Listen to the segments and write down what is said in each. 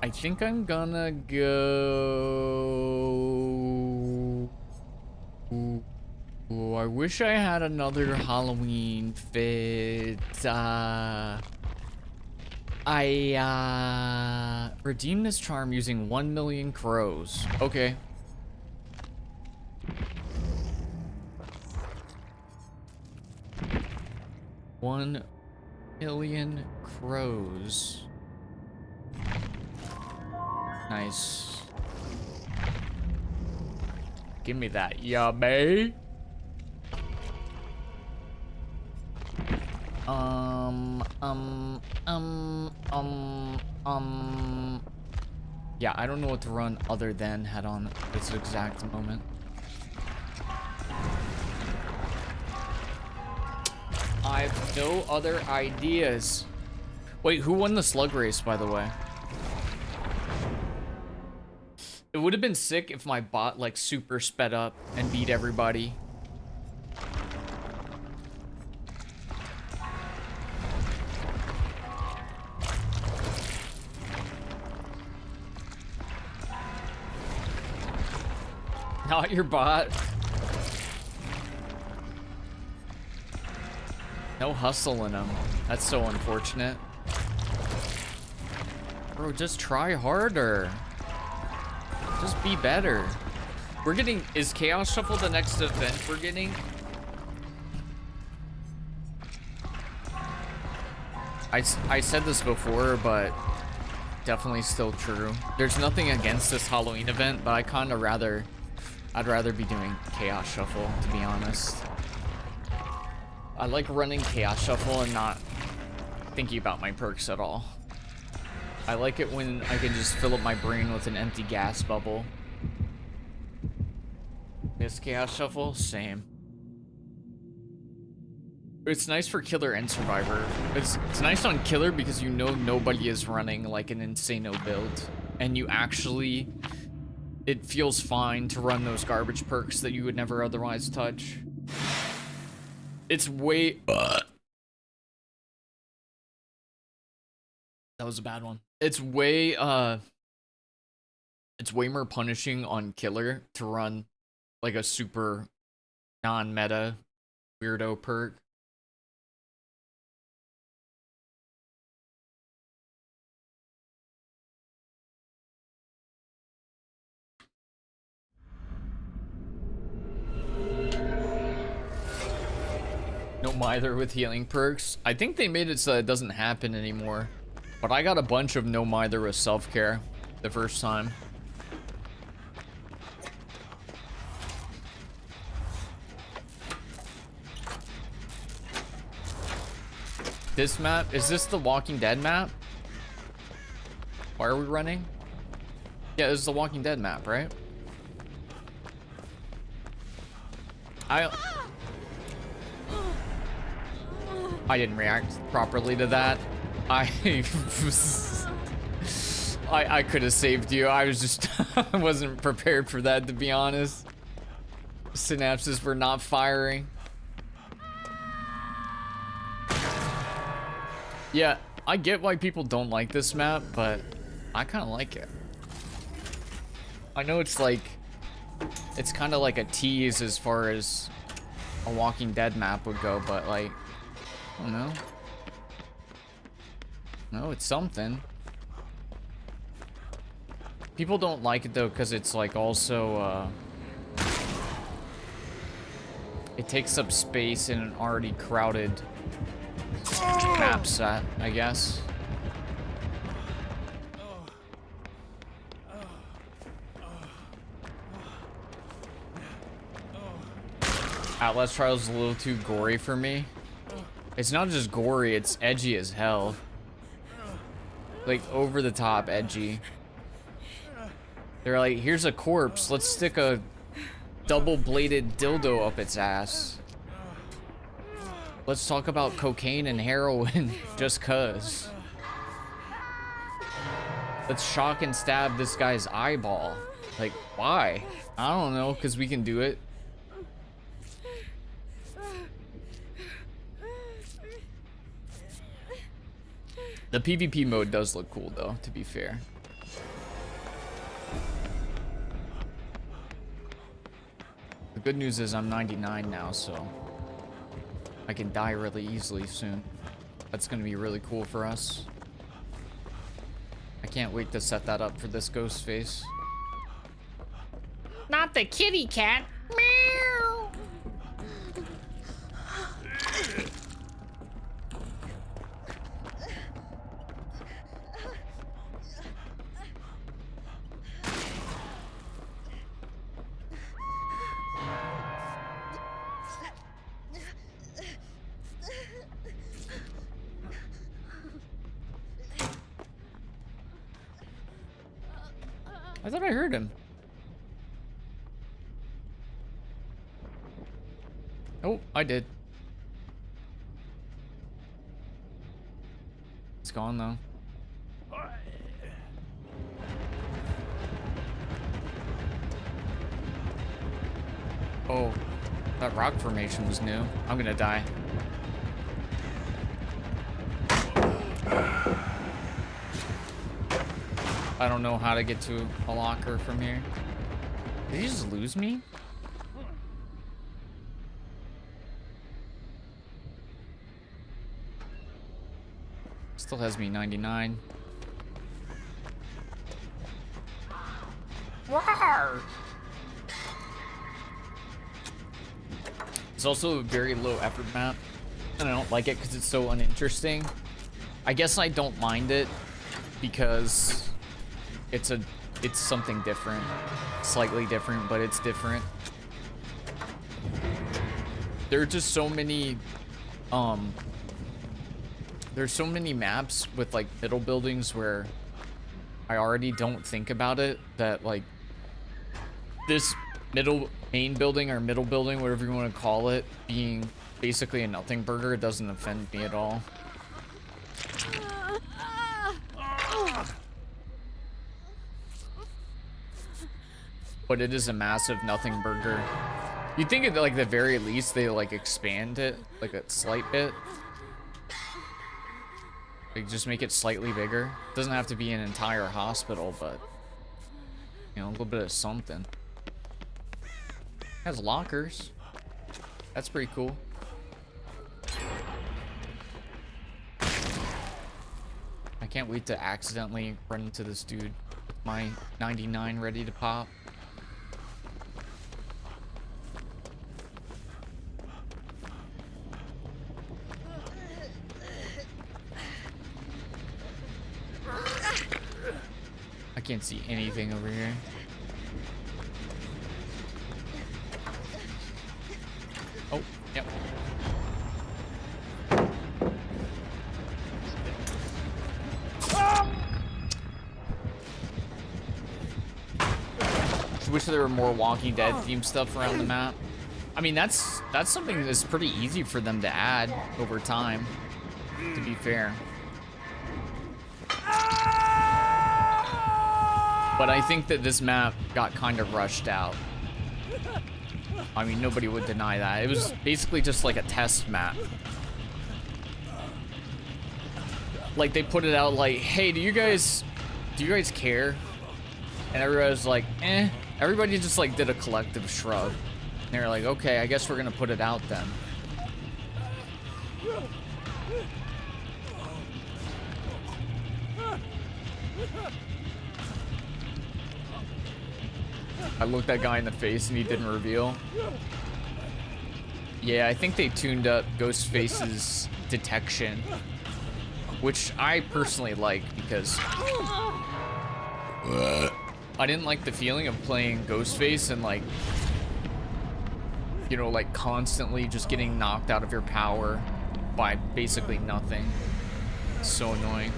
I think I'm gonna go... Ooh, I wish I had another Halloween fit. I redeemed this charm using 1 million crows. Okay. $1 million crows. Nice. Give me that, yummy. Yeah, I don't know what to run other than head on this exact moment. I have no other ideas. Wait, who won the slug race, by the way? It would have been sick if my bot, like, super sped up and beat everybody. Not your bot. No hustle in him. That's so unfortunate. Bro, just try harder. Just be better. We're getting... Is Chaos Shuffle the next event we're getting? I said this before, but definitely still true. There's nothing against this Halloween event, but I kind of rather... I'd rather be doing Chaos Shuffle, to be honest. I like running Chaos Shuffle and not thinking about my perks at all. I like it when I can just fill up my brain with an empty gas bubble. This Chaos Shuffle, same. It's nice for Killer and Survivor. It's nice on Killer because you know nobody is running like an Insano build. And you actually... It feels fine to run those garbage perks that you would never otherwise touch. It's way... That was a bad one. It's way more punishing on Killer to run like a super non-meta weirdo perk. No Mither with healing perks. I think they made it so it doesn't happen anymore. But I got a bunch of no Mither with self-care the first time. This map, is this the Walking Dead map? Why are we running? Yeah, this is the Walking Dead map, right? I didn't react properly to that. I could have saved you. I was just I wasn't prepared for that, to be honest. Synapses were not firing. Yeah, I get why people don't like this map, but I kind of like it. I know it's like, it's kind of like a tease as far as a Walking Dead map would go, but like, I don't know. No, it's something. People don't like it though because it's like also it takes up space in an already crowded map set, I guess. Outlast Trials is a little too gory for me. It's not just gory, it's edgy as hell. Like, over the top edgy. They're like, here's a corpse, let's stick a double-bladed dildo up its ass. Let's talk about cocaine and heroin, just cuz. Let's shock and stab this guy's eyeball. Like, why? I don't know, because we can do it. The PvP mode does look cool, though, to be fair. Good news is I'm 99 now, so I can die really easily soon. That's gonna be really cool for us. I can't wait to set that up for this ghost face. Not the kitty cat. Meow. I thought I heard him. Oh, I did. It's gone though. Oh, that rock formation was new. I'm gonna die. I don't know how to get to a locker from here. Did he just lose me? Still has me 99. Rawr! It's also a very low effort map, and I don't like it because it's so uninteresting. I guess I don't mind it because it's something different, slightly different, but it's different. There are just so many there's so many maps with like middle buildings where I already don't think about it, that like this main building or middle building, whatever you want to call it, being basically a nothing burger doesn't offend me at all. But it is a massive nothing burger. You'd think at like the very least they like expand it like a slight bit. Like just make it slightly bigger. Doesn't have to be an entire hospital, but you know, a little bit of something. It has lockers. That's pretty cool. I can't wait to accidentally run into this dude with my 99 ready to pop. I can't see anything over here. Oh, yep. I wish there were more Walking Dead themed stuff around the map. I mean, that's something that's pretty easy for them to add over time, to be fair. But I think that this map got kind of rushed out. I mean, nobody would deny that. It was basically just like a test map. Like they put it out like, hey, do you guys care? And everybody was like, eh. Everybody just like did a collective shrug. And they were like, okay, I guess we're gonna put it out then. I looked that guy in the face and he didn't reveal. Yeah, I think they tuned up Ghostface's detection, which I personally like because I didn't like the feeling of playing Ghostface and like, you know, like constantly just getting knocked out of your power by basically nothing. It's so annoying.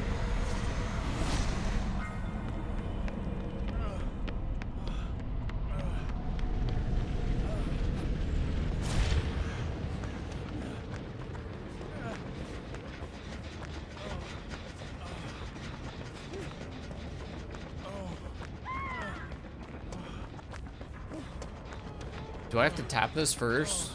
Do I have to tap this first?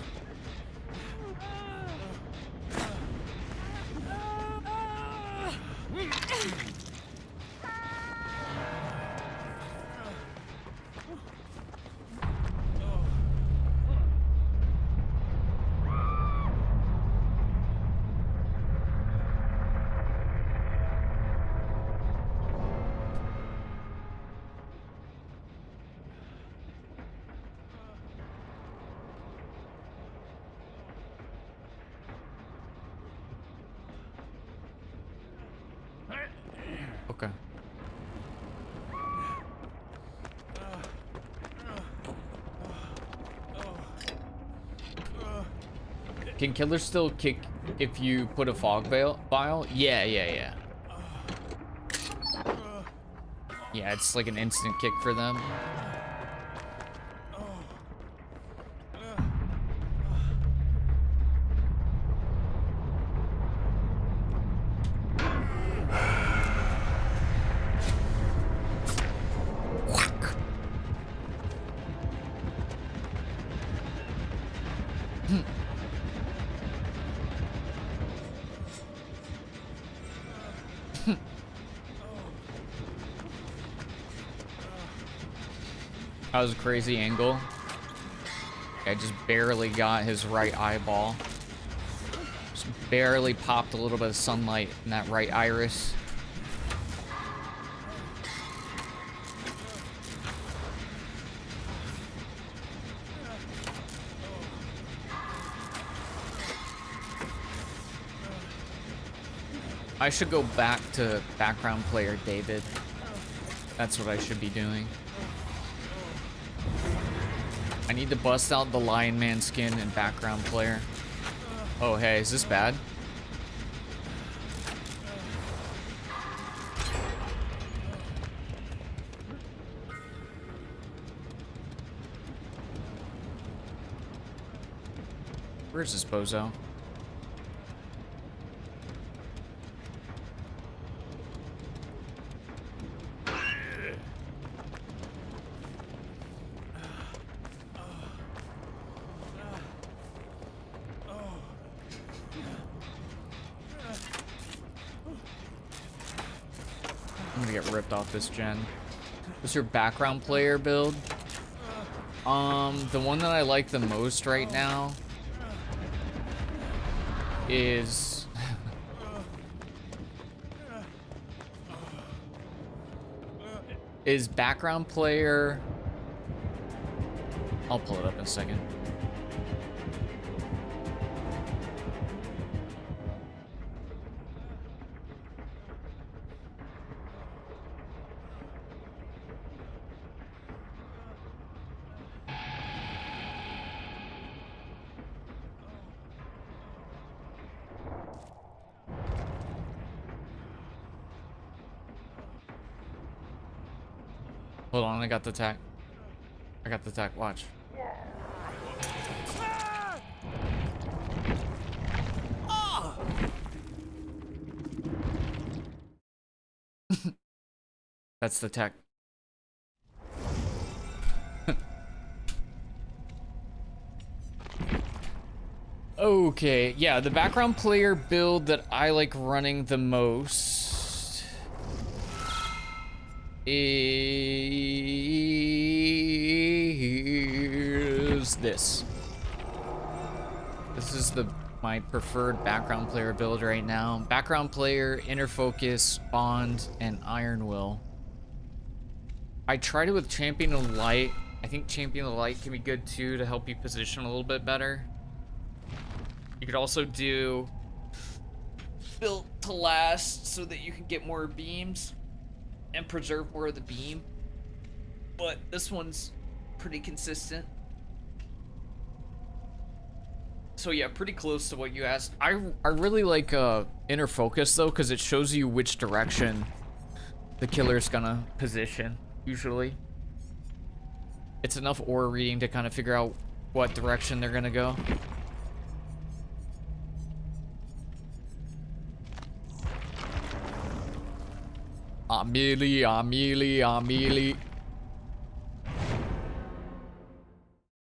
Okay. Can killers still kick if you put a fog vial? Yeah. Yeah, it's like an instant kick for them. That was a crazy angle. I just barely got his right eyeball. Just barely popped a little bit of sunlight in that right iris. I should go back to background player David. That's what I should be doing. I need to bust out the Lion Man skin and background player. Oh, hey, is this bad? Where's this bozo? I'm gonna get ripped off this gen. What's your background player build? The one that I like the most right now is background player. I'll pull it up in a second. Hold on, I got the tack. I got the tack, watch. That's the tech. Okay, yeah, the background player build that I like running the most is this. This is my preferred background player build right now. Background player, inner focus, bond, and iron will. I tried it with champion of light. I think champion of light can be good too to help you position a little bit better. You could also do built to last so that you can get more beams and preserve more of the beam. But this one's pretty consistent. So yeah, pretty close to what you asked. I really like inner focus though, because it shows you which direction the killer's gonna position, usually. It's enough aura reading to kind of figure out what direction they're gonna go. Amelie.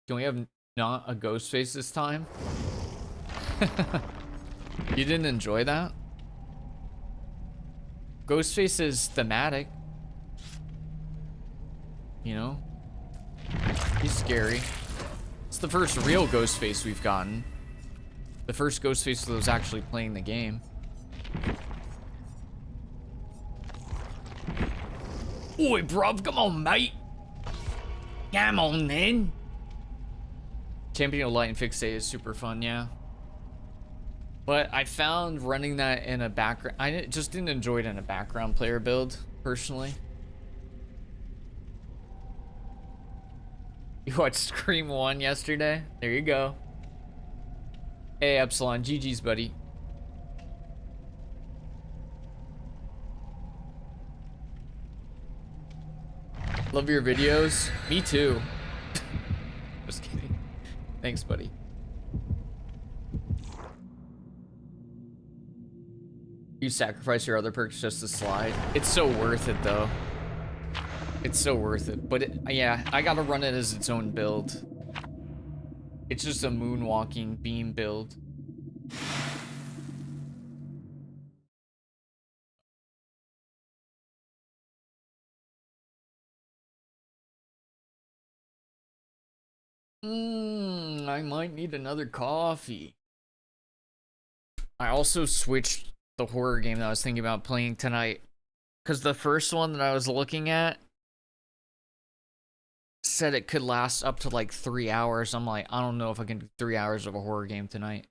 Can we have not a ghost face this time? You didn't enjoy that? Ghostface is thematic. You know? He's scary. It's the first real Ghostface we've gotten. The first Ghostface that was actually playing the game. Oi, bruv, come on, mate. Come on, then. Champion of Light and Fixate is super fun, yeah. But I found running that in a background, just didn't enjoy it in a background player build, personally. You watched Scream 1 yesterday? There you go. Hey, Epsilon, GG's, buddy. Love your videos. Me too. Just kidding. Thanks, buddy. You sacrifice your other perks just to slide. It's so worth it, though. It's so worth it. But yeah, I gotta run it as its own build. It's just a moonwalking beam build. I might need another coffee. I also switched the horror game that I was thinking about playing tonight. Because the first one that I was looking at said it could last up to like 3 hours. I'm like, I don't know if I can do 3 hours of a horror game tonight.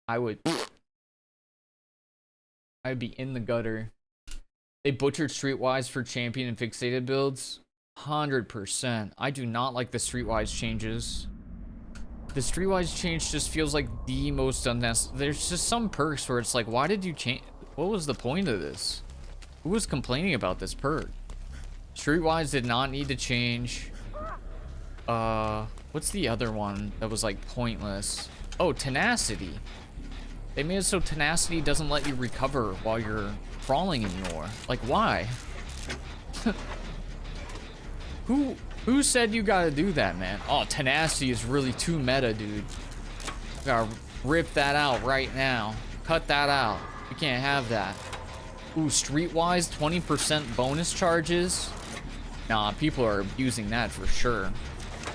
I'd be in the gutter. They butchered Streetwise for champion and fixated builds. 100%. I do not like the Streetwise changes. The Streetwise change just feels like the most unnecessary. There's just some perks where it's like, why did you change? What was the point of this? Who was complaining about this perk? Streetwise did not need to change. What's the other one that was like pointless? Oh, tenacity. They made it so tenacity doesn't let you recover while you're crawling anymore. Like, why? Who said you gotta do that, man? Oh, tenacity is really too meta, dude. Gotta rip that out right now. Cut that out. You can't have that. Ooh, Streetwise, 20% bonus charges. Nah, people are abusing that for sure.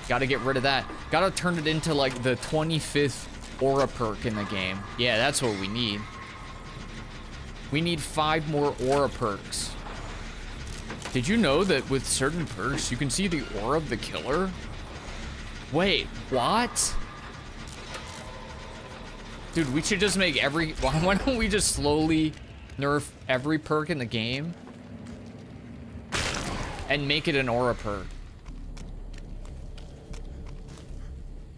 Gotta get rid of that. Gotta turn it into like the 25th aura perk in the game. Yeah, that's what we need. We need 5 more aura perks. Did you know that with certain perks, you can see the aura of the killer? Wait, what? Dude, we should just make every... Why don't we just slowly nerf every perk in the game? And make it an aura perk.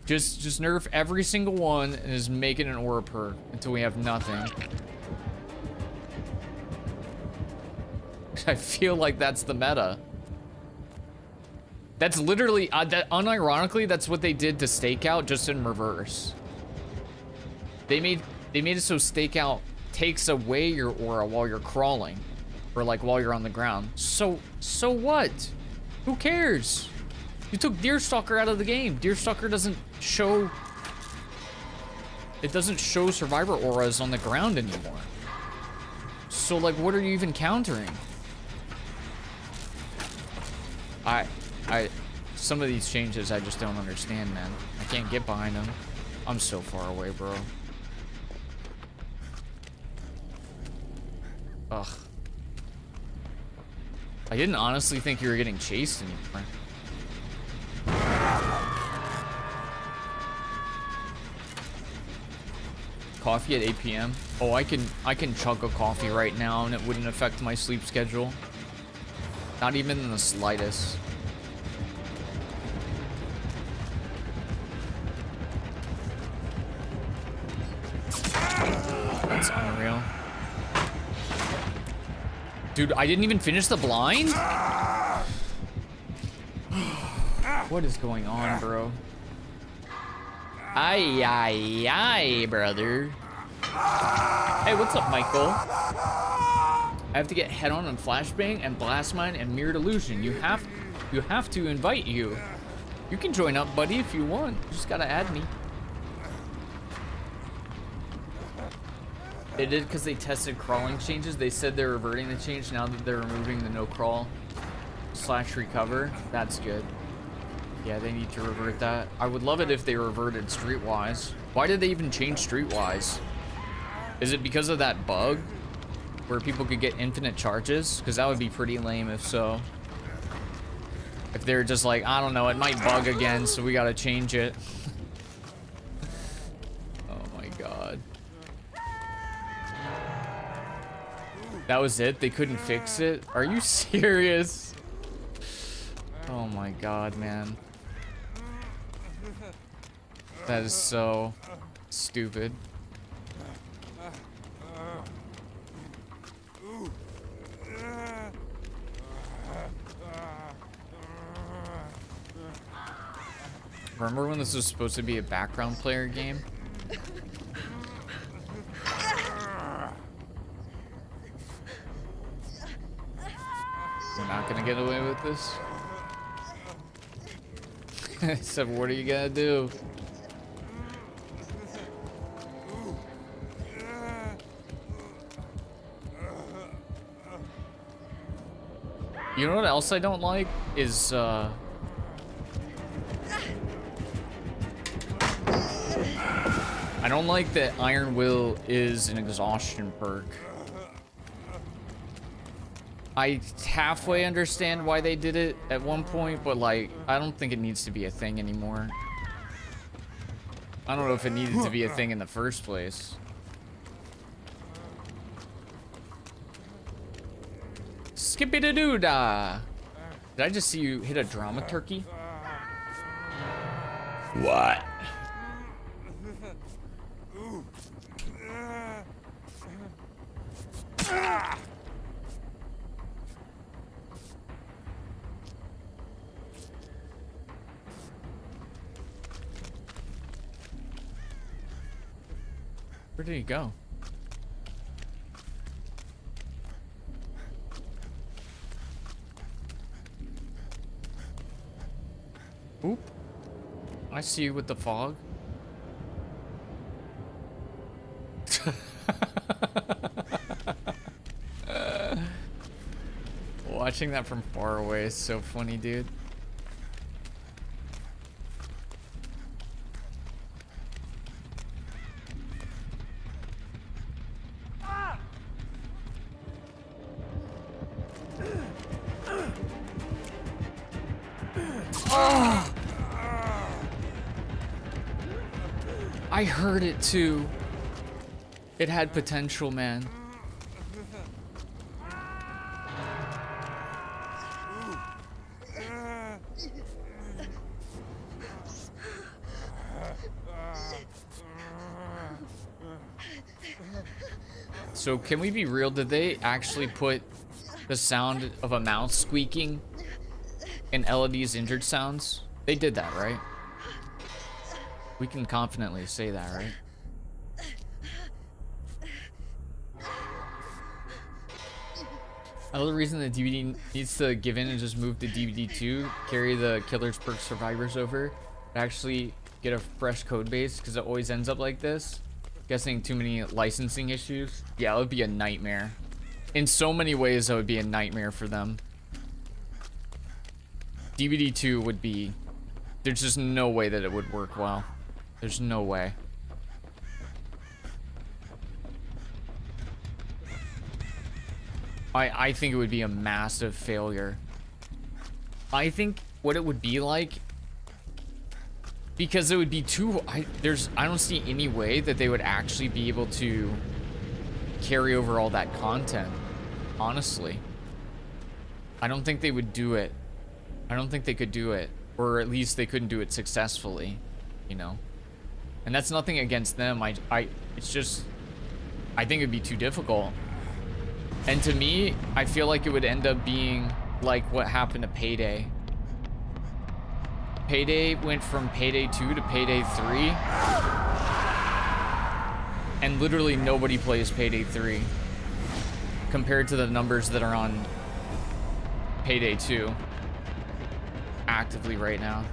Just nerf every single one and just make it an aura perk until we have nothing. I feel like that's the meta. That's literally, unironically, that's what they did to Stakeout, just in reverse. They made it so Stakeout takes away your aura while you're crawling, or like while you're on the ground. So what? Who cares? You took Deerstalker out of the game. Deerstalker doesn't show. It doesn't show survivor auras on the ground anymore. So like, what are you even countering? Some of these changes I just don't understand, man. I can't get behind them. I'm so far away, bro. Ugh. I didn't honestly think you were getting chased anymore. Coffee at 8 p.m. Oh, I can chug a coffee right now and it wouldn't affect my sleep schedule. Not even in the slightest. That's unreal. Dude, I didn't even finish the blind? What is going on, bro? Aye, brother. Hey, what's up, Michael? I have to get head on flashbang and blast mine and mirrored illusion. You have to invite you. You can join up, buddy, if you want. You just gotta add me. They did because they tested crawling changes. They said they're reverting the change now that they're removing the no crawl / recover. That's good. Yeah, they need to revert that. I would love it if they reverted Streetwise. Why did they even change Streetwise? Is it because of that bug where people could get infinite charges? Because that would be pretty lame if so. If they're just like, I don't know, it might bug again, so we gotta change it. Oh my That was it? They couldn't fix it? Are you serious? Oh my god, man. That is so stupid. Remember when this was supposed to be a background player game? We're not gonna get away with this. Except, what are you gonna do? You know what else I don't like is I don't like that Iron Will is an exhaustion perk. I halfway understand why they did it at one point, but like, I don't think it needs to be a thing anymore. I don't know if it needed to be a thing in the first place. Skippy-da-doo-da! Did I just see you hit a drama turkey? What? Where did he go? Oop. I see you with the fog. Watching that from far away is so funny, dude. Oh! I heard it too. It had potential, man. So can we be real? Did they actually put the sound of a mouse squeaking in Elodie's injured sounds? They did that, right? We can confidently say that, right? Another reason the DVD needs to give in and just move to DVD 2, carry the Killer's Perk Survivors over, actually get a fresh code base, because it always ends up like this. Guessing too many licensing issues. Yeah, it would be a nightmare. In so many ways, that would be a nightmare for them. DVD 2 would be... There's just no way that it would work well. There's no way. I think it would be a massive failure. I think what it would be like, because it would be too... I don't see any way that they would actually be able to carry over all that content, honestly. I don't think they would do it. I don't think they could do it. Or at least they couldn't do it successfully, you know? And that's nothing against them. It's just... I think it'd be too difficult. And to me, I feel like it would end up being like what happened to Payday. Payday went from Payday 2 to Payday 3. And literally nobody plays Payday 3 compared to the numbers that are on Payday 2 actively right now.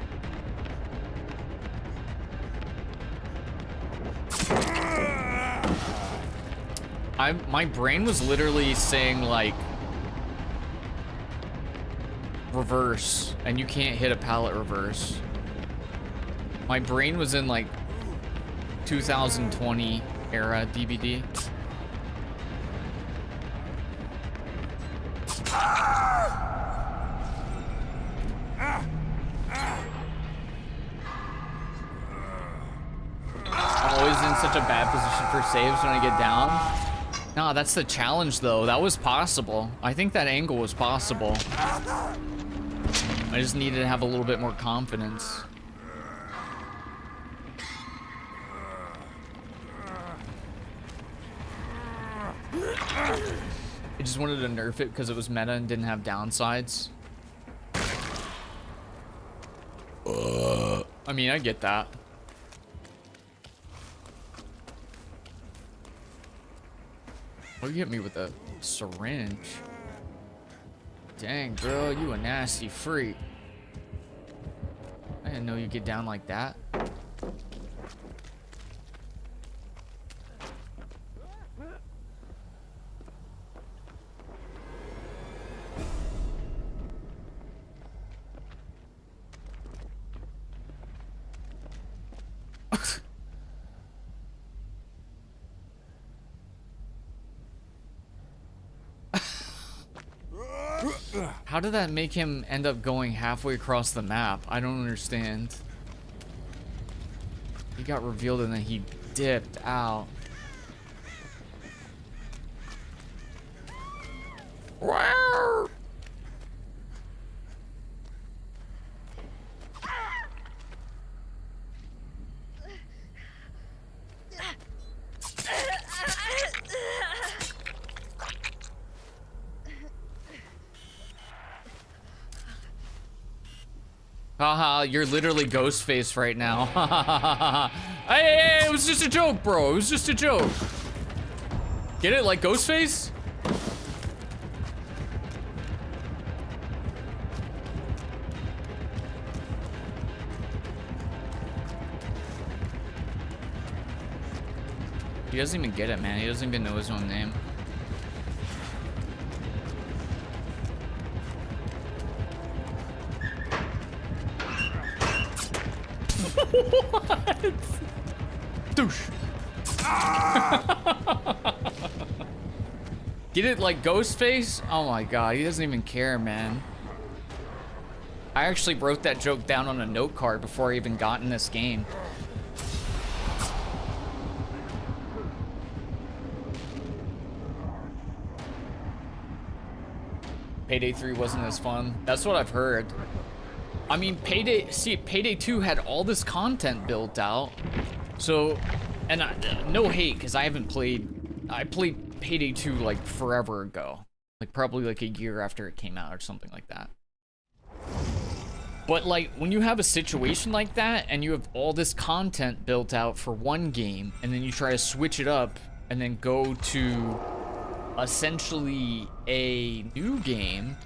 My brain was literally saying like reverse, and you can't hit a pallet reverse. My brain was in like 2020 era DVD. I'm always in such a bad position for saves when I get down. Nah, that's the challenge though. That was possible. I think that angle was possible. I just needed to have a little bit more confidence. I just wanted to nerf it because it was meta and didn't have downsides. I mean, I get that. Oh, you hit me with a syringe. Dang, girl, you a nasty freak. I didn't know you get down like that. How did that make him end up going halfway across the map? I don't understand. He got revealed and then he dipped out. Wow. Haha, you're literally Ghostface right now. Hey, it was just a joke, bro. It was just a joke. Get it? Like Ghostface? He doesn't even get it, man. He doesn't even know his own name. What? Douche. Get it like Ghostface? Oh my god, he doesn't even care, man. I actually wrote that joke down on a note card before I even got in this game. Payday 3 wasn't as fun. That's what I've heard. I mean, Payday 2 had all this content built out. So, and no hate, because I played Payday 2 like forever ago. Like probably like a year after it came out or something like that. But like, when you have a situation like that, and you have all this content built out for one game, and then you try to switch it up, and then go to essentially a new game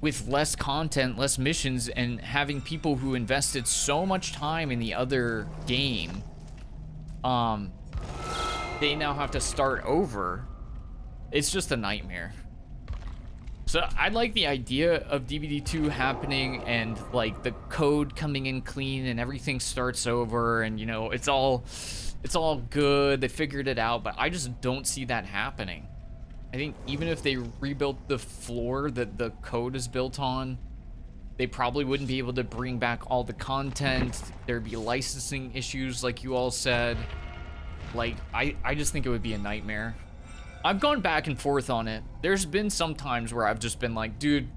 with less content, less missions, and having people who invested so much time in the other game, they now have to start over. It's just a nightmare. So I like the idea of DBD2 happening and like the code coming in clean and everything starts over and, you know, it's all good. They figured it out, but I just don't see that happening. I think even if they rebuilt the floor that the code is built on, they probably wouldn't be able to bring back all the content. There'd be licensing issues like you all said. Like, I just think it would be a nightmare. I've gone back and forth on it. There's been some times where I've just been like, dude,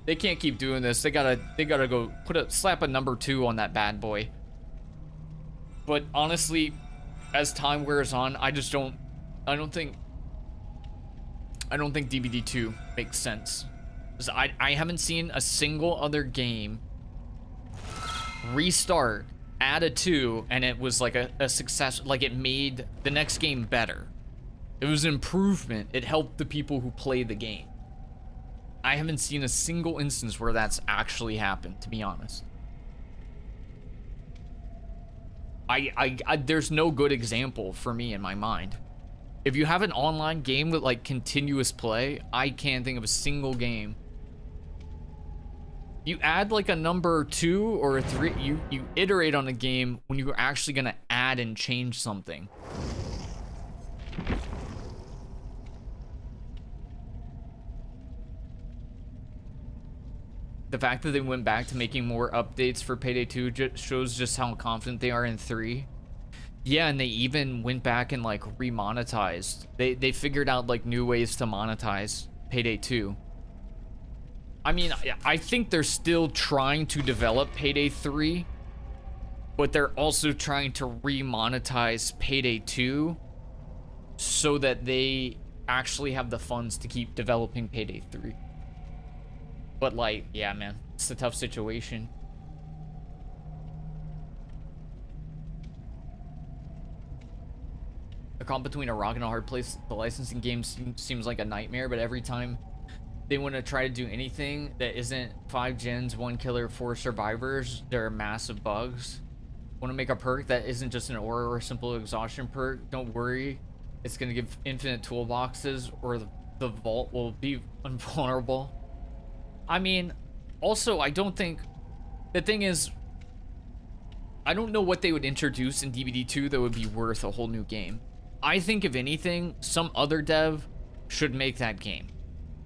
they can't keep doing this. They gotta go slap a number 2 on that bad boy. But honestly, as time wears on, I don't think DBD2 makes sense. Because I haven't seen a single other game restart, add a 2, and it was like a success. Like it made the next game better. It was an improvement. It helped the people who play the game. I haven't seen a single instance where that's actually happened, to be honest. There's no good example for me in my mind. If you have an online game with like continuous play, I can't think of a single game. You add like a number 2 or a 3, you iterate on a game when you're actually gonna add and change something. The fact that they went back to making more updates for Payday 2 shows just how confident they are in 3. Yeah, and they even went back and like remonetized. They figured out like new ways to monetize Payday 2. I mean, I think they're still trying to develop Payday 3, but they're also trying to remonetize Payday 2 so that they actually have the funds to keep developing Payday 3. But like, yeah, man, it's a tough situation. A comp between a rock and a hard place. The licensing game seems like a nightmare, but every time they want to try to do anything that isn't 5 gens, 1 killer, 4 survivors, there are massive bugs. Want to make a perk that isn't just an aura or a simple exhaustion perk? Don't worry, it's going to give infinite toolboxes, or the vault will be invulnerable. I mean, also, I don't think... The thing is, I don't know what they would introduce in DBD2 that would be worth a whole new game. I think, if anything, some other dev should make that game.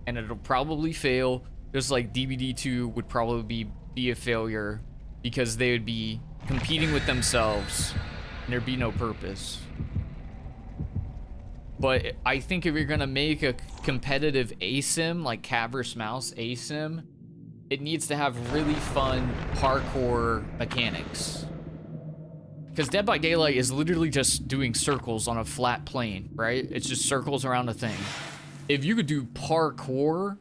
And it'll probably fail, just like DBD2 would probably be a failure, because they would be competing with themselves, and there'd be no purpose. But I think if you're gonna make a competitive ASIM, like cat vs mouse ASIM, it needs to have really fun parkour mechanics. Because Dead by Daylight is literally just doing circles on a flat plane, right? It's just circles around a thing. If you could do parkour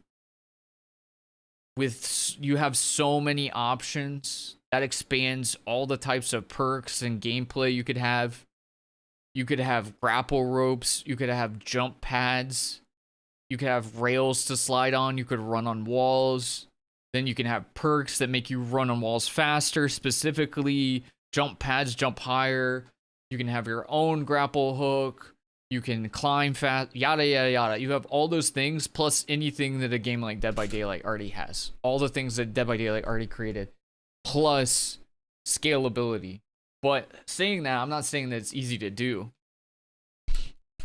with, you have so many options, that expands all the types of perks and gameplay you could have. You could have grapple ropes, you could have jump pads, you could have rails to slide on, you could run on walls. Then you can have perks that make you run on walls faster, specifically jump pads, jump higher. You can have your own grapple hook. You can climb fast, yada, yada, yada. You have all those things, plus anything that a game like Dead by Daylight already has. All the things that Dead by Daylight already created, plus scalability. But saying that, I'm not saying that it's easy to do.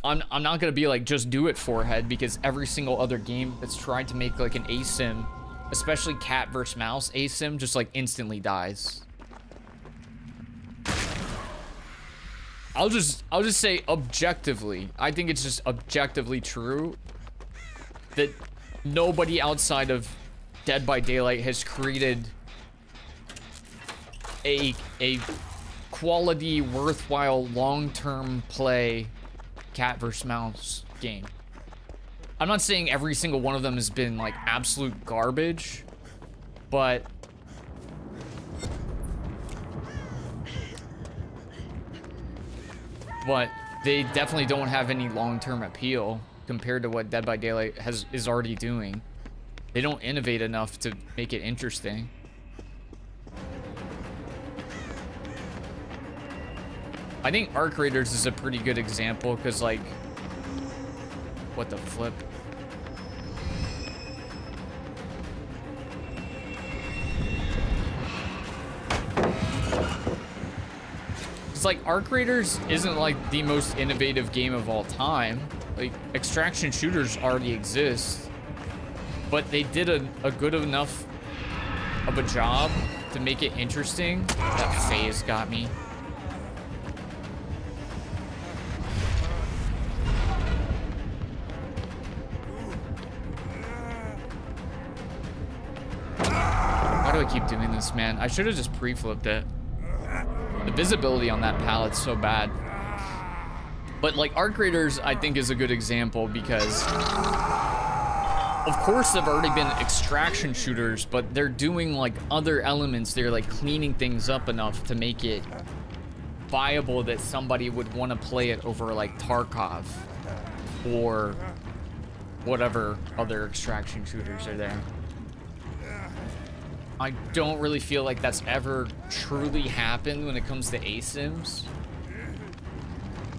I'm not going to be like, just do it, forehead, because every single other game that's tried to make like an ASIM, especially cat versus mouse ASIM, just like instantly dies. I'll just say objectively, I think it's just objectively true that nobody outside of Dead by Daylight has created a quality, worthwhile, long-term play cat versus mouse game. I'm not saying every single one of them has been like absolute garbage, but they definitely don't have any long-term appeal compared to what Dead by Daylight is already doing. They don't innovate enough to make it interesting. I think Arc Raiders is a pretty good example, because like, what the flip? It's like Arc Raiders isn't like the most innovative game of all time. Like, extraction shooters already exist, but they did a good enough of a job to make it interesting. That phase got me. Why do I keep doing this, man? I should have just pre-flipped it. The visibility on that pallet's so bad. But like, Arc Raiders, I think, is a good example, because of course they've already been extraction shooters, but they're doing like other elements. They're like cleaning things up enough to make it viable that somebody would want to play it over like Tarkov or whatever other extraction shooters are there. I don't really feel like that's ever truly happened when it comes to ASIMs.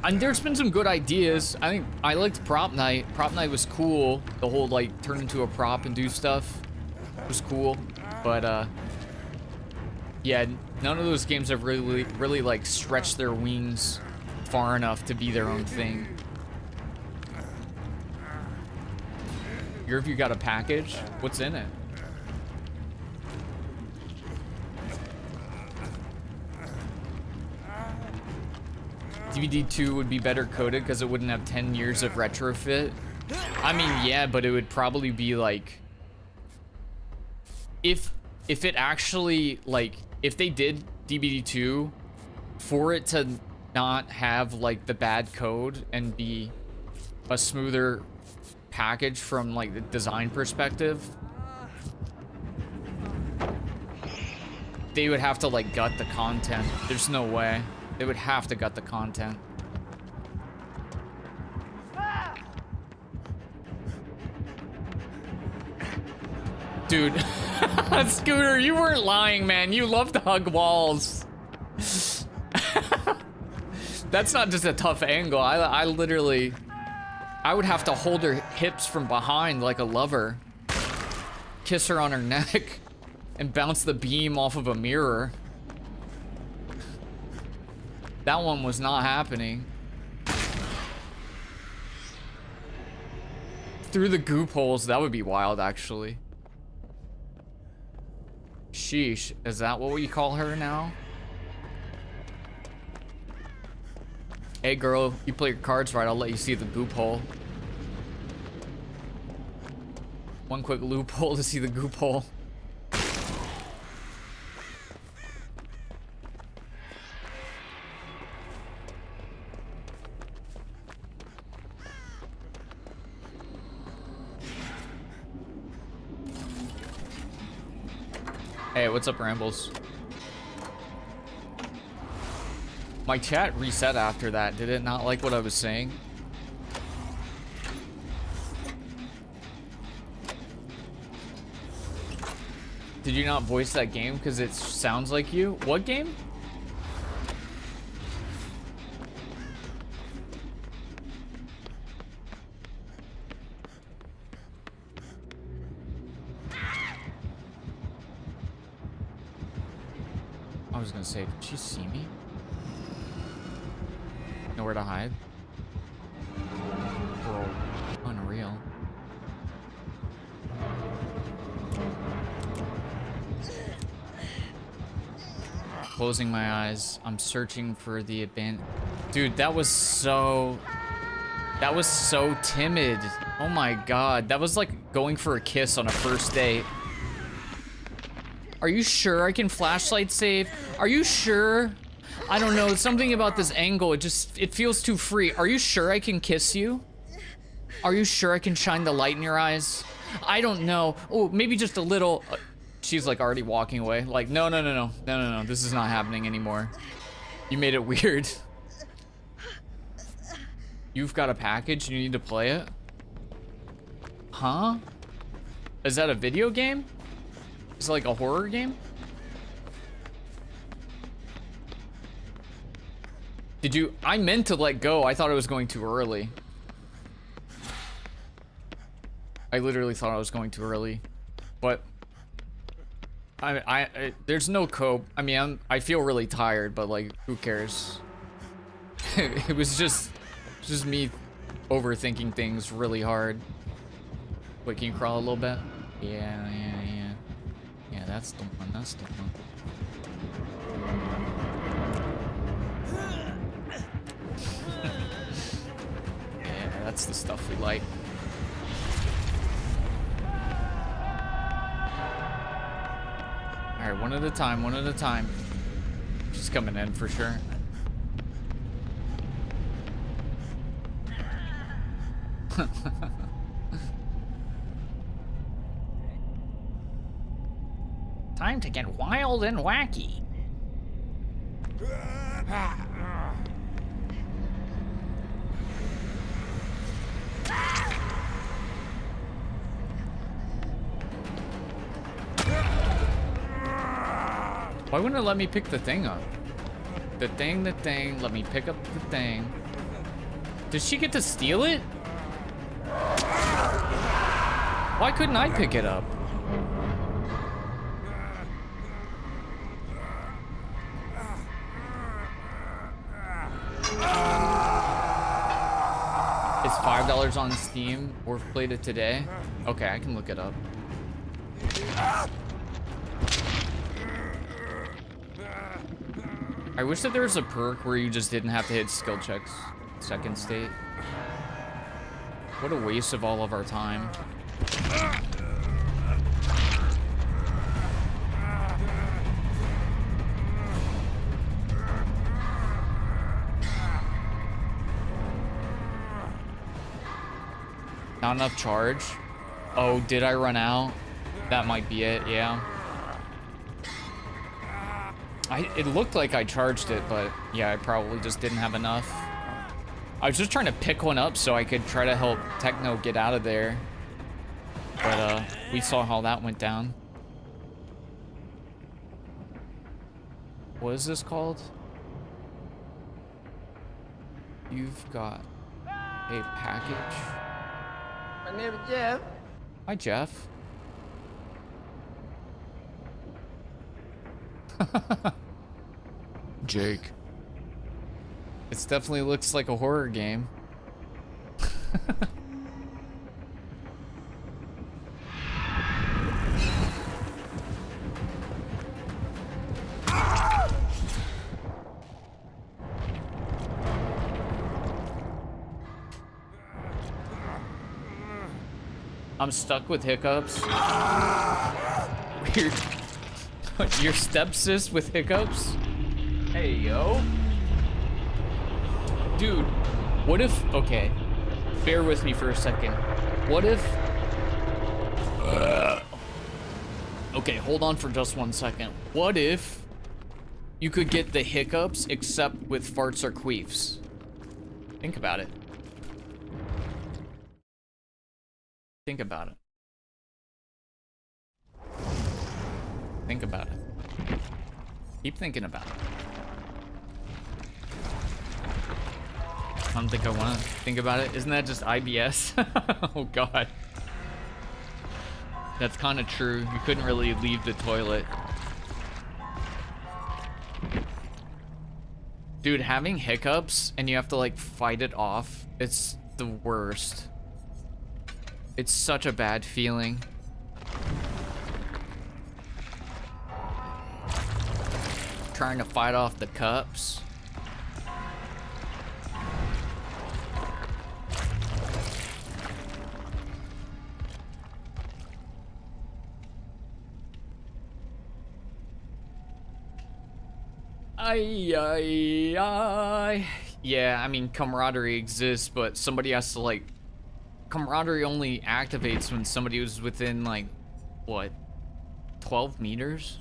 And there's been some good ideas. I think I liked Prop Night. Prop Night was cool. The whole like turn into a prop and do stuff was cool. But yeah, none of those games have really like stretched their wings far enough to be their own thing. Yerv, you got a package? What's in it? DVD2 would be better coded because it wouldn't have 10 years of retrofit. I mean, yeah, but it would probably be like, if it actually, like, if they did DVD2 for it to not have like the bad code and be a smoother package from like the design perspective, they would have to like gut the content. There's no way. They would have to gut the content. Dude, Scooter, you weren't lying, man. You love to hug walls. That's not just a tough angle. I literally, I would have to hold her hips from behind like a lover, kiss her on her neck, and bounce the beam off of a mirror. That one was not happening. Through the goop holes, that would be wild, actually. Sheesh, is that what we call her now? Hey girl, you play your cards right, I'll let you see the goop hole. One quick loophole to see the goop hole. Hey, what's up, Rambles? My chat reset after that. Did it not like what I was saying? Did you not voice that game because it sounds like you? What game? I was gonna say, did she see me? Nowhere to hide? Bro, unreal. Closing my eyes. I'm searching for the abandoned. Dude, that was so timid. Oh my god. That was like going for a kiss on a first date. Are you sure I can flashlight save? Are you sure? I don't know, something about this angle, it feels too free. Are you sure I can kiss you? Are you sure I can shine the light in your eyes? I don't know. Oh, maybe just a little. She's like already walking away. Like, no, this is not happening anymore. You made it weird. You've got a package, you need to play it? Huh? Is that a video game? Is it like a horror game? Did you? I meant to let go. I thought it was going too early. I literally thought I was going too early. But there's no cope. I mean, I feel really tired, but like, who cares? It was just me overthinking things really hard. Wait, can you crawl a little bit? Yeah, that's the one, that's the one. Yeah, that's the stuff we like. Alright, one at a time, one at a time. She's coming in for sure. Time to get wild and wacky. Why wouldn't it let me pick the thing up? The thing, let me pick up the thing. Did she get to steal it? Why couldn't I pick it up? It's $5 on Steam. Or played it today. Okay, I can look it up. I wish that there was a perk where you just didn't have to hit skill checks second state. What a waste of all of our time. Not enough charge. Oh, did I run out? That might be it, yeah. It looked like I charged it, but yeah, I probably just didn't have enough. I was just trying to pick one up so I could try to help Techno get out of there. But we saw how that went down. What is this called? You've got a package. My name is Jeff. Hi, Jeff. Jake. It definitely looks like a horror game. I'm stuck with hiccups. Weird. Your stepsis with hiccups? Hey, yo. Dude, what if... Okay, bear with me for a second. What if... Okay, hold on for just 1 second. What if you could get the hiccups except with farts or queefs? Think about it. Think about it. Think about it. Keep thinking about it. I don't think I want to think about it. Isn't that just IBS? Oh god. That's kind of true. You couldn't really leave the toilet. Dude, having hiccups and you have to like fight it off, it's the worst. It's such a bad feeling. Trying to fight off the cups. Yeah, I mean, camaraderie exists, but somebody has to, like... Camaraderie only activates when somebody was within, like, what? 12 meters?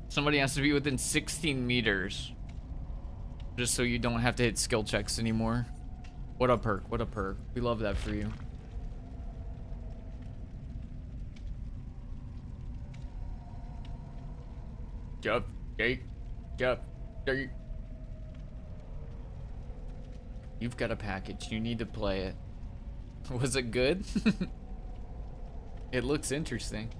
Somebody has to be within 16 meters. Just so you don't have to hit skill checks anymore. What a perk, what a perk. We love that for you. Jump, Jake, jump, Jake. You've got a package. You need to play it. Was it good? It looks interesting.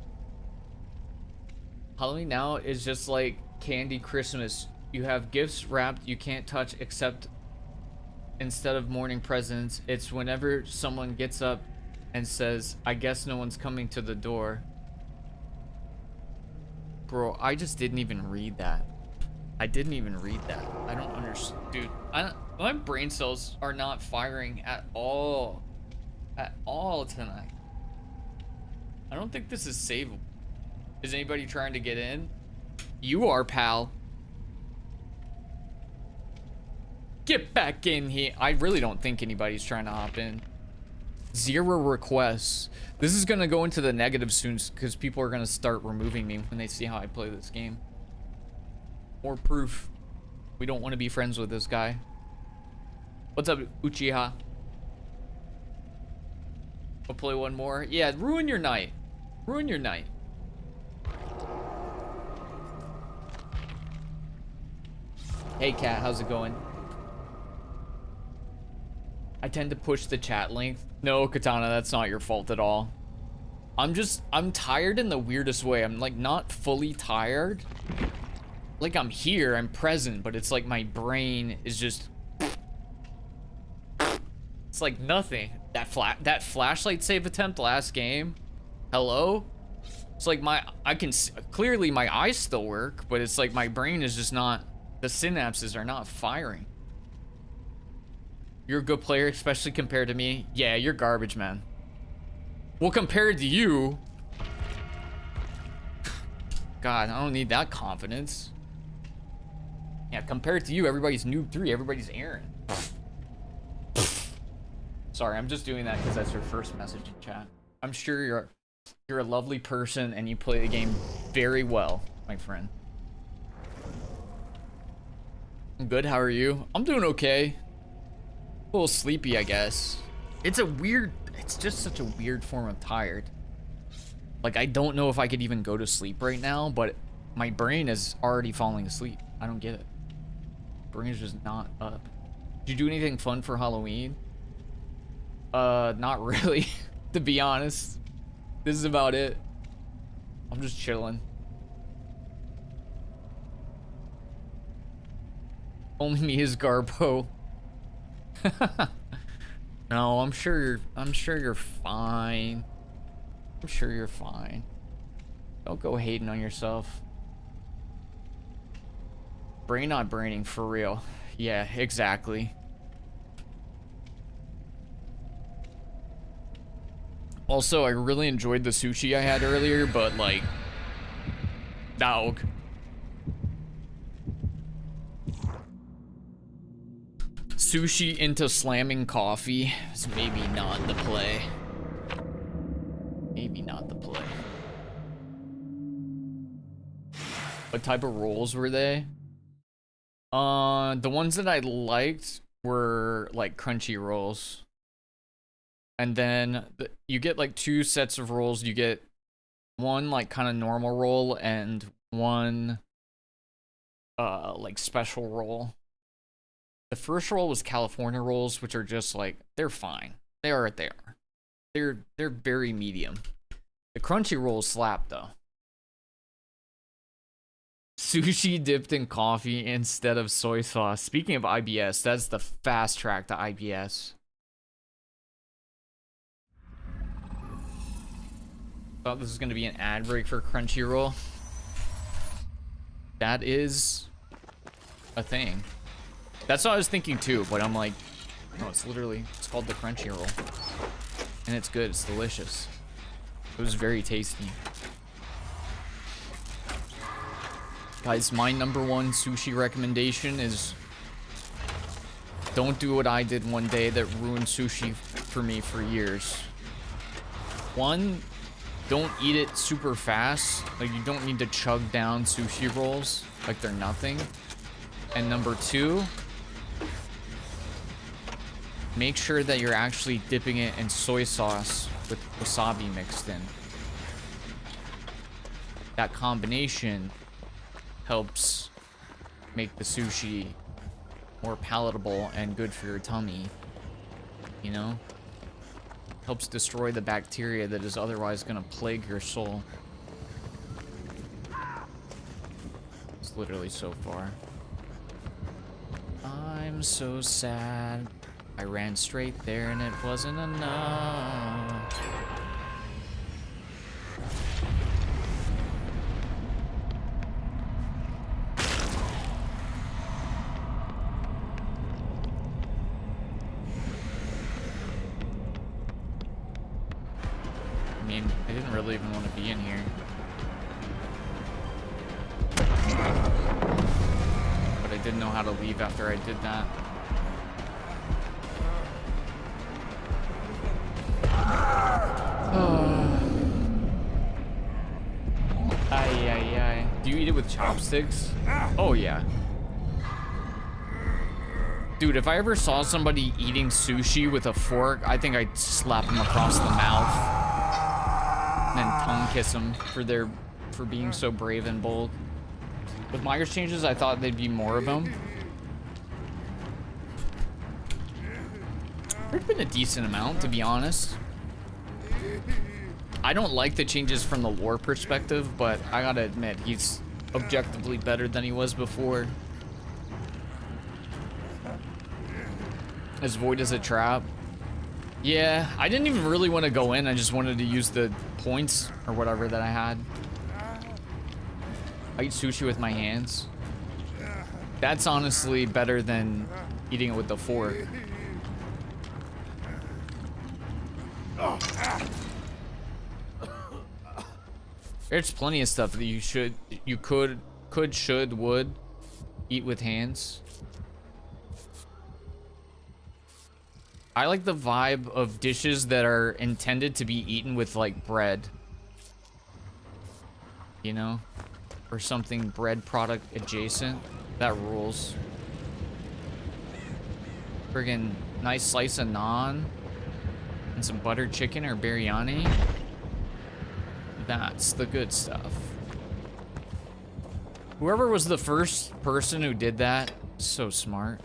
Halloween now is just like Candy Christmas. You have gifts wrapped you can't touch except instead of morning presents, it's whenever someone gets up and says, I guess no one's coming to the door. Bro, I just didn't even read that. I didn't even read that. I don't understand. Dude, my brain cells are not firing at all. At all tonight. I don't think this is savable. Is anybody trying to get in? You are, pal. Get back in here. I really don't think anybody's trying to hop in. 0 requests. This is gonna go into the negative soon because people are gonna start removing me when they see how I play this game. More proof. We don't want to be friends with this guy. What's up, Uchiha? We'll play one more. Yeah, ruin your night. Ruin your night. Hey, Cat, how's it going? I tend to push the chat length. No, Katana, that's not your fault at all. I'm tired in the weirdest way. I'm like not fully tired. Like I'm here, I'm present, but it's like my brain is just... It's like nothing. That flashlight save attempt last game. Hello? It's like clearly my eyes still work, but it's like my brain is just not, the synapses are not firing. You're a good player, especially compared to me. Yeah, you're garbage, man. Well, compared to you, God, I don't need that confidence. Yeah, compared to you, everybody's noob 3, everybody's Aaron. Sorry, I'm just doing that because that's your first message in chat. I'm sure you're a lovely person and you play the game very well, my friend. I'm good, how are you? I'm doing okay. A little sleepy, I guess. It's just such a weird form of tired. Like, I don't know if I could even go to sleep right now, but my brain is already falling asleep. I don't get it. Brain is just not up. Did you do anything fun for Halloween? Not really, to be honest. This is about it. I'm just chilling. Only me is Garbo. No, I'm sure you're fine. I'm sure you're fine. Don't go hating on yourself. Brain not braining for real. Yeah, exactly. Also, I really enjoyed the sushi I had earlier, but like, dog. Sushi into slamming coffee is maybe not the play. Maybe not the play. What type of rolls were they? The ones that I liked were like crunchy rolls. And then you get like 2 sets of rolls. You get one like kind of normal roll and one like special roll. The first roll was California rolls, which are just like, they're fine. They are what they are. They're very medium. The crunchy rolls slap though. Sushi dipped in coffee instead of soy sauce. Speaking of IBS, that's the fast track to IBS. Thought this was gonna be an ad break for Crunchyroll. That is a thing. That's what I was thinking too, but I'm like, no, it's called the Crunchyroll. And it's good, it's delicious. It was very tasty. Guys, my #1 sushi recommendation is don't do what I did one day that ruined sushi for me for years. 1, don't eat it super fast. Like, you don't need to chug down sushi rolls like they're nothing. And #2, make sure that you're actually dipping it in soy sauce with wasabi mixed in. That combination helps make the sushi more palatable and good for your tummy, you know? Helps destroy the bacteria that is otherwise gonna plague your soul. It's literally so far. I'm so sad. I ran straight there and it wasn't enough. I mean, I didn't really even want to be in here. But I didn't know how to leave after I did that. Ay. Do you eat it with chopsticks? Oh yeah. Dude, if I ever saw somebody eating sushi with a fork, I think I'd slap them across the mouth. And then tongue kiss them for being so brave and bold. With Myers changes, I thought there'd be more of them. There's been a decent amount, to be honest. I don't like the changes from the lore perspective, but I gotta admit, he's objectively better than he was before. As void as a trap. Yeah, I didn't even really want to go in. I just wanted to use the points or whatever that I had. I eat sushi with my hands. That's honestly better than eating it with the fork. There's plenty of stuff that you could, should, would eat with hands. I like the vibe of dishes that are intended to be eaten with like bread. You know? Or something bread product adjacent. That rules. Friggin' nice slice of naan. And some buttered chicken or biryani. That's the good stuff. Whoever was the first person who did that, so smart.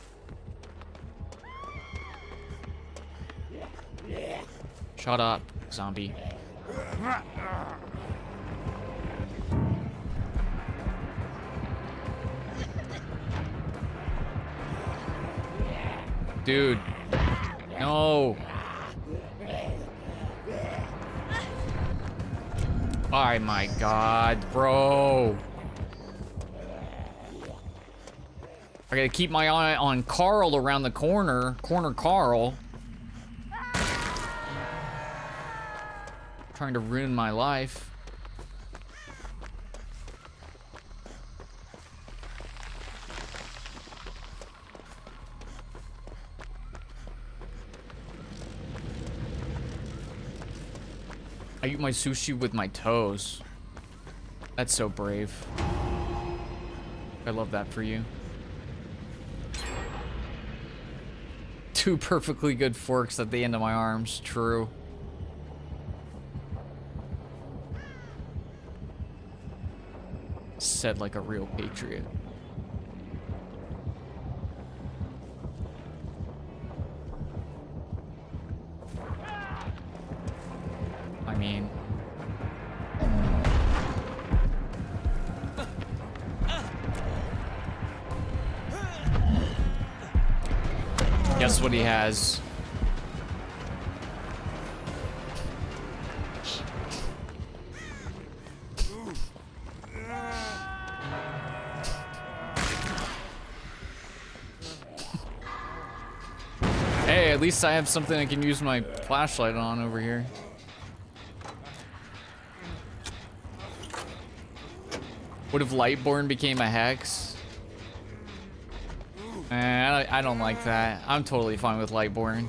Shut up, zombie. Dude. No. Oh my god, bro. I gotta keep my eye on Carl around the corner. Corner Carl. Trying to ruin my life. I eat my sushi with my toes. That's so brave. I love that for you. 2 perfectly good forks at the end of my arms. True. Said like a real patriot. I mean, guess what he has? Hey, at least I have something I can use my flashlight on over here. What if Lightborn became a hex? I don't like that. I'm totally fine with Lightborn.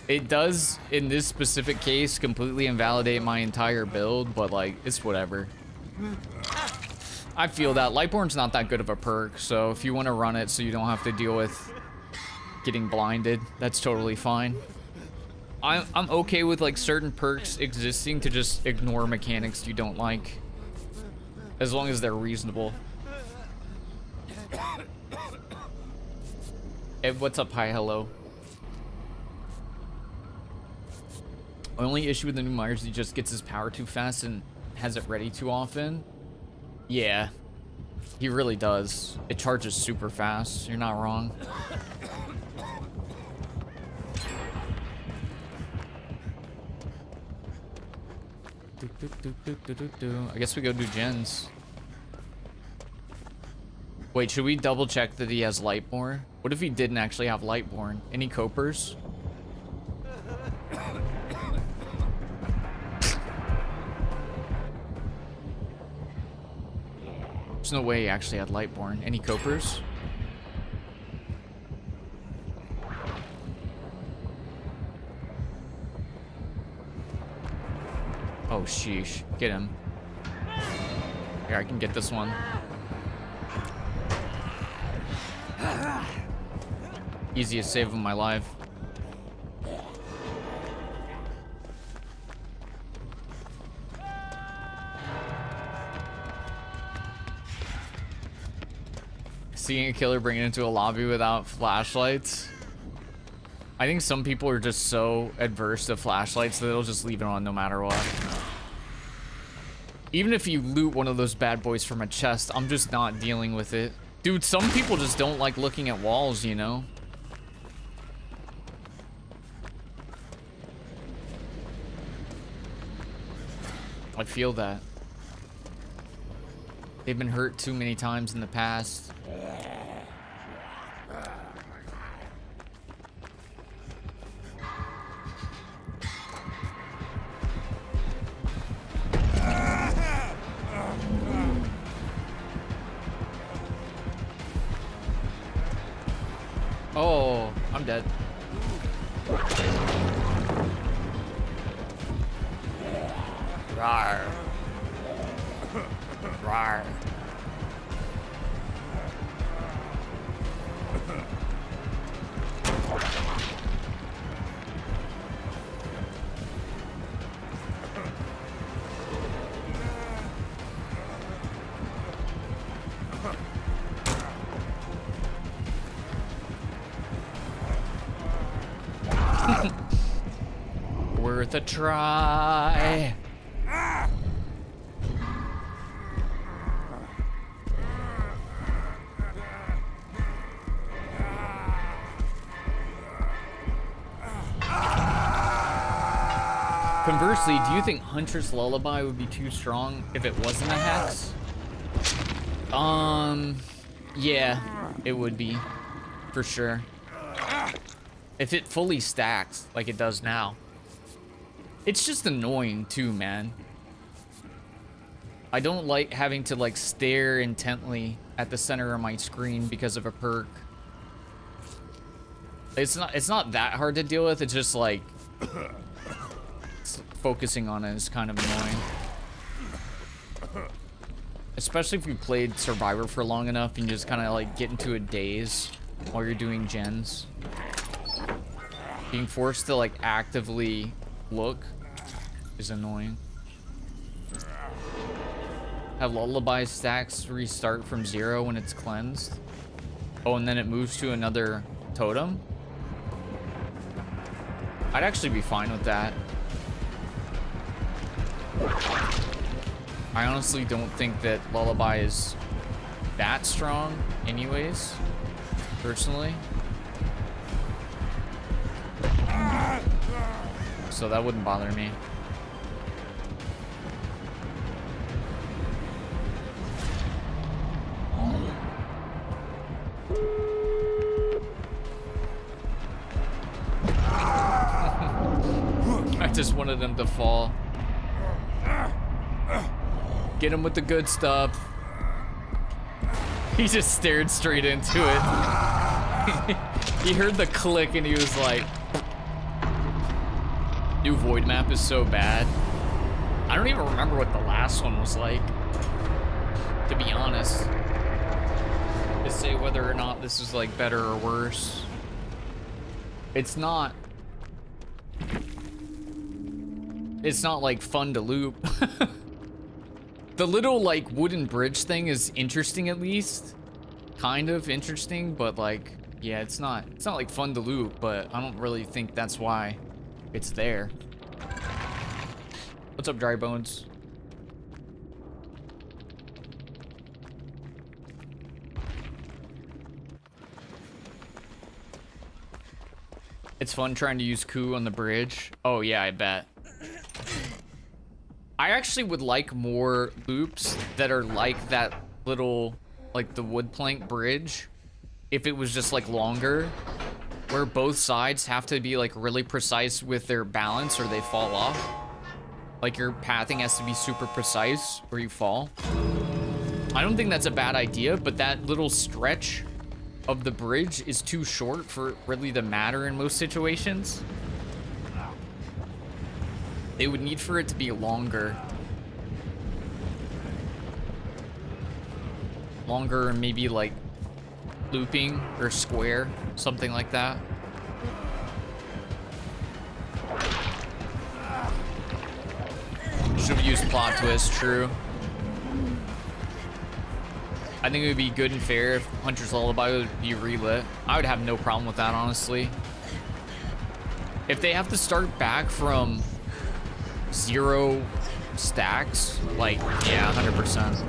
It does, in this specific case, completely invalidate my entire build, but like, it's whatever. I feel that. Lightborn's not that good of a perk, so if you want to run it so you don't have to deal with getting blinded, that's totally fine. I'm okay with like certain perks existing to just ignore mechanics you don't like. As long as they're reasonable. Hey, what's up? Hi, hello. My only issue with the new Myers, he just gets his power too fast and has it ready too often. Yeah, he really does. It charges super fast. You're not wrong. I guess we go do gens. Wait, should we double check that he has Lightborn? What if he didn't actually have Lightborn? Any copers? There's no way he actually had Lightborn. Any copers? Oh, sheesh. Get him. Here, I can get this one. Easiest save of my life. Seeing a killer bring it into a lobby without flashlights. I think some people are just so adverse to flashlights that they'll just leave it on no matter what. Even if you loot one of those bad boys from a chest, I'm just not dealing with it. Dude, some people just don't like looking at walls, you know? I feel that. They've been hurt too many times in the past. Oh, I'm dead. Rawr. Rawr. Worth a try. Conversely, do you think Huntress Lullaby would be too strong if it wasn't a hex? Yeah, it would be, for sure. If it fully stacks like it does now. It's just annoying too, man. I don't like having to like stare intently at the center of my screen because of a perk. It's not that hard to deal with. It's just like focusing on it is kind of annoying. Especially if you played Survivor for long enough and you just kind of like get into a daze while you're doing gens. Being forced to like actively look is annoying. Have Lullaby stacks restart from 0 when it's cleansed? Oh, and then it moves to another totem? I'd actually be fine with that. I honestly don't think that Lullaby is that strong anyways, personally. So that wouldn't bother me. I just wanted him to fall. Get him with the good stuff. He just stared straight into it. He heard the click and he was like, new void map is so bad. I don't even remember what the last one was like, to be honest, to say whether or not this is like better or worse. It's not like fun to loop. The little like wooden bridge thing is interesting, at least kind of interesting, but like, yeah, it's not like fun to loop, but I don't really think that's why it's there. What's up, Dry Bones? It's fun trying to use coup on the bridge. Oh yeah, I bet. I actually would like more loops that are like that little, like the wood plank bridge. If it was just like longer, where both sides have to be like really precise with their balance or they fall off. Like your pathing has to be super precise or you fall. I don't think that's a bad idea, but that little stretch of the bridge is too short for it really to matter in most situations. They would need for it to be longer. Longer and maybe like looping or square, something like that. Should have used plot twist, true. I think it would be good and fair if Hunter's Lullaby would be relit. I would have no problem with that, honestly. If they have to start back from 0 stacks, like, yeah, 100%.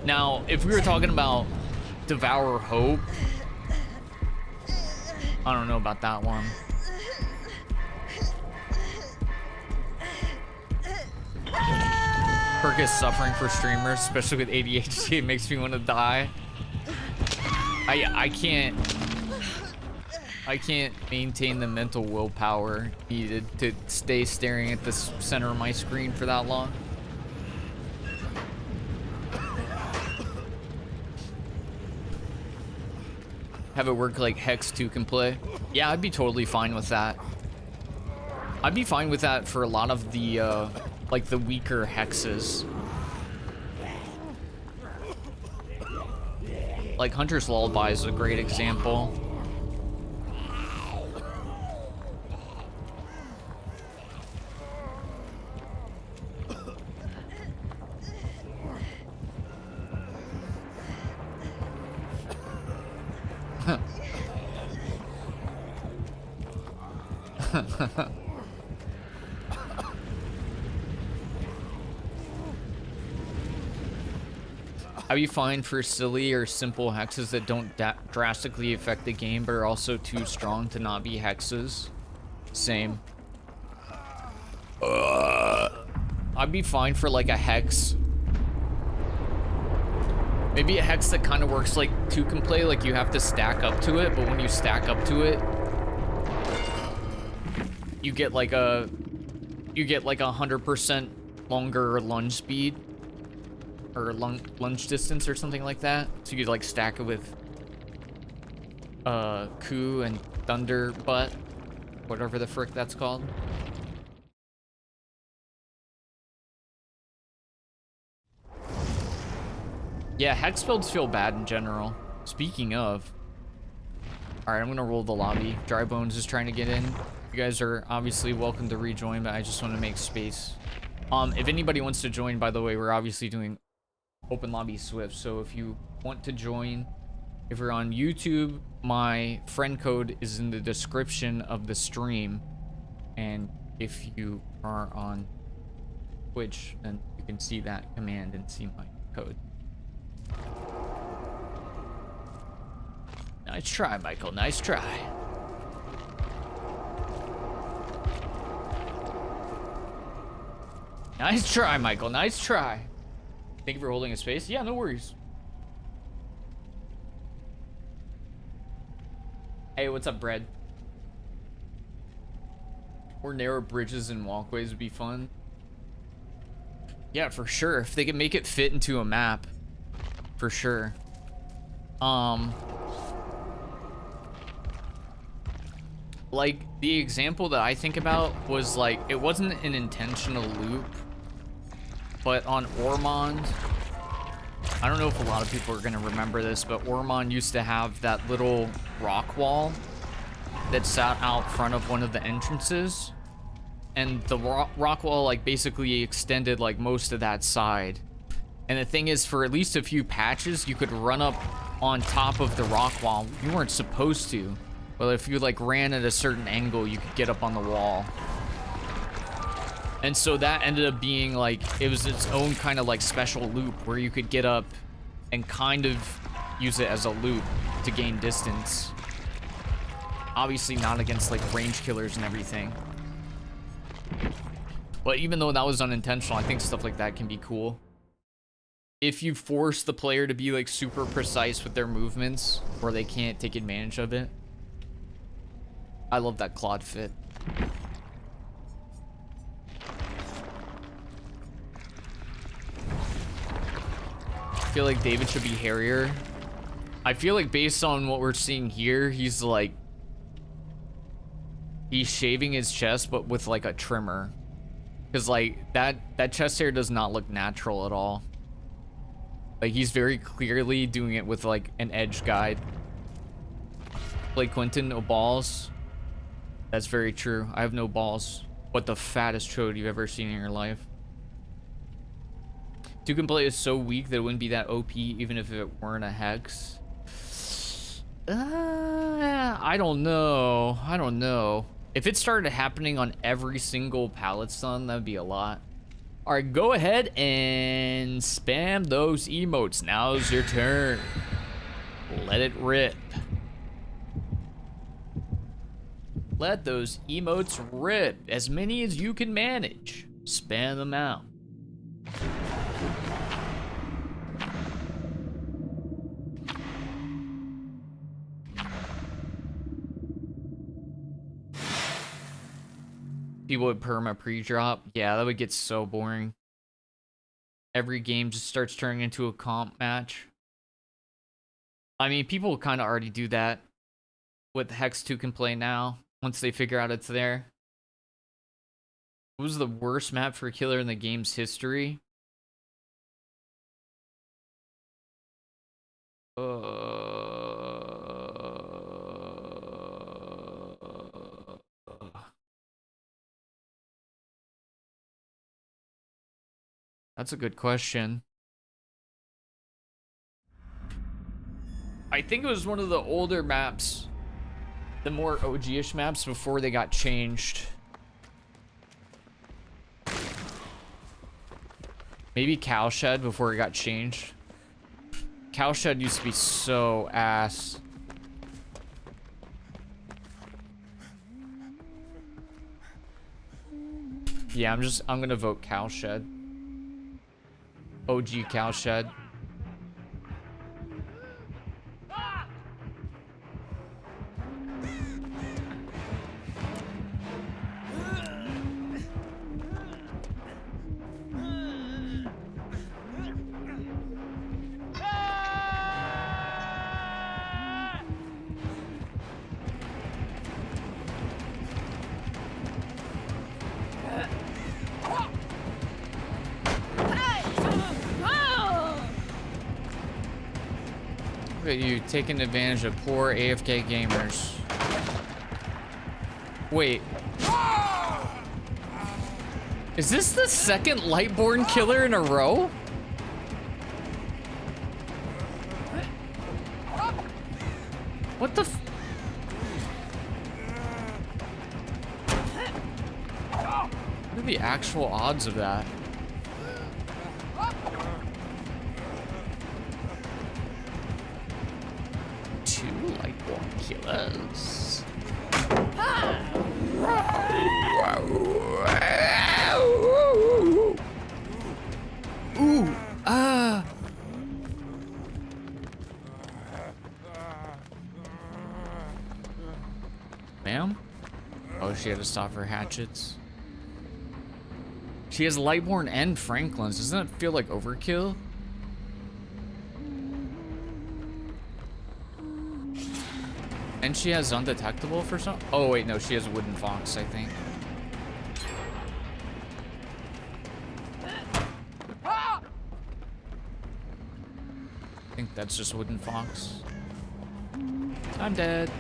Now, if we were talking about Devour Hope, I don't know about that one. Perk is suffering for streamers, especially with ADHD. It makes me want to die. I can't maintain the mental willpower needed to stay staring at the center of my screen for that long. Have it work like Hex 2 can play. Yeah, I'd be totally fine with that. I'd be fine with that for a lot of the, like the weaker hexes. Like Hunter's Lullaby is a great example. I'd be fine for silly or simple hexes that don't drastically affect the game, but are also too strong to not be hexes. Same. I'd be fine for like a hex. Maybe a hex that kind of works like 2 can play, like you have to stack up to it, but when you stack up to it, you get like a 100% longer lunge speed. Or lunge distance or something like that. So you could like stack it with Coup and Thunder Butt, whatever the frick that's called. Yeah, hex builds feel bad in general. Speaking of, all right, I'm gonna roll the lobby. Dry Bones is trying to get in. You guys are obviously welcome to rejoin, but I just want to make space. If anybody wants to join, by the way, we're obviously doing open lobby Swift, so if you want to join, if you're on YouTube, my friend code is in the description of the stream, and if you are on Twitch, then you can see that command and see my code. Nice try, Michael, nice try. Nice try, Michael, nice try. Thank you for holding a space. Yeah, no worries. Hey, what's up, Bread? More narrow bridges and walkways would be fun. Yeah, for sure. If they could make it fit into a map, for sure. Like the example that I think about was like, it wasn't an intentional loop, but on Ormond, I don't know if a lot of people are gonna remember this, but Ormond used to have that little rock wall that sat out front of one of the entrances, and the rock wall like basically extended like most of that side. And the thing is, for at least a few patches, you could run up on top of the rock wall. You weren't supposed to, but if you like ran at a certain angle, you could get up on the wall. And so that ended up being like, it was its own kind of like special loop where you could get up and kind of use it as a loop to gain distance. Obviously not against like range killers and everything. But even though that was unintentional, I think stuff like that can be cool. If you force the player to be like super precise with their movements, or they can't take advantage of it. I love that Claude fit. I feel like David should be hairier. I feel like based on what we're seeing here, he's shaving his chest, but with like a trimmer. Because like that chest hair does not look natural at all. Like he's very clearly doing it with like an edge guide. Like Quentin, no balls. That's very true. I have no balls. What the fattest chode you've ever seen in your life. 2 can play is so weak that it wouldn't be that OP even if it weren't a hex. I don't know. I don't know. If it started happening on every single pallet stun, that would be a lot. All right, go ahead and spam those emotes. Now's your turn. Let it rip. Let those emotes rip. As many as you can manage. Spam them out. People would perma pre-drop. Yeah, that would get so boring. Every game just starts turning into a comp match. I mean, people kind of already do that with Hex 2 can play now, once they figure out it's there. What was the worst map for a killer in the game's history? That's a good question. I think it was one of the older maps. The more OG-ish maps before they got changed. Maybe Cowshed before it got changed. Cowshed used to be so ass. Yeah, I'm gonna vote Cowshed. OG Cowshed. Look at you taking advantage of poor AFK gamers. Wait. Is this the second Lightborn killer in a row? What the f— what are the actual odds of that? Two Lightborn killers. Ooh, Ma'am? Oh, she had to stop her hatchets. She has Lightborn and Franklin's. Doesn't that feel like overkill? And she has Undetectable for some— oh wait, no, she has Wooden Fox, I think. I think that's just Wooden Fox. I'm dead.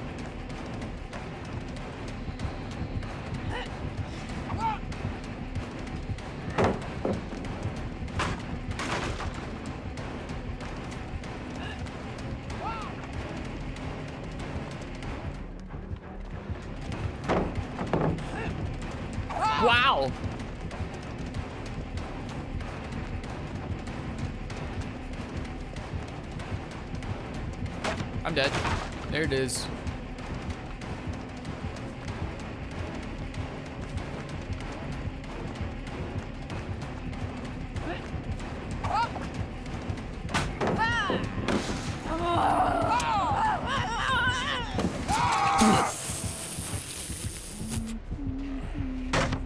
Wow. I'm dead. There it is.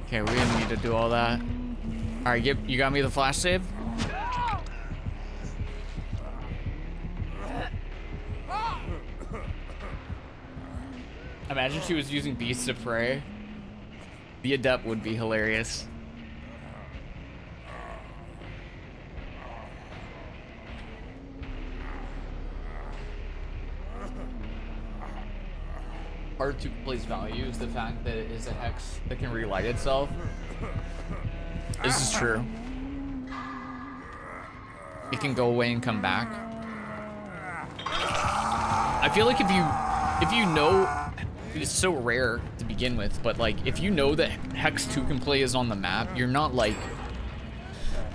Okay, we didn't need to do all that. All right, you got me the flash save? Imagine she was using Beasts of Prey. The Adept would be hilarious. Part 2 plays value is the fact that it is a hex that can relight itself. This is true. It can go away and come back. I feel like if you know, it's so rare to begin with, but like if you know that Hex 2 can play is on the map, you're not like,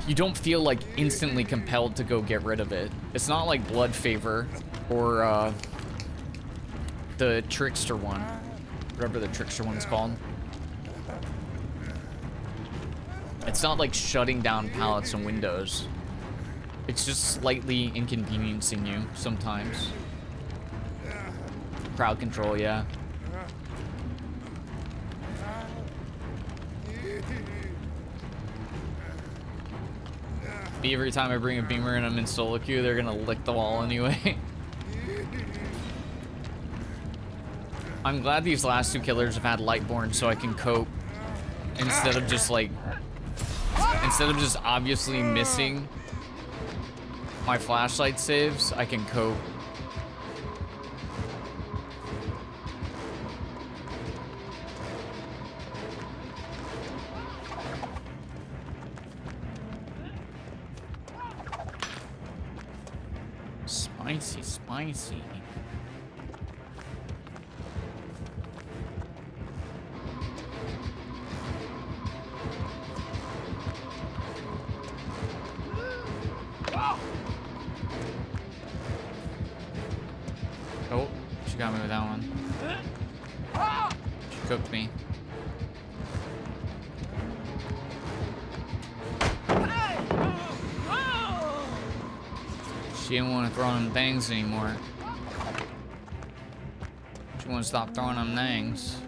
you don't feel like instantly compelled to go get rid of it. It's not like Blood Favor or the Trickster one, Whatever the trickster one's called. It's not like shutting down pallets and windows. It's just slightly inconveniencing you sometimes. Crowd control, yeah. Every time I bring a beamer and I'm in solo queue, they're gonna lick the wall anyway. I'm glad these last two killers have had Lightborn so I can cope instead of just like, instead of just obviously missing my flashlight saves, I can cope. Spicy, spicy. Oh, she got me with that one. She cooked me. She didn't want to throw them things anymore. She want to stop throwing them things.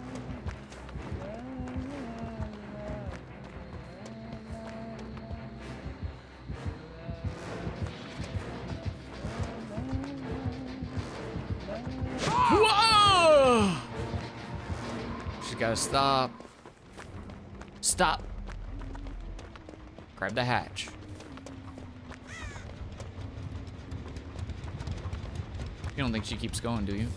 Whoa! She gotta stop. Stop. Grab the hatch. You don't think she keeps going, do you?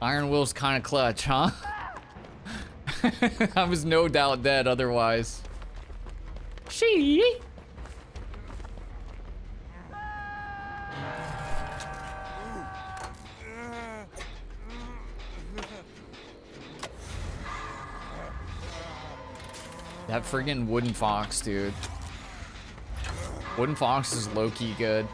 Iron Will's kind of clutch, huh? I was no doubt dead otherwise. She. That friggin' wooden fox, dude. Wooden fox is low-key good.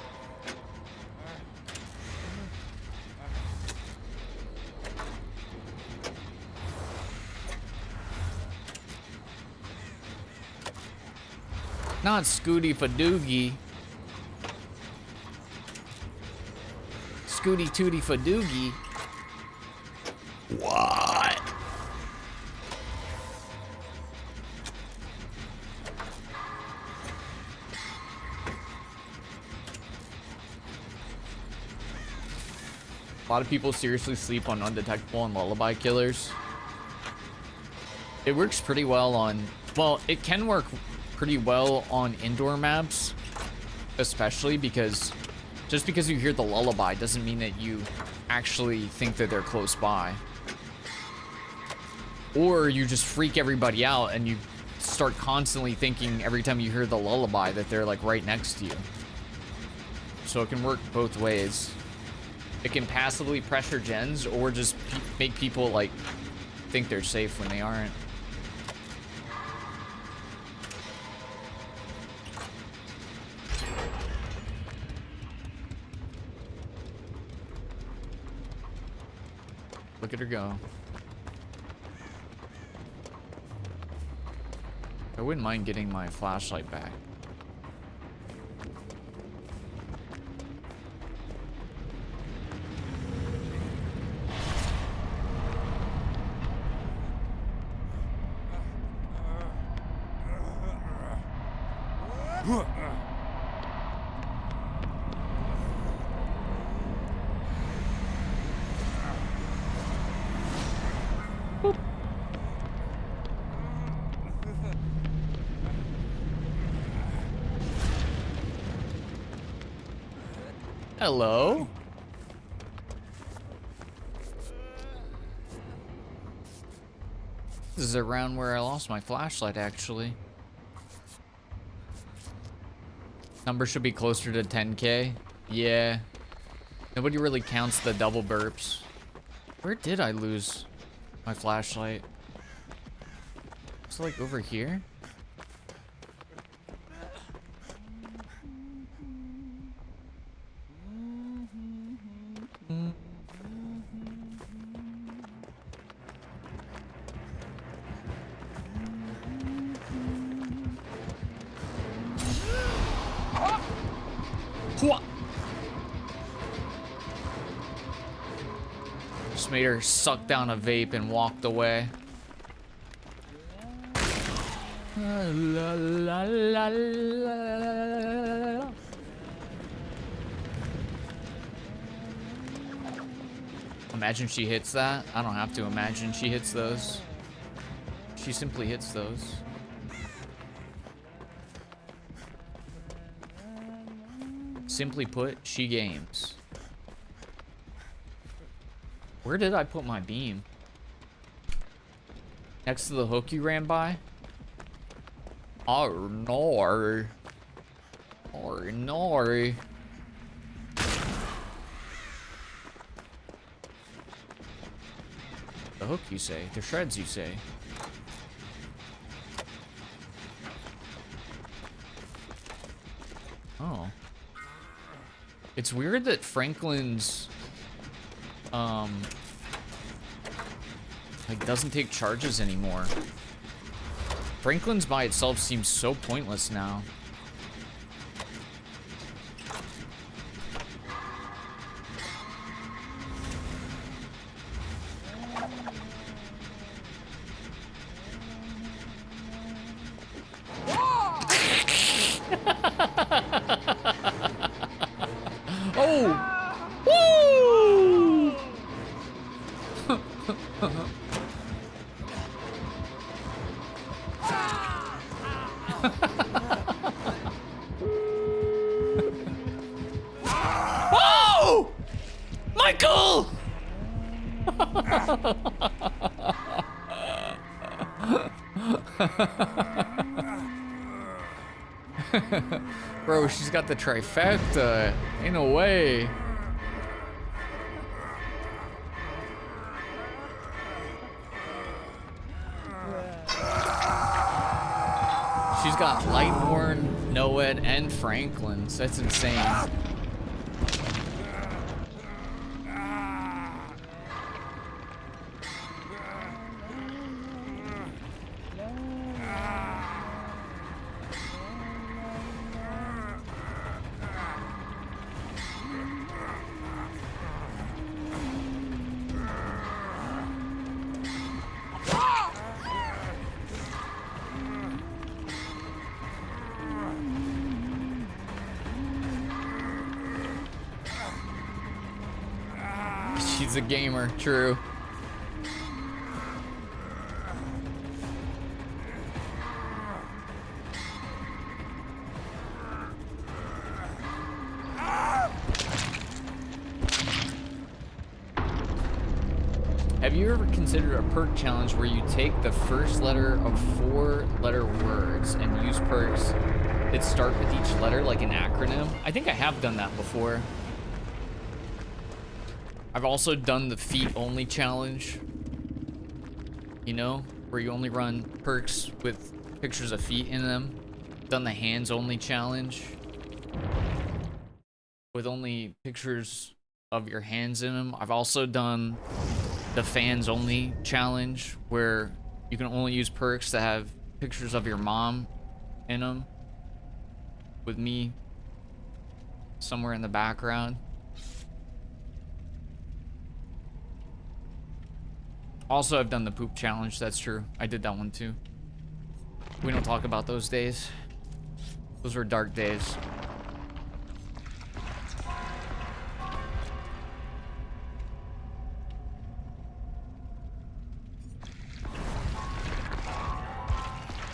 Not Scooty Fadoogie. Scooty Tooty Fadoogie. What? A lot of people seriously sleep on undetectable and lullaby killers. It works pretty well on, well, it can work pretty well on indoor maps, especially because just because you hear the lullaby doesn't mean that you actually think that they're close by. Or you just freak everybody out and you start constantly thinking every time you hear the lullaby that they're like right next to you. So it can work both ways. It can passively pressure gens or just make people like think they're safe when they aren't. Look at her go. I wouldn't mind getting my flashlight back. Hello? This is around where I lost my flashlight, actually. Number should be closer to 10K. Yeah. Nobody really counts the double burps. Where did I lose my flashlight? It's like over here. Just made her suck down a vape and walked away. Imagine she hits that. I don't have to imagine she hits those. She simply hits those. Simply put, she games. Where did I put my beam? Next to the hook you ran by? Oh no. Oh no. The hook, you say? The shreds, you say? Oh. It's weird that Franklin's like doesn't take charges anymore. Franklin's by itself seems so pointless now. Oh! Woo! Oh! Michael! Bro, she's got the trifecta. In a way. She's got Lightborn, Noed, and Franklin's. That's insane. She's a gamer, true. Have you ever considered a perk challenge where you take the first letter of 4-letter words and use perks that start with each letter like an acronym? I think I have done that before. I've also done the feet only challenge, you know, where you only run perks with pictures of feet in them. Done the hands only challenge with only pictures of your hands in them. I've also done the fans only challenge where you can only use perks that have pictures of your mom in them with me somewhere in the background. Also, I've done the poop challenge. That's true. I did that one too. We don't talk about those days. Those were dark days.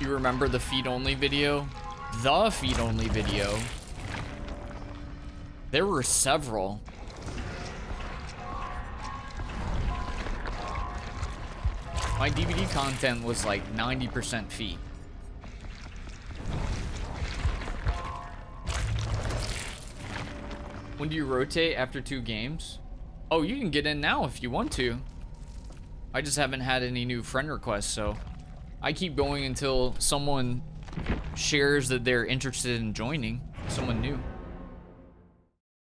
You remember the feet only video? The feet only video. There were several. My DVD content was like 90% feet. When do you rotate after 2 games? Oh, you can get in now if you want to. I just haven't had any new friend requests, so I keep going until someone shares that they're interested in joining. Someone new.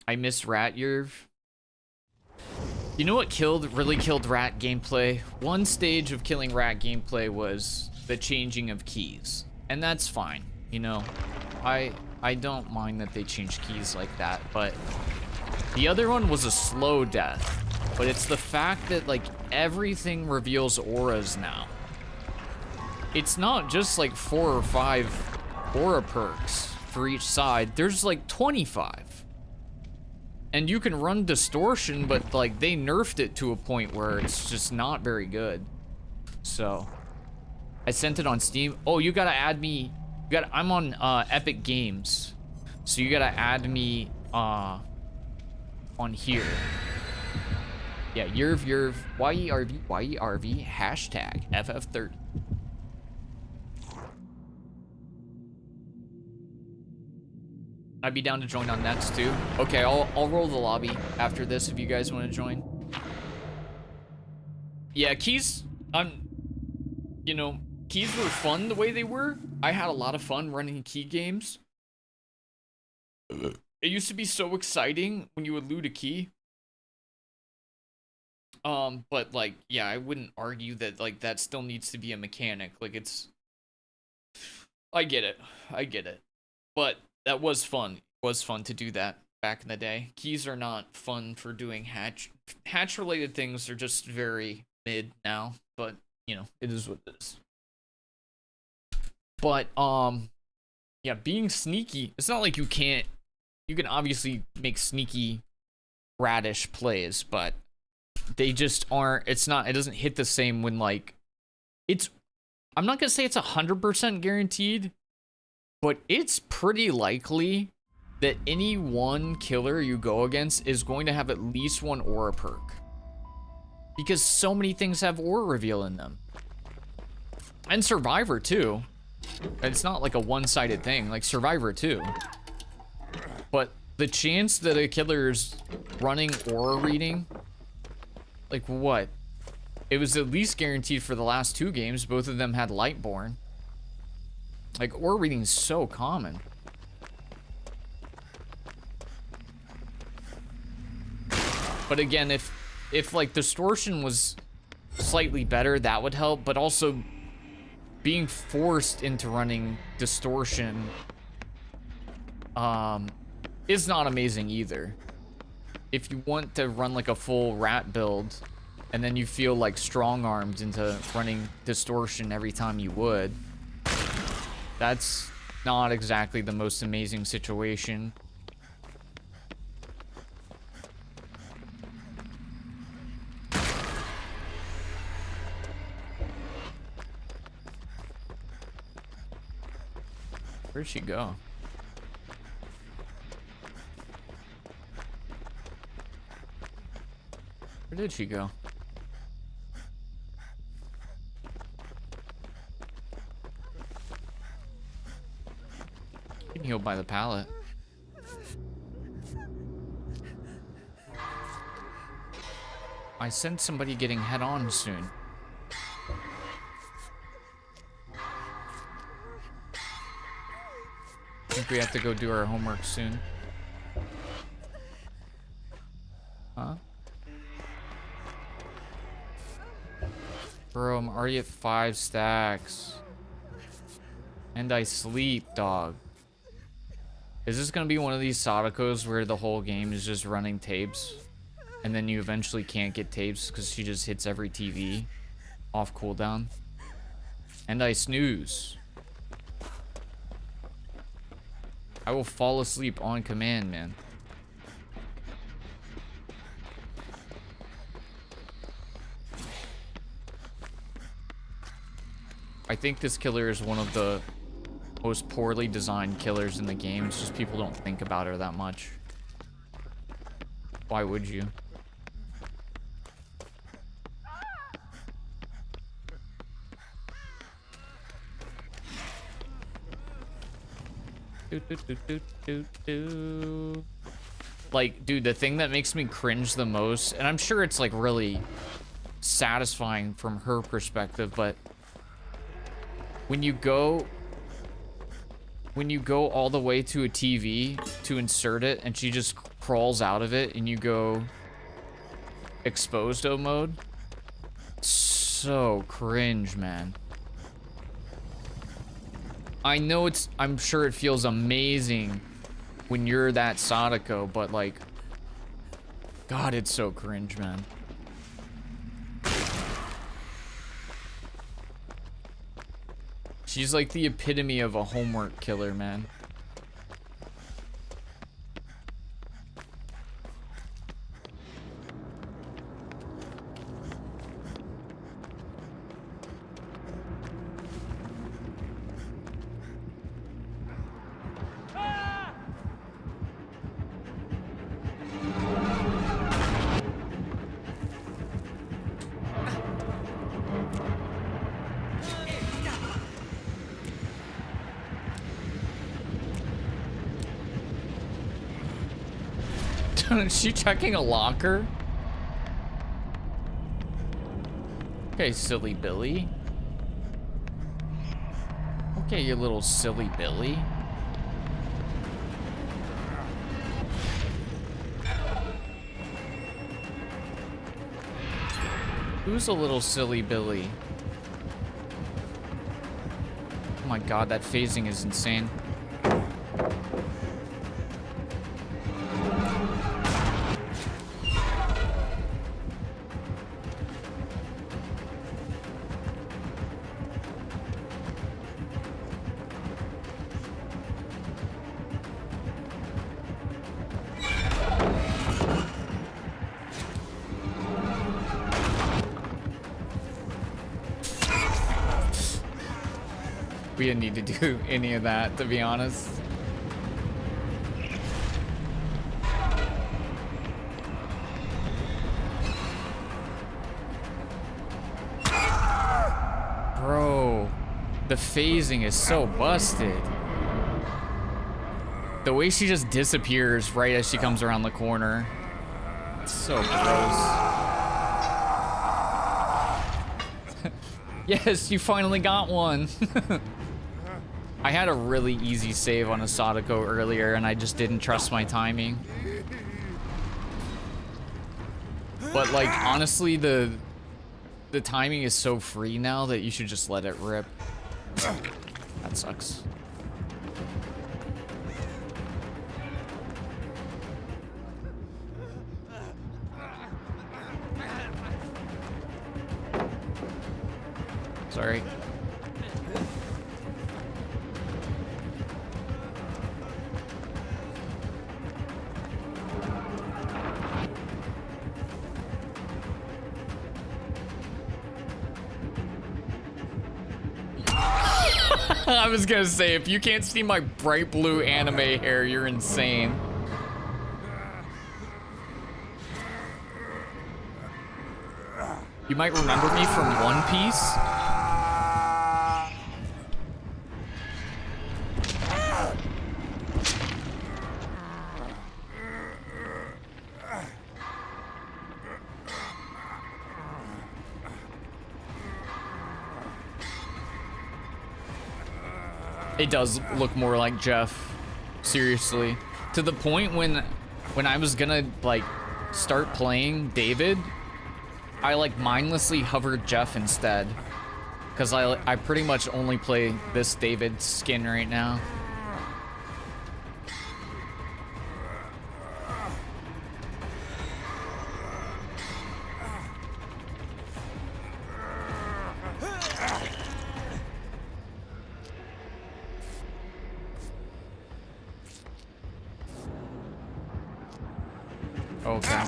I miss Rat Yerv. You know what really killed Rat gameplay? One stage of killing Rat gameplay was the changing of keys. And that's fine, you know. I don't mind that they change keys like that, but the other one was a slow death. But it's the fact that, like, everything reveals auras now. It's not just like 4 or 5 aura perks for each side. There's like 25. And you can run distortion, but like they nerfed it to a point where it's just not very good. So I sent it on Steam. Oh, you gotta add me. I'm on Epic Games. So you gotta add me on here. Yeah, YervYerv, YervYerv, hashtag FF30. I'd be down to join on next too. Okay, I'll roll the lobby after this if you guys want to join. Yeah, keys, you know, keys were fun the way they were. I had a lot of fun running key games. It used to be so exciting when you would loot a key. But like, yeah, I wouldn't argue that like that still needs to be a mechanic. Like I get it. But that was fun. It was fun to do that back in the day. Keys are not fun for doing hatch related things are just very mid now, but you know, it is what it is. But yeah, being sneaky, it's not like you can obviously make sneaky radish plays, but they just aren't, it doesn't hit the same when like I'm not gonna say it's 100% guaranteed, but it's pretty likely that any one killer you go against is going to have at least one aura perk. Because so many things have aura reveal in them. And Survivor too. It's not like a one-sided thing, like Survivor too. But the chance that a killer is running aura reading, like what? It was at least guaranteed for the last 2 games. Both of them had Lightborn. Like, aura reading is so common. But again, if like distortion was slightly better, that would help. But also, being forced into running distortion is not amazing either. If you want to run like a full rat build, and then you feel like strong-armed into running distortion every time you would, that's not exactly the most amazing situation. Where'd she go? Where did she go? Getting healed by the pallet. I sense somebody getting head on soon. I think we have to go do our homework soon. Huh? Bro, I'm already at 5 stacks. And I sleep, dog. Is this gonna be one of these Sadakos where the whole game is just running tapes? And then you eventually can't get tapes because she just hits every TV off cooldown? And I snooze. I will fall asleep on command, man. I think this killer is one of the most poorly designed killers in the game. It's just people don't think about her that much. Why would you? Like, dude, the thing that makes me cringe the most, and I'm sure it's like really satisfying from her perspective, but when you go all the way to a TV to insert it and she just crawls out of it and you go exposed mode, so cringe, man. I'm sure it feels amazing when you're that Sadako, but like, God, it's so cringe, man. She's like the epitome of a homework killer, man. Is she checking a locker? Okay, silly Billy. Okay, you little silly Billy. Who's a little silly Billy? Oh my God, that phasing is insane. We didn't need to do any of that, to be honest. Bro, the phasing is so busted. The way she just disappears right as she comes around the corner. It's so gross. Yes, you finally got one. I had a really easy save on a Sadako earlier and I just didn't trust my timing. But like, honestly, the timing is so free now that you should just let it rip. That sucks. Sorry. I was gonna say, if you can't see my bright blue anime hair, you're insane. You might remember me from One Piece. It does look more like Jeff, seriously. To the point when I was gonna like start playing David, I like mindlessly hovered Jeff instead. Cause I pretty much only play this David skin right now. Okay.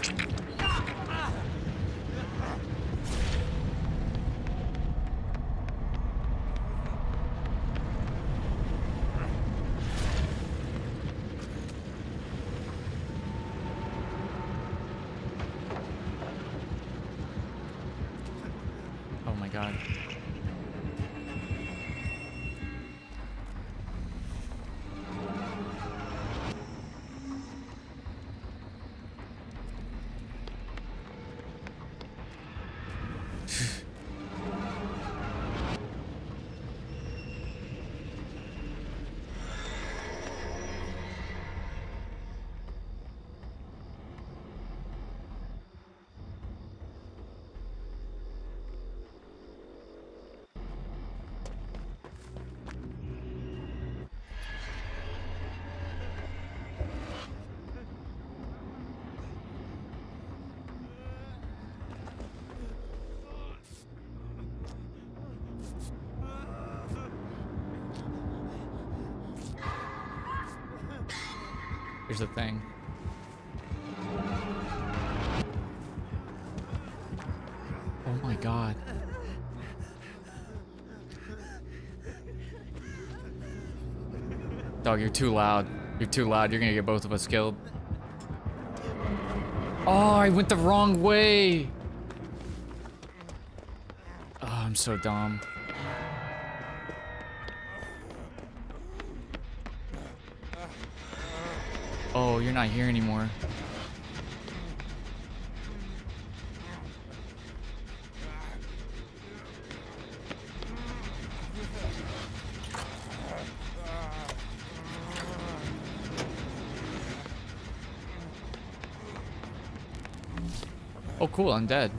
Oh my God. Here's the thing. Oh my god. Dog, you're too loud. You're too loud. You're gonna get both of us killed. Oh, I went the wrong way. Oh, I'm so dumb. Oh, you're not here anymore. Oh, cool, I'm dead.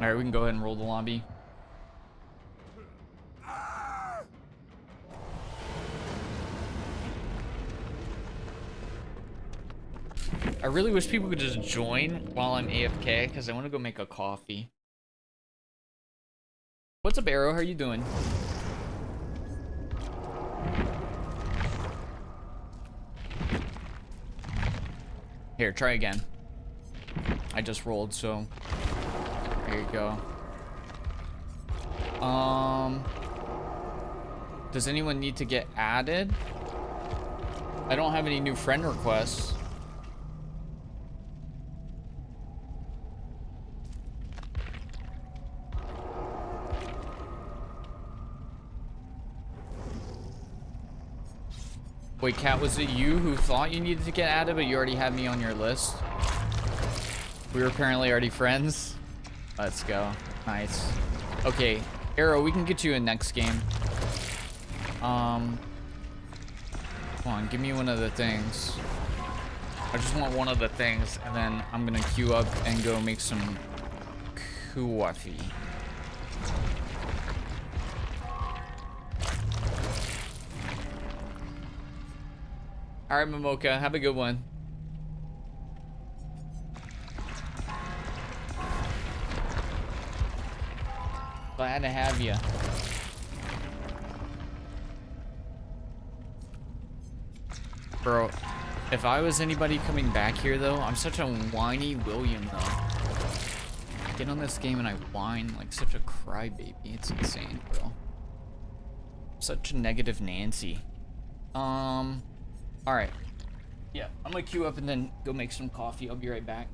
Alright, we can go ahead and roll the lobby. I really wish people could just join while I'm AFK, because I want to go make a coffee. What's up, Arrow? How are you doing? Here, try again. I just rolled, so there you go. Does anyone need to get added? I don't have any new friend requests. Wait, Kat, was it you who thought you needed to get added, but you already had me on your list? We were apparently already friends. Let's go. Nice. Okay, Arrow, we can get you in next game. Come on, give me one of the things. I just want one of the things, and then I'm gonna queue up and go make some coffee. All right, Momoka, have a good one. Glad to have you. Bro, if I was anybody coming back here, though, I'm such a whiny William, though. I get on this game and I whine like such a crybaby. It's insane, bro. Such a negative Nancy. Alright. Yeah, I'm gonna queue up and then go make some coffee. I'll be right back.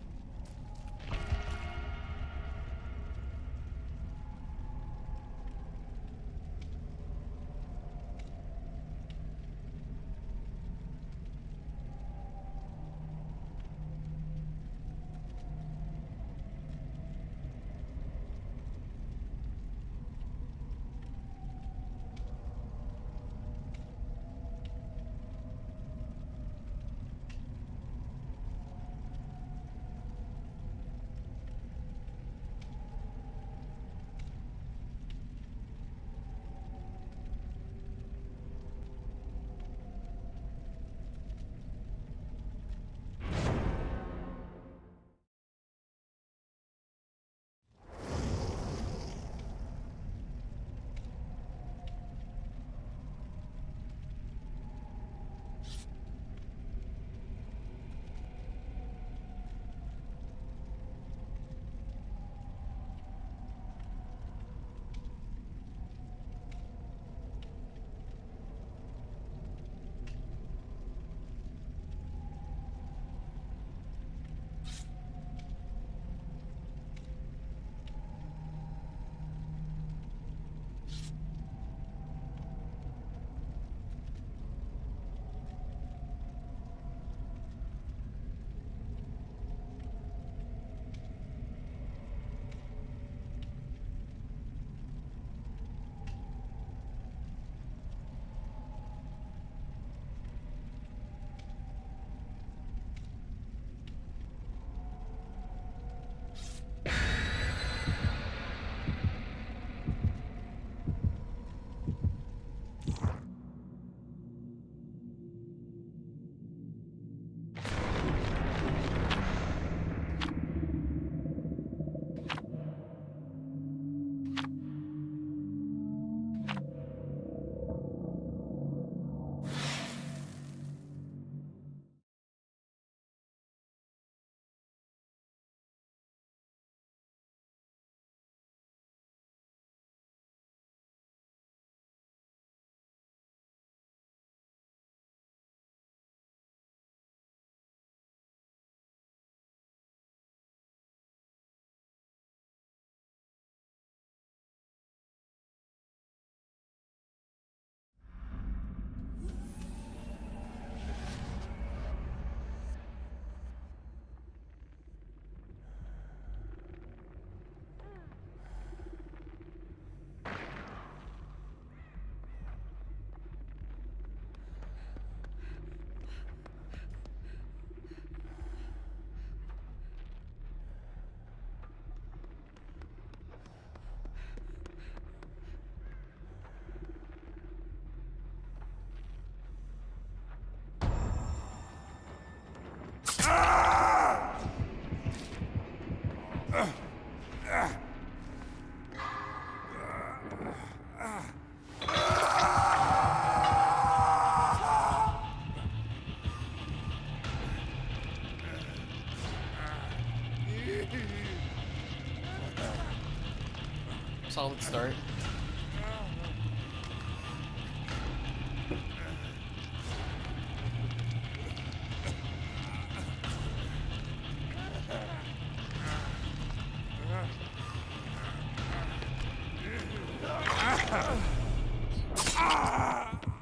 Solid start.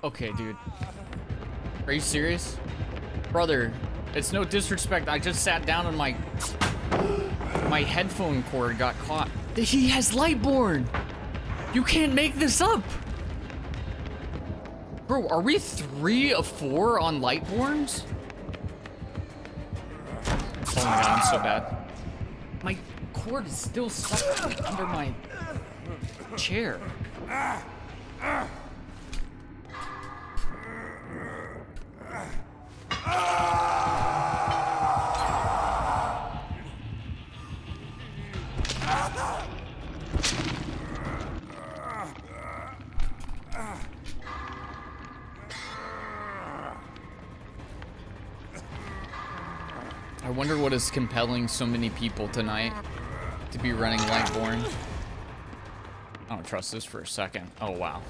Okay, dude. Are you serious? Brother, it's no disrespect. I just sat down and my headphone cord got caught. He has Lightborn. You can't make this up. Bro, are we 3 of 4 on Lightborns? Oh my god, I'm so bad. My cord is still stuck under my chair. I wonder what is compelling so many people tonight to be running Lightborn. I don't trust this for a second. Oh, wow.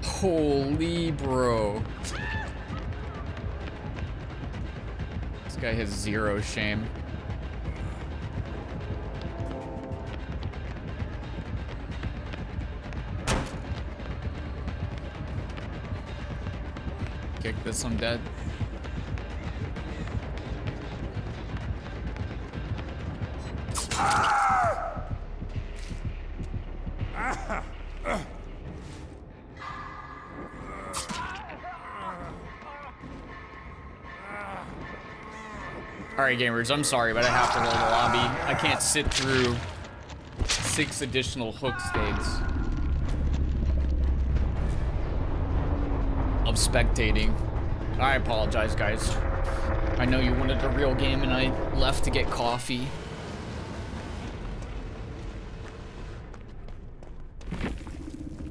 Holy bro. This guy has 0 shame. Kick this, I'm dead. Alright, gamers, I'm sorry, but I have to roll the lobby. I can't sit through 6 additional hook states of spectating. I apologize, guys. I know you wanted a real game and I left to get coffee.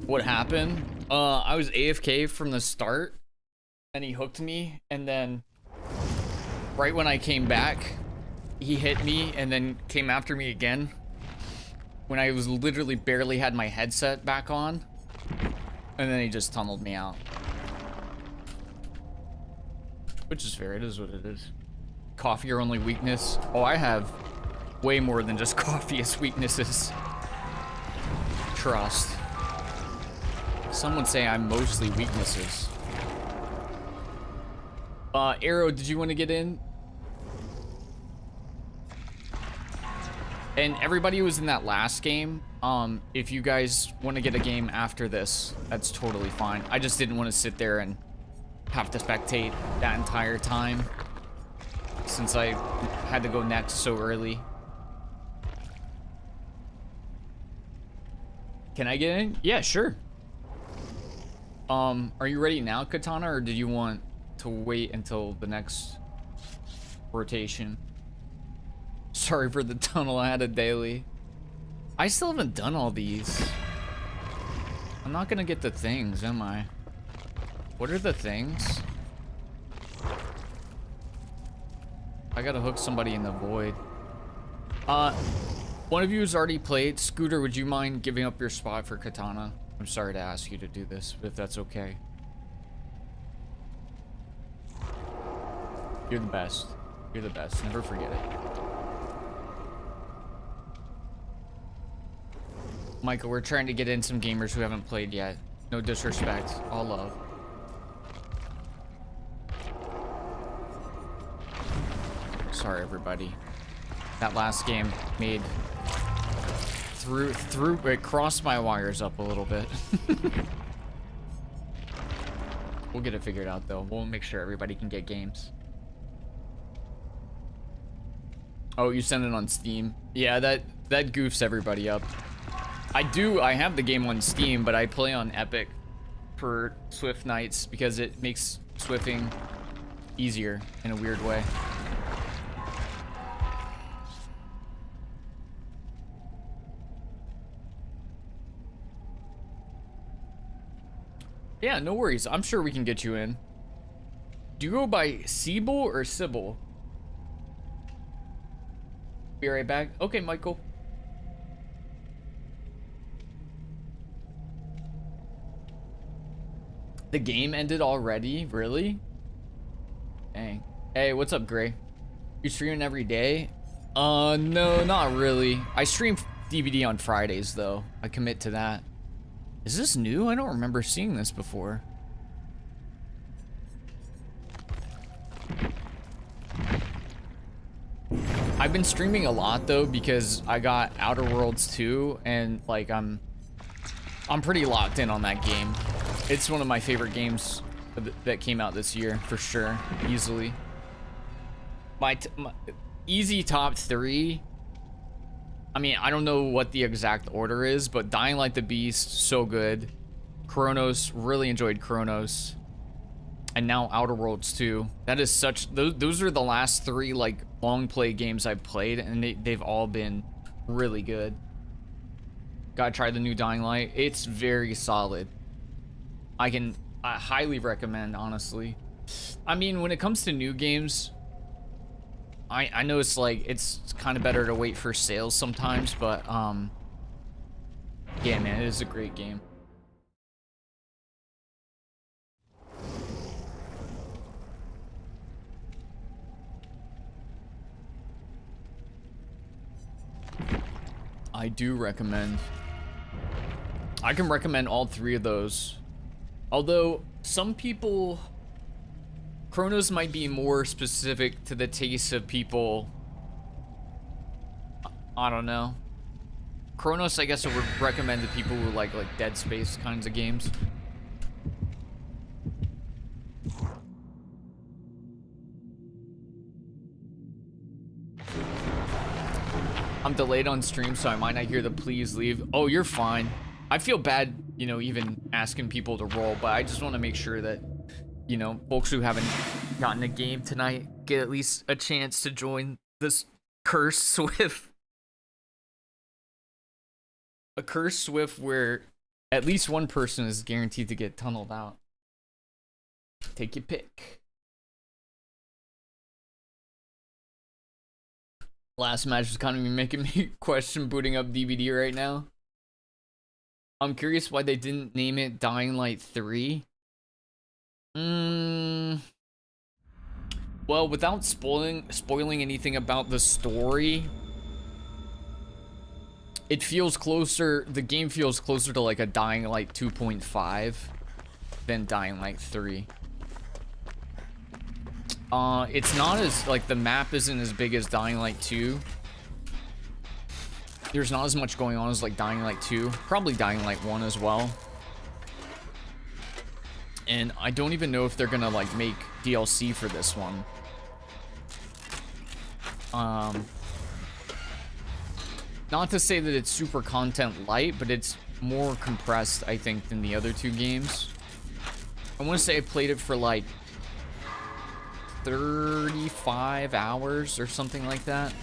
What happened? I was AFK from the start and he hooked me, and then right when I came back, he hit me and then came after me again when I was literally barely had my headset back on, and then he just tunneled me out. Which is fair, it is what it is. Coffee your only weakness? Oh, I have way more than just coffee as weaknesses. Trust. Some would say I'm mostly weaknesses. Arrow, did you want to get in? And everybody who was in that last game, if you guys want to get a game after this, that's totally fine. I just didn't want to sit there and have to spectate that entire time since I had to go next so early. Can I get in? Yeah, sure. Are you ready now, Katana, or did you want to wait until the next rotation? Sorry for the tunnel, I had a daily. I still haven't done all these. I'm not gonna get the things, am I? What are the things? I gotta hook somebody in the void. One of you has already played. Scooter, would you mind giving up your spot for Katana? I'm sorry to ask you to do this, but if that's okay. You're the best. You're the best. Never forget it. Michael, we're trying to get in some gamers who haven't played yet. No disrespect. All love. Sorry, everybody. That last game made... It crossed my wires up a little bit. We'll get it figured out, though. We'll make sure everybody can get games. Oh, you sent it on Steam? Yeah, that goofs everybody up. I have the game on Steam, but I play on Epic for Swift nights because it makes Swifting easier in a weird way. Yeah, no worries. I'm sure we can get you in. Do you go by Sibyl or Sybil? Be right back. Okay, Michael. The game ended already? Really? Dang. Hey, what's up, Gray? You streaming every day? No, not really. I stream DVD on Fridays, though. I commit to that. Is this new? I don't remember seeing this before. I've been streaming a lot, though, because I got Outer Worlds 2, and, like, I'm pretty locked in on that game. It's one of my favorite games that came out this year, for sure. Easily. My easy top 3. I mean, I don't know what the exact order is, but Dying Light the Beast, so good. Chronos, really enjoyed Chronos. And now Outer Worlds 2. That is such... Those are the last 3, like, long play games I've played, and they've all been really good. Gotta try the new Dying Light. It's very solid. I highly recommend, honestly. I mean, when it comes to new games... I know it's like, it's kind of better to wait for sales sometimes, but, yeah, man, it is a great game. I do recommend. I can recommend all 3 of those. Although, some people... Chronos might be more specific to the taste of people. I don't know. Chronos, I guess I would recommend to people who like Dead Space kinds of games. I'm delayed on stream, so I might not hear the please leave. Oh, you're fine. I feel bad, you know, even asking people to roll, but I just want to make sure that, you know, folks who haven't gotten a game tonight get at least a chance to join this cursed Swift. A cursed Swift where at least one person is guaranteed to get tunneled out. Take your pick. Last match was kind of making me question booting up DVD right now. I'm curious why they didn't name it Dying Light 3. Well, without spoiling anything about the story, it feels closer, the game feels closer to like a Dying Light 2.5 than Dying Light 3. It's not as, like, the map isn't as big as Dying Light 2. There's not as much going on as like Dying Light 2, probably Dying Light 1 as well. And I don't even know if they're gonna like make DLC for this one. Not to say that it's super content light, but it's more compressed, I think, than the other 2 games. I want to say I played it for like 35 hours or something like that.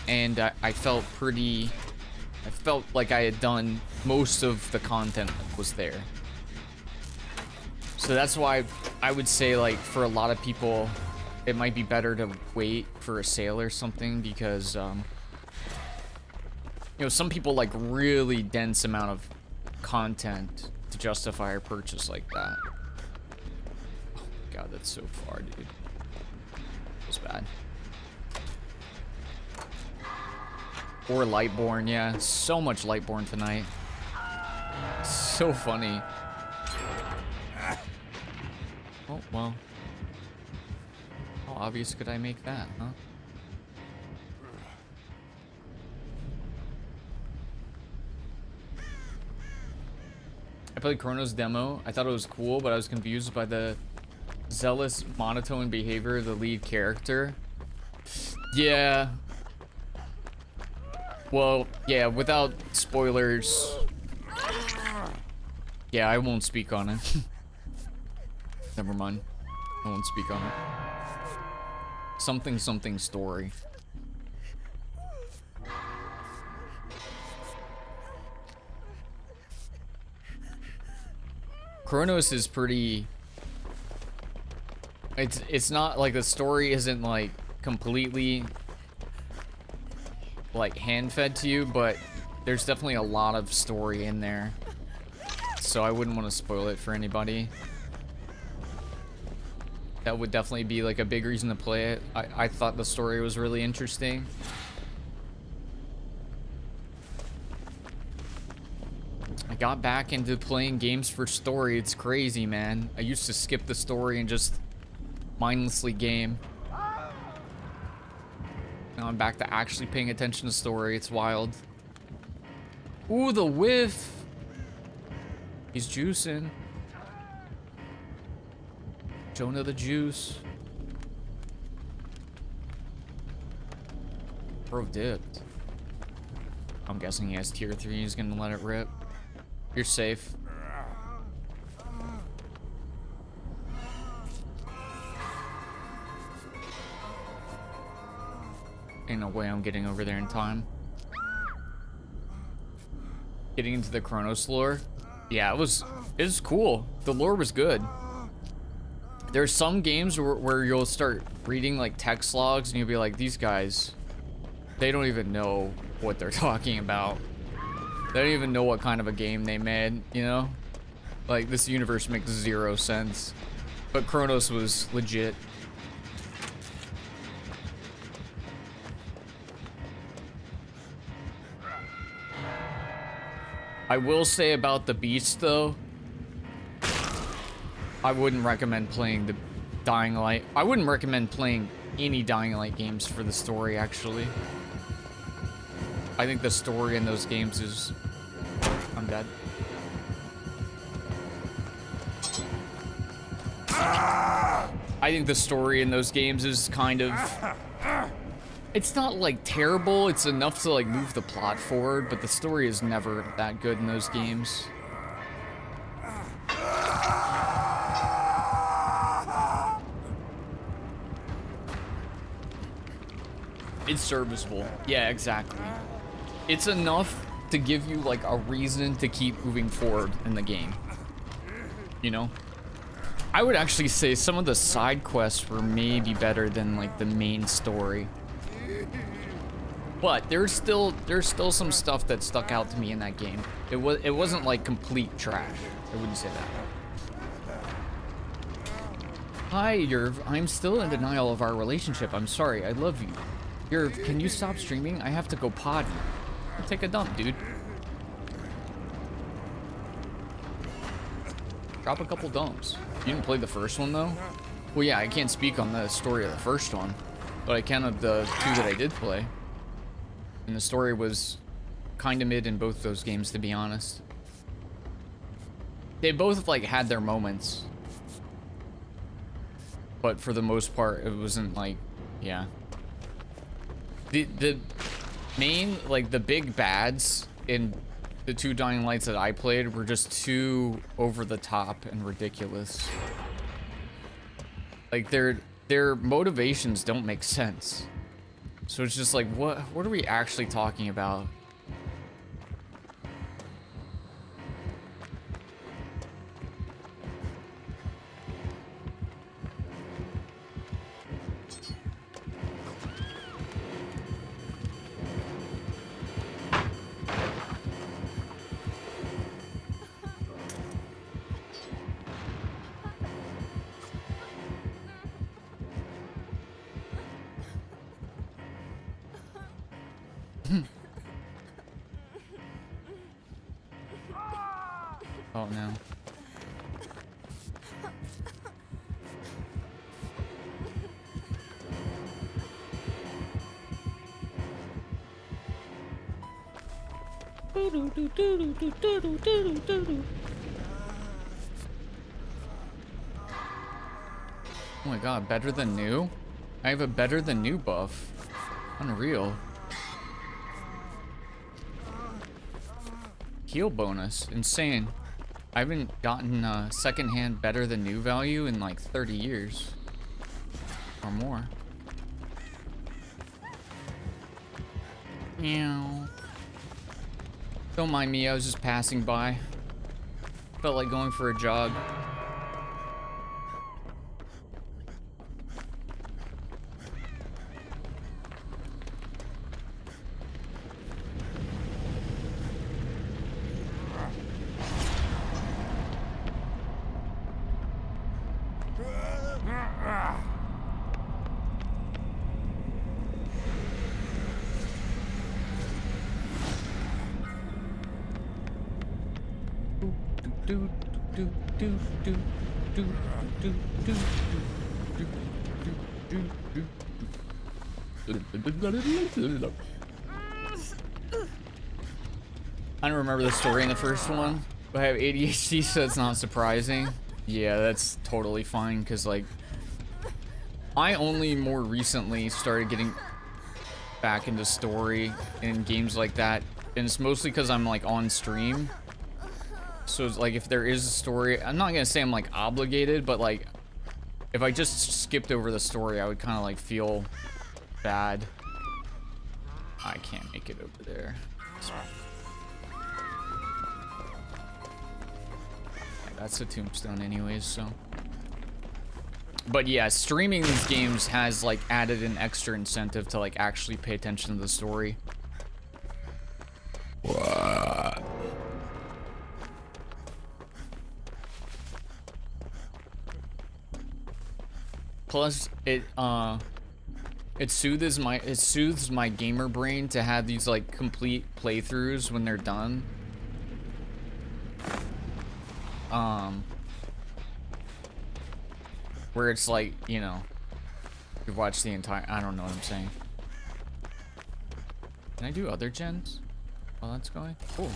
And I felt like I had done most of the content that was there. So that's why I would say, like, for a lot of people, it might be better to wait for a sale or something, because, you know, some people like really dense amount of content to justify a purchase like that. Oh my god, that's so far, dude. It's bad. Or Lightborn, yeah. So much Lightborn tonight. So funny. Oh, well. How obvious could I make that, huh? I played Chrono's demo. I thought it was cool, but I was confused by the zealous monotone behavior of the lead character. Yeah. Well, yeah, without spoilers. Yeah, I won't speak on it. Never mind. I won't speak on it. Something story. Chronos is pretty It's not like the story isn't like completely like hand-fed to you, but there's definitely a lot of story in there. So I wouldn't want to spoil it for anybody. That would definitely be like a big reason to play it. I thought the story was really interesting. I got back into playing games for story. It's crazy, man. I used to skip the story and just mindlessly game. Now I'm back to actually paying attention to story. It's wild. Ooh, the whiff. He's juicing. Jonah the juice. Bro dipped. I'm guessing he has tier 3. He's gonna let it rip. You're safe. Ain't no way I'm getting over there in time. Getting into the Chronos lore. Yeah, it was cool. The lore was good. There's some games where you'll start reading like text logs and you'll be like, these guys, they don't even know what they're talking about. They don't even know what kind of a game they made, you know? Like, this universe makes 0 sense. But Chronos was legit. I will say about the Beast, though, I wouldn't recommend playing the Dying Light. I wouldn't recommend playing any Dying Light games for the story, actually. I think the story in those games is... I'm dead. I think the story in those games is kind of... It's not, like, terrible. It's enough to, like, move the plot forward, but the story is never that good in those games. It's serviceable. Yeah, exactly. It's enough to give you like a reason to keep moving forward in the game. You know? I would actually say some of the side quests were maybe better than like the main story. But there's still some stuff that stuck out to me in that game. It wasn't like complete trash. I wouldn't say that. Hi, Yerv. I'm still in denial of our relationship. I'm sorry. I love you. Yerv, can you stop streaming? I have to go potty. Take a dump, dude. Drop a couple dumps. You didn't play the first one, though? Well, yeah, I can't speak on the story of the first one, but I can of the 2 that I did play. And the story was kind of mid in both those games, to be honest. They both, like, had their moments. But for the most part, it wasn't, like, yeah. The main, like, the big bads in the 2 Dying Lights that I played were just too over the top and ridiculous. Like, their motivations don't make sense. So it's just like, what are we actually talking about? Oh no. Oh my god, better than new? I have a better than new buff. Unreal. Heal bonus. Insane. I haven't gotten secondhand better than new value in like 30 years. Or more. Meow. Don't mind me, I was just passing by. Felt like going for a jog. I don't remember the story in the first one, but I have ADHD, so it's not surprising. Yeah, that's totally fine, because, like, I only more recently started getting back into story in games like that, and it's mostly because I'm, like, on stream. So, it's like, if there is a story, I'm not gonna say I'm, like, obligated, but, like, if I just skipped over the story, I would kind of, like, feel bad. I can't make it over there. That's a tombstone anyways, so. But yeah, streaming these games has, like, added an extra incentive to, like, actually pay attention to the story. What? Plus, it soothes my gamer brain to have these, like, complete playthroughs when they're done. Where it's like, you know, you watch the entire, I don't know what I'm saying. Can I do other gens while that's going? Cool.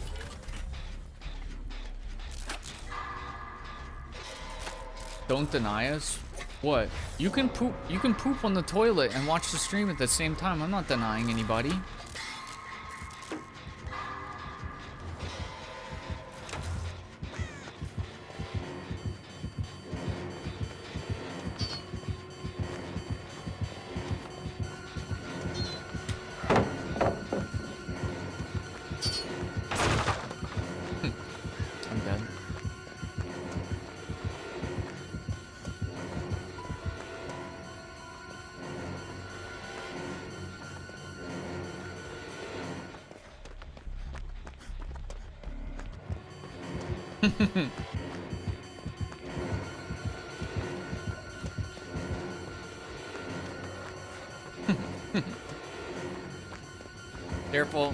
Don't deny us. What? You can poop on the toilet and watch the stream at the same time. I'm not denying anybody. I'm dead. Careful.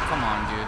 Come on, dude.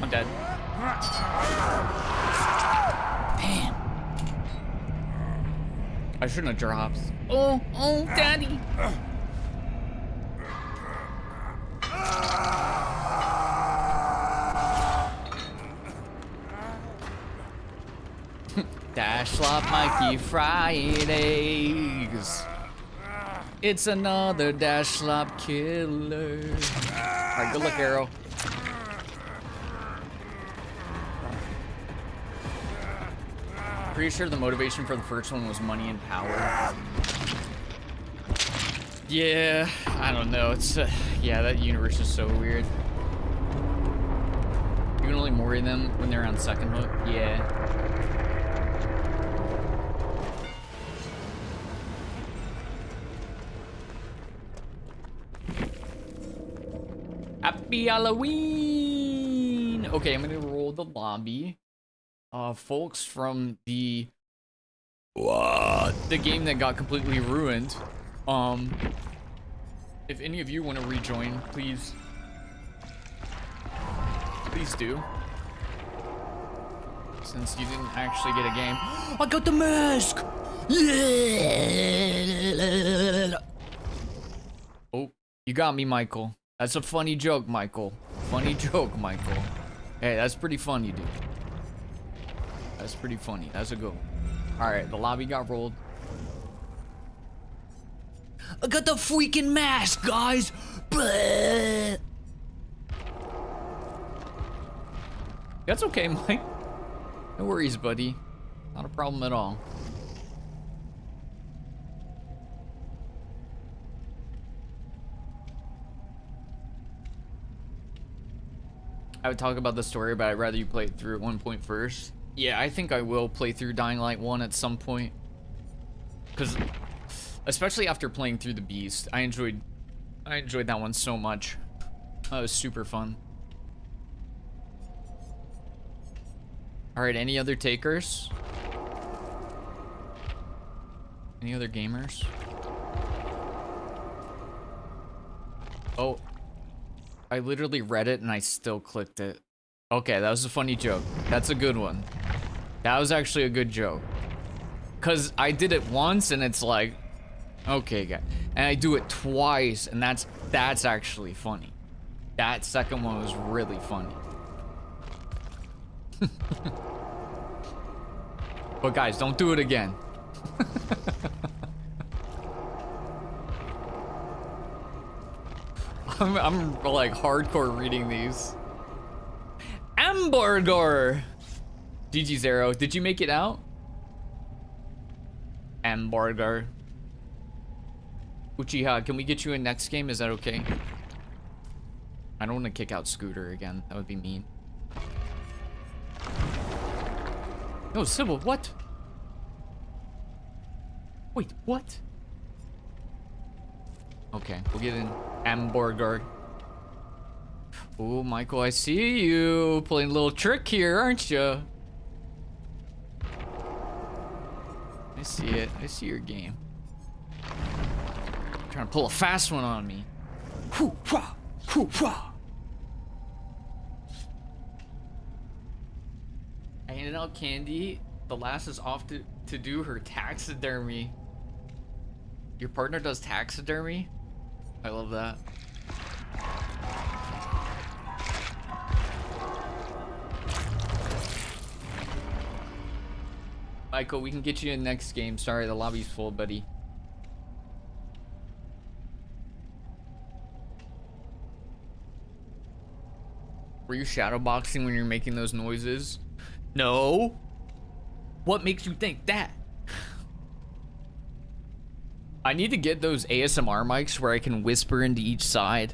I'm dead. Damn. I shouldn't have dropped. Oh, daddy. Dash Slop Mikey Fridays. It's another Dash Slop killer. Alright, good luck, Arrow. Pretty sure the motivation for the first one was money and power. Yeah, I don't know. It's yeah, that universe is so weird. You can only mori them when they're on second hook. Yeah. Happy Halloween! Okay, I'm gonna roll the lobby. Folks from the game that got completely ruined. If any of you want to rejoin, please do. Since you didn't actually get a game. I got the mask! Yeah! Oh, you got me, Michael. That's a funny joke, Michael. Funny joke, Michael. Hey, that's pretty funny, dude. That's pretty funny. That's a go. Alright, the lobby got rolled. I got the freaking mask, guys! Bleh. That's okay, Mike. No worries, buddy. Not a problem at all. I would talk about the story, but I'd rather you play it through at one point first. Yeah, I think I will play through Dying Light 1 at some point. Because, especially after playing through The Beast, I enjoyed that one so much. That was super fun. Alright, any other takers? Any other gamers? Oh. I literally read it and I still clicked it. Okay, that was a funny joke. That's a good one. That was actually a good joke. Cause I did it once and it's like, okay, guys. And I do it twice and that's actually funny. That second one was really funny. But guys, don't do it again. I'm like hardcore reading these. Hamburger! GG Zero, did you make it out? Hamburger. Uchiha, can we get you in next game? Is that okay? I don't want to kick out Scooter again. That would be mean. No, Sybil, what? Wait, what? Okay, we'll get in hamburger. Oh, Michael, I see you playing a little trick here, aren't you? I see it. I see your game. Trying to pull a fast one on me. Hoo, wah, hoo, wah. I handed out candy. The last is off to do her taxidermy. Your partner does taxidermy? I love that. Michael, we can get you in next game. Sorry, the lobby's full, buddy. Were you shadowboxing when you're making those noises? No. What makes you think that? I need to get those ASMR mics where I can whisper into each side.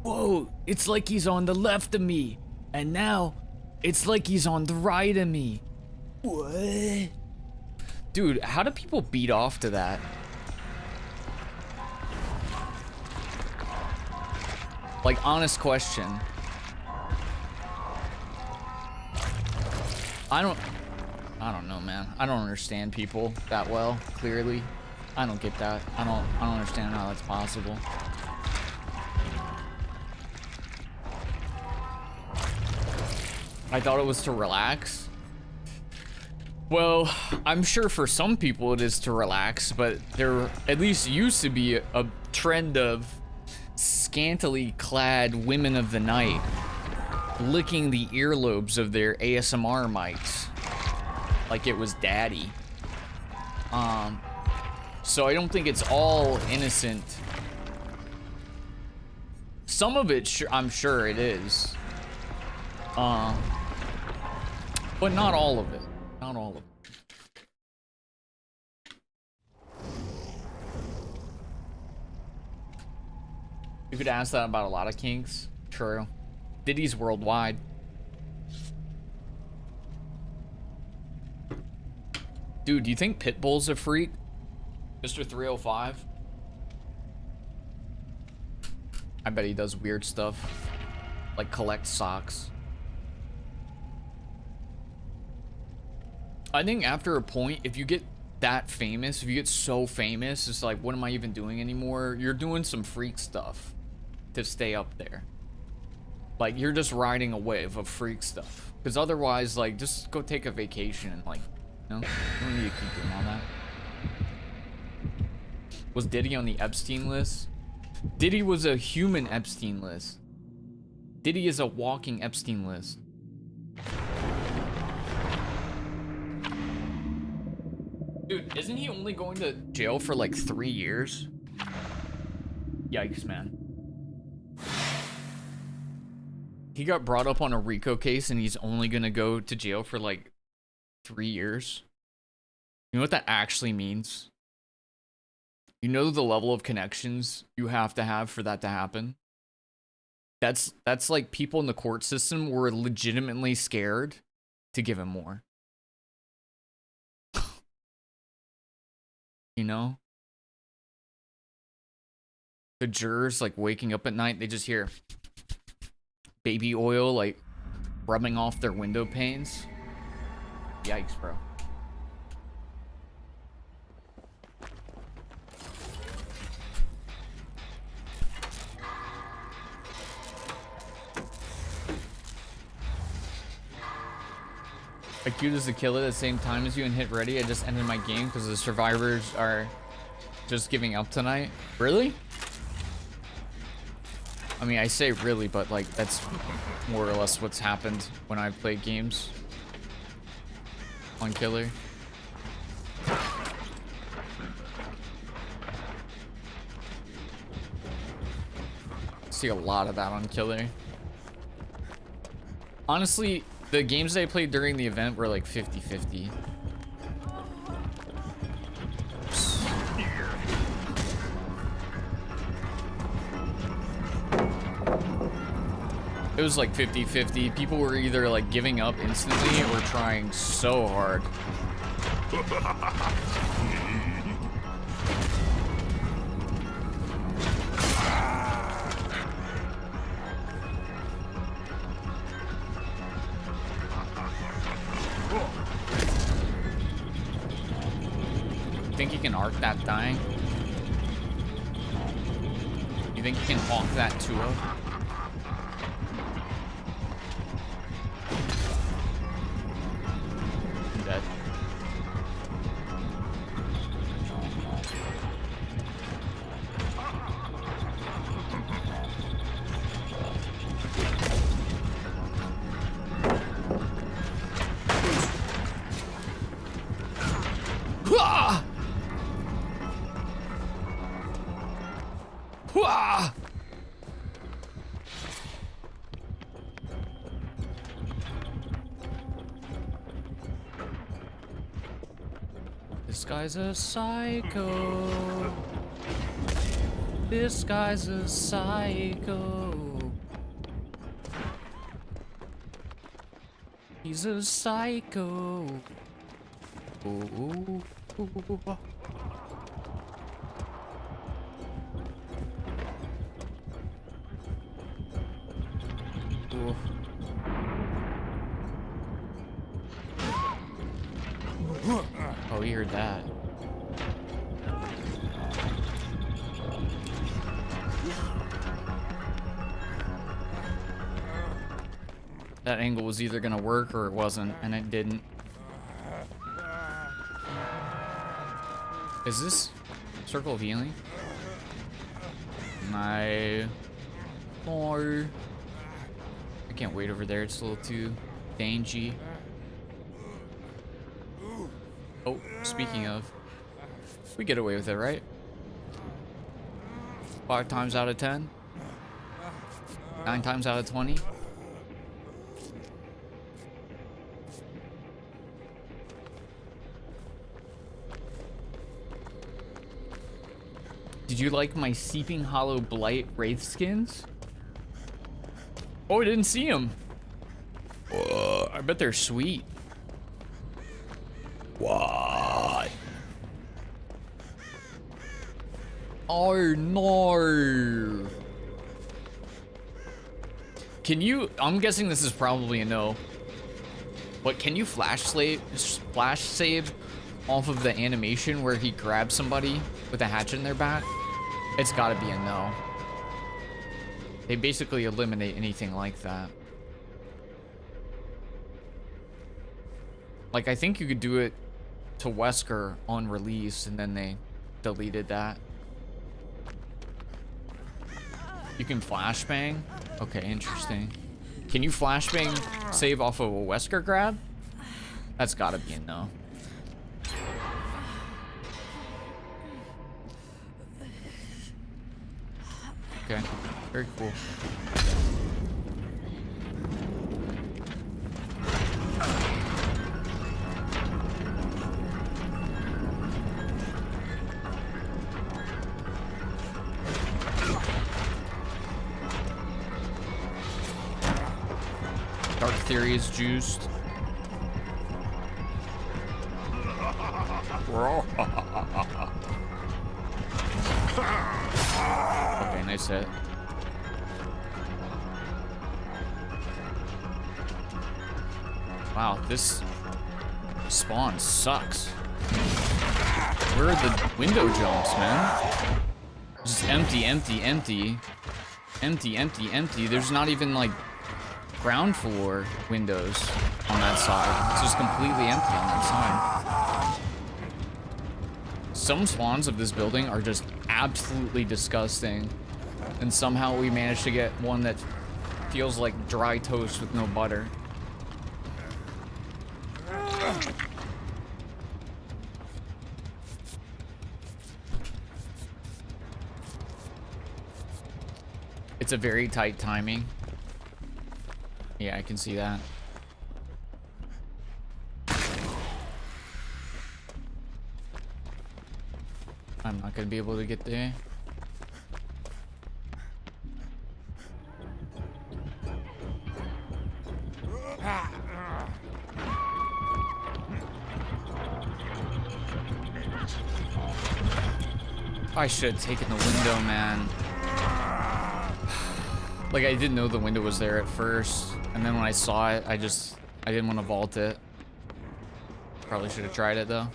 Whoa, it's like he's on the left of me. And now, it's like he's on the right of me. What? Dude, how do people beat off to that? Like, honest question. I don't know, man. I don't understand people that well, clearly. I don't get that. I don't understand how that's possible. I thought it was to relax. Well, I'm sure for some people it is to relax, but there at least used to be a trend of scantily clad women of the night licking the earlobes of their ASMR mics like it was daddy. So I don't think it's all innocent. Some of it, I'm sure it is. But not all of it. Not all of it. You could ask that about a lot of kinks. True. Diddy's worldwide. Dude, do you think Pitbull's a freak? Mr. 305? I bet he does weird stuff. Like collect socks. I think after a point, if you get that famous, if you get so famous, it's like, what am I even doing anymore? You're doing some freak stuff to stay up there. Like, you're just riding a wave of freak stuff. Because otherwise, like, just go take a vacation and, like, you know? You don't need to keep doing all that. Was Diddy on the Epstein list? Diddy was a human Epstein list. Diddy is a walking Epstein list. Dude, isn't he only going to jail for like 3 years? Yikes, man. He got brought up on a RICO case and he's only gonna go to jail for like 3 years. You know what that actually means? You know the level of connections you have to have for that to happen? That's like people in the court system were legitimately scared to give him more. You know? The jurors like waking up at night, they just hear baby oil like rubbing off their window panes. Yikes, bro. I queued as a killer at the same time as you and hit ready. I just ended my game because the survivors are just giving up tonight. Really? I mean, I say really, but like that's more or less what's happened when I've played games on killer. See a lot of that on killer. Honestly, the games I played during the event were like 50-50. It was like 50-50. People were either like giving up instantly or trying so hard. Think you can arc that dying? You think you can hawk that too? I'm dead. Hua! Hua! This guy's a psycho. This guy's a psycho. He's a psycho. Ooh. Ooh. Oh, you heard that. That angle was either gonna work or it wasn't, and it didn't. Is this circle of healing? No. More. I can't wait over there. It's a little too dangy. Oh, speaking of, we get away with it, right? 5 times out of 10? 9 times out of 20? Did you like my Seeping Hollow Blight Wraith skins? Oh, I didn't see them. I bet they're sweet. What? Oh no. Can you, I'm guessing this is probably a no, but can you flash save off of the animation where he grabs somebody with a hatchet in their back? It's gotta be a no. They basically eliminate anything like that. Like, I think you could do it to Wesker on release, and then they deleted that. You can flashbang? Okay, interesting. Can you flashbang save off of a Wesker grab? That's gotta be a no. Okay, very cool. Dark Theory is juiced. Okay, nice hit. Wow, this spawn sucks. Where are the window jumps, man? Just empty, empty, empty. Empty, empty, empty. There's not even like ground floor windows on that side. It's just completely empty on that side. Some spawns of this building are just absolutely disgusting. And somehow we managed to get one that feels like dry toast with no butter. It's a very tight timing. Yeah, I can see that. I'm not gonna be able to get there. I should have taken the window, man. Like, I didn't know the window was there at first, and then when I saw it, I didn't want to vault it. Probably should have tried it, though.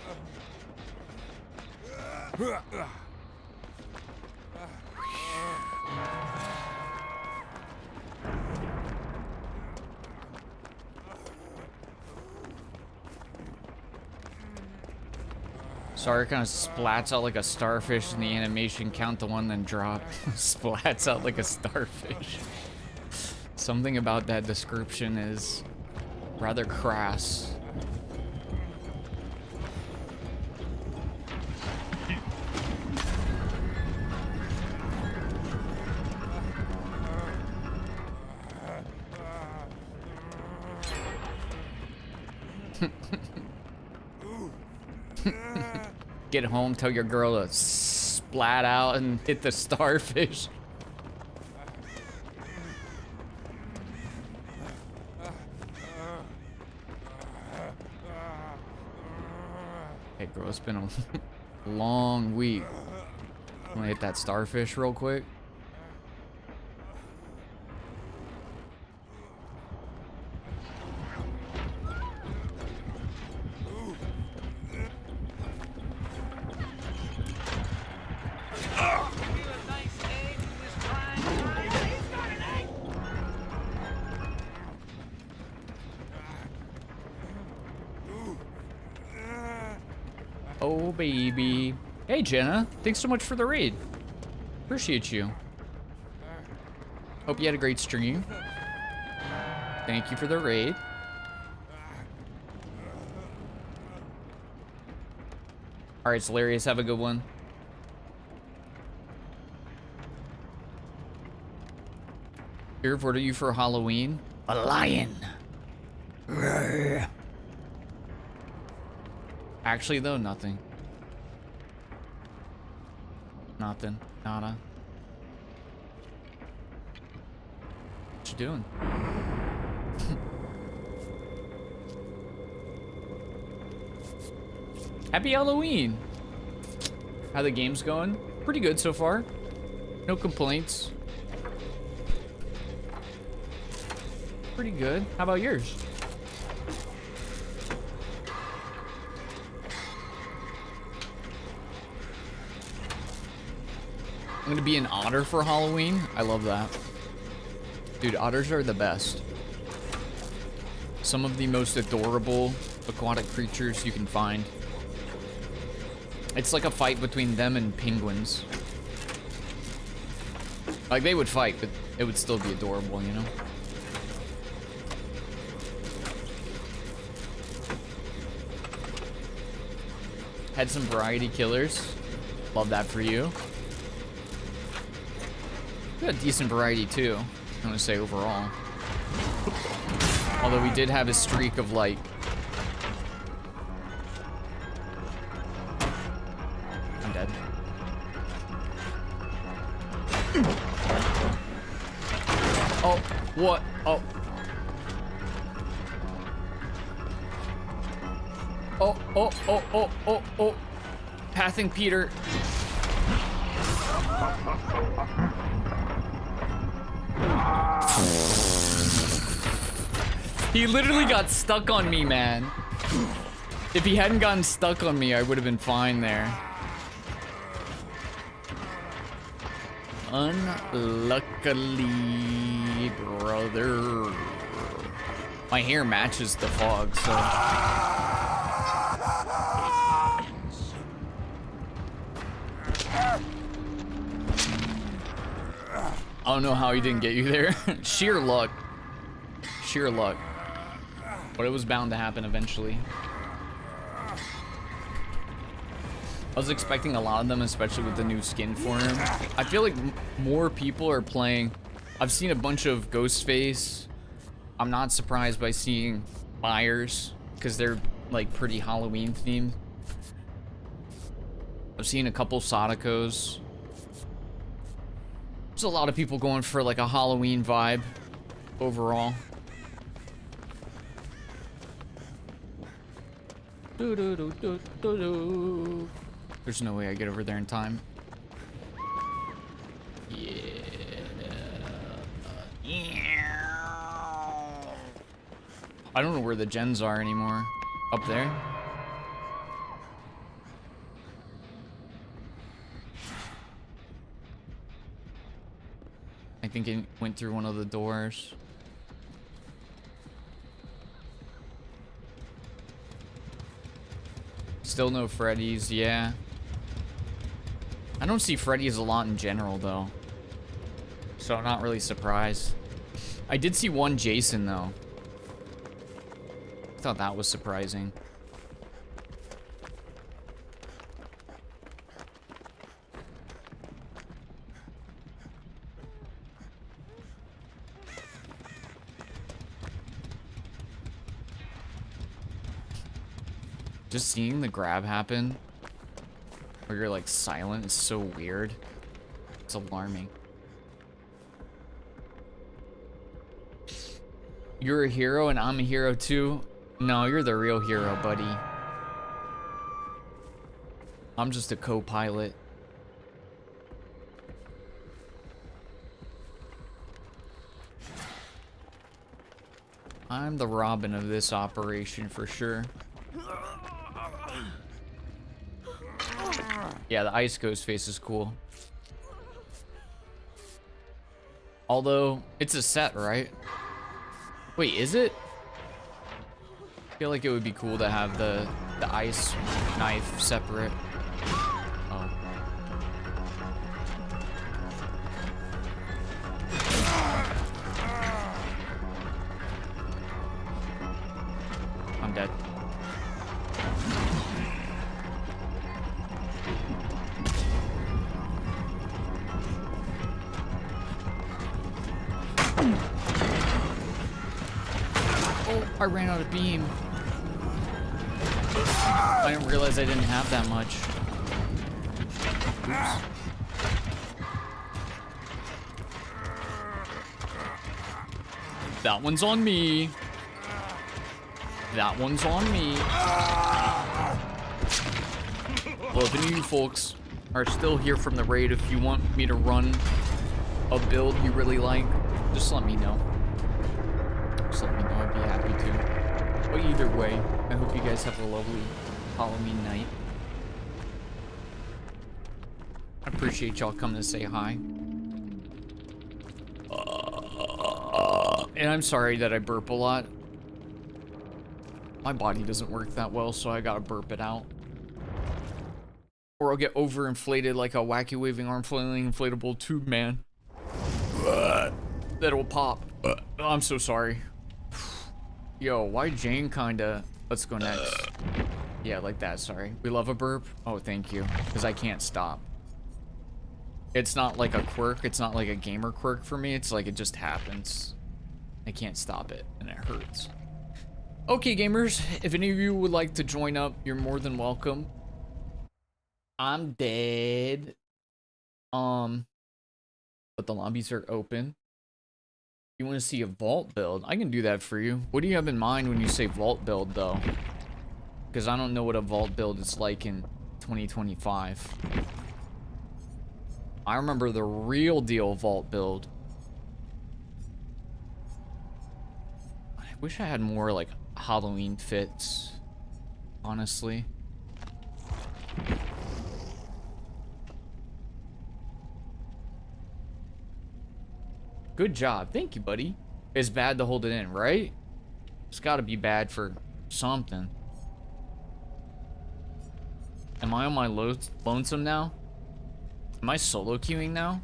Sorry, kind of splats out like a starfish in the animation. Count to one, then drop. Splats out like a starfish. Something about that description is rather crass. Get home, tell your girl to splat out and hit the starfish. Hey, girl, it's been a long week. I'm gonna hit that starfish real quick. Oh, baby. Hey, Jenna. Thanks so much for the raid. Appreciate you. Hope you had a great stream. Thank you for the raid. All right, Hilarious. Have a good one. Yerv, what are you for Halloween? A lion. Actually, though, nothing. Nothing. Nada. What you doing? Happy Halloween! How the game's going? Pretty good so far. No complaints. Pretty good. How about yours? I'm gonna be an otter for Halloween. I love that. Dude, otters are the best. Some of the most adorable aquatic creatures you can find. It's like a fight between them and penguins. Like, they would fight, but it would still be adorable, you know? Had some variety killers. Love that for you. We had decent variety, too. I'm gonna say overall. Although we did have a streak of, like... I'm dead. Oh, what? Oh. Oh. Pathing Peter. He literally got stuck on me, man. If he hadn't gotten stuck on me, I would have been fine there. Unluckily, brother. My hair matches the fog, so... I don't know how he didn't get you there. Sheer luck. Sheer luck. But it was bound to happen eventually. I was expecting a lot of them, especially with the new skin for him. I feel like more people are playing. I've seen a bunch of Ghostface. I'm not surprised by seeing Myers, because they're like pretty Halloween themed. I've seen a couple Sadakos. There's a lot of people going for like a Halloween vibe overall. There's no way I get over there in time. I don't know where the gens are anymore. Up there? I think it went through one of the doors. Still no Freddy's, yeah. I don't see Freddy's a lot in general, though. So I'm not really surprised. I did see one Jason, though. I thought that was surprising. Just seeing the grab happen, where you're like silent, is so weird. It's alarming. You're a hero and I'm a hero too. No, you're the real hero, buddy. I'm just a co-pilot. I'm the Robin of this operation for sure. Yeah, the Ice Ghost face is cool. Although, it's a set, right? Wait, is it? I feel like it would be cool to have the ice knife separate. Oh. I'm dead. Oh, I ran out of beam. I didn't realize I didn't have that much. Oops. That one's on me. That one's on me. Well, if any of you folks are still here from the raid, if you want me to run a build you really like, just let me know. Just let me know, I'd be happy to. But either way, I hope you guys have a lovely Halloween night. I appreciate y'all coming to say hi. And I'm sorry that I burp a lot. My body doesn't work that well, so I gotta burp it out. Or I'll get overinflated like a wacky waving arm flailing inflatable tube man. That'll pop. Oh, I'm so sorry. Yo, why Jane kinda... Let's go next. Yeah, like that, sorry. We love a burp? Oh, thank you. Because I can't stop. It's not like a quirk. It's not like a gamer quirk for me. It's like it just happens. I can't stop it, and it hurts. Okay, gamers. If any of you would like to join up, you're more than welcome. I'm dead. But the lobbies are open. You want to see a vault build? I can do that for you. What do you have in mind when you say vault build, though? Because I don't know what a vault build is like in 2025. I remember the real deal vault build. I wish I had more, like, Halloween fits, honestly. Good job. Thank you, buddy. It's bad to hold it in, right? It's got to be bad for something. Am I on my lonesome now? Am I solo queuing now?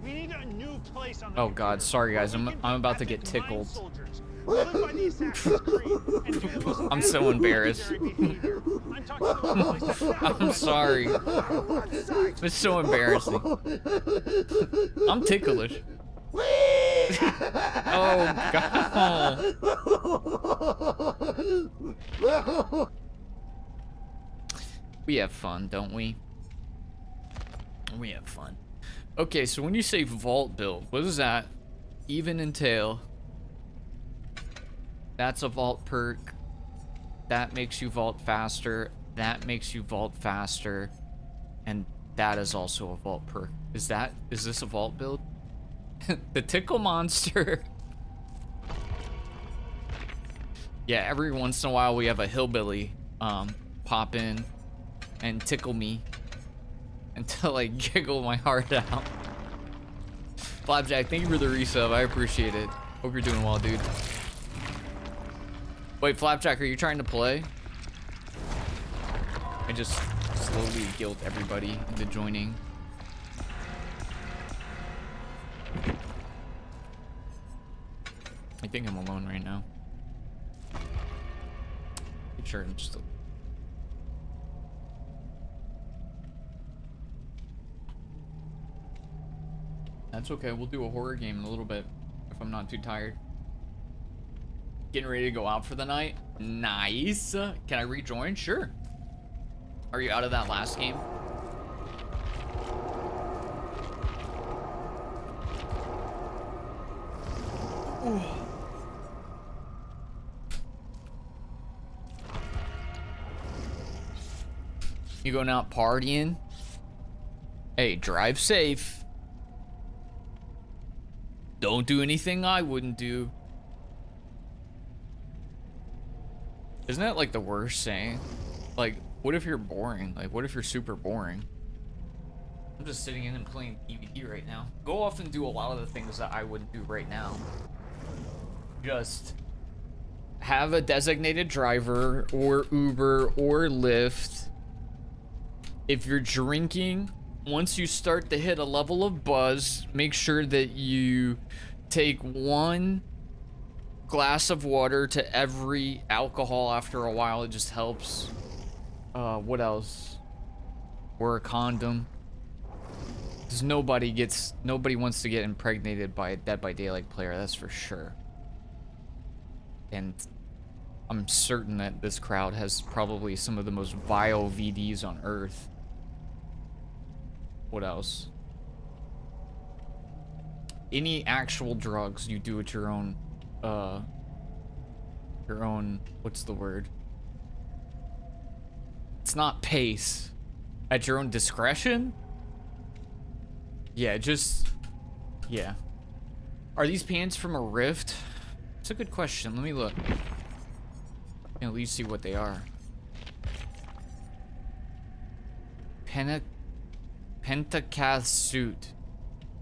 We need a new place on the Oh god, sorry guys. I'm about to get tickled. I'm so embarrassed. I'm sorry. It's so embarrassing. I'm ticklish. Oh god. We have fun, don't we? We have fun. Okay, so when you say vault build, what does that even entail? That's a vault perk. That makes you vault faster. That makes you vault faster. And that is also a vault perk. Is this a vault build? The tickle monster. Yeah, every once in a while we have a hillbilly pop in and tickle me until I giggle my heart out. Flapjack, thank you for the resub. I appreciate it. Hope you're doing well, dude. Wait, Flapjack, are you trying to play? I just slowly guilt everybody into joining. I think I'm alone right now. Sure, I'm just... That's okay, we'll do a horror game in a little bit, if I'm not too tired. Getting ready to go out for the night? Nice! Can I rejoin? Sure. Are you out of that last game? Ooh. You going out partying? Hey, drive safe. Don't do anything I wouldn't do. Isn't that like the worst saying? Like, what if you're boring? Like, what if you're super boring? I'm just sitting in and playing PvP right now. Go off and do a lot of the things that I wouldn't do right now. Just have a designated driver or Uber or Lyft. If you're drinking, once you start to hit a level of buzz, make sure that you take 1 glass of water to every alcohol. After a while, it just helps. What else? Wear a condom. Because nobody wants to get impregnated by a Dead by Daylight player, that's for sure. And I'm certain that this crowd has probably some of the most vile VDs on Earth. What else? Any actual drugs you do at your own, what's the word? It's not pace. At your own discretion? Yeah, yeah. Are these pants from a Rift? It's a good question. Let me look. At least see what they are. Pentacath suit.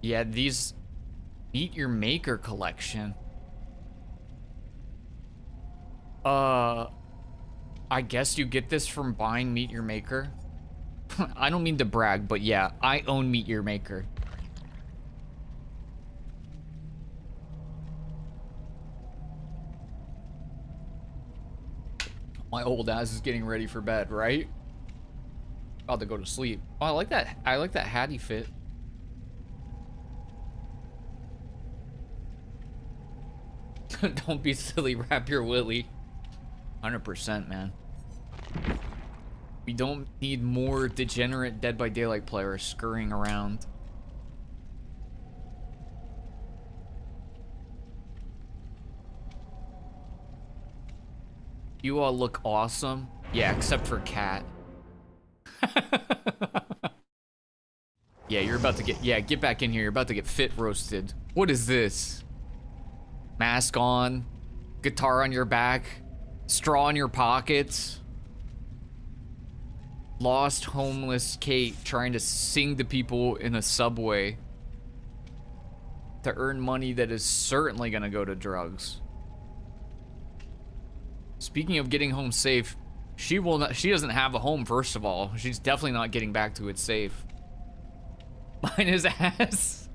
Yeah, these Meet Your Maker collection. I guess you get this from buying Meet Your Maker. I don't mean to brag, but yeah, I own Meet Your Maker. My old ass is getting ready for bed, right? About to go to sleep. Oh, I like that. I like that Hattie fit. Don't be silly, wrap your willy. 100%, man. We don't need more degenerate Dead by Daylight players scurrying around. You all look awesome. Yeah, except for Cat. Yeah, you're about to get, yeah, get back in here. You're about to get fit roasted. What is this? Mask on, guitar on your back, straw in your pockets. Lost homeless Kate trying to sing to people in a subway to earn money that is certainly gonna go to drugs. Speaking of getting home safe, she doesn't have a home, first of all. She's definitely not getting back to it safe. Mine is ass.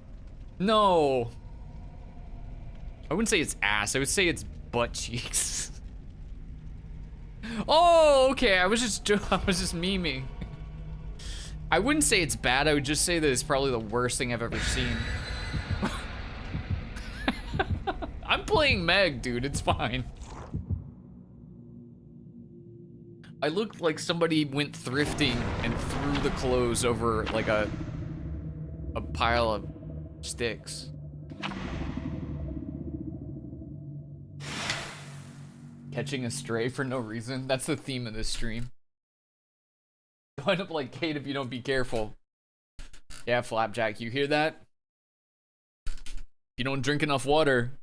No. I wouldn't say it's ass. I would say it's butt cheeks. Oh, okay. I was just memeing. I wouldn't say it's bad. I would just say that it's probably the worst thing I've ever seen. I'm playing Meg, dude. It's fine. I looked like somebody went thrifting and threw the clothes over like a pile of sticks. Catching a stray for no reason. That's the theme of this stream. You'll end up like Kate if you don't be careful. Yeah, Flapjack, you hear that? You don't drink enough water.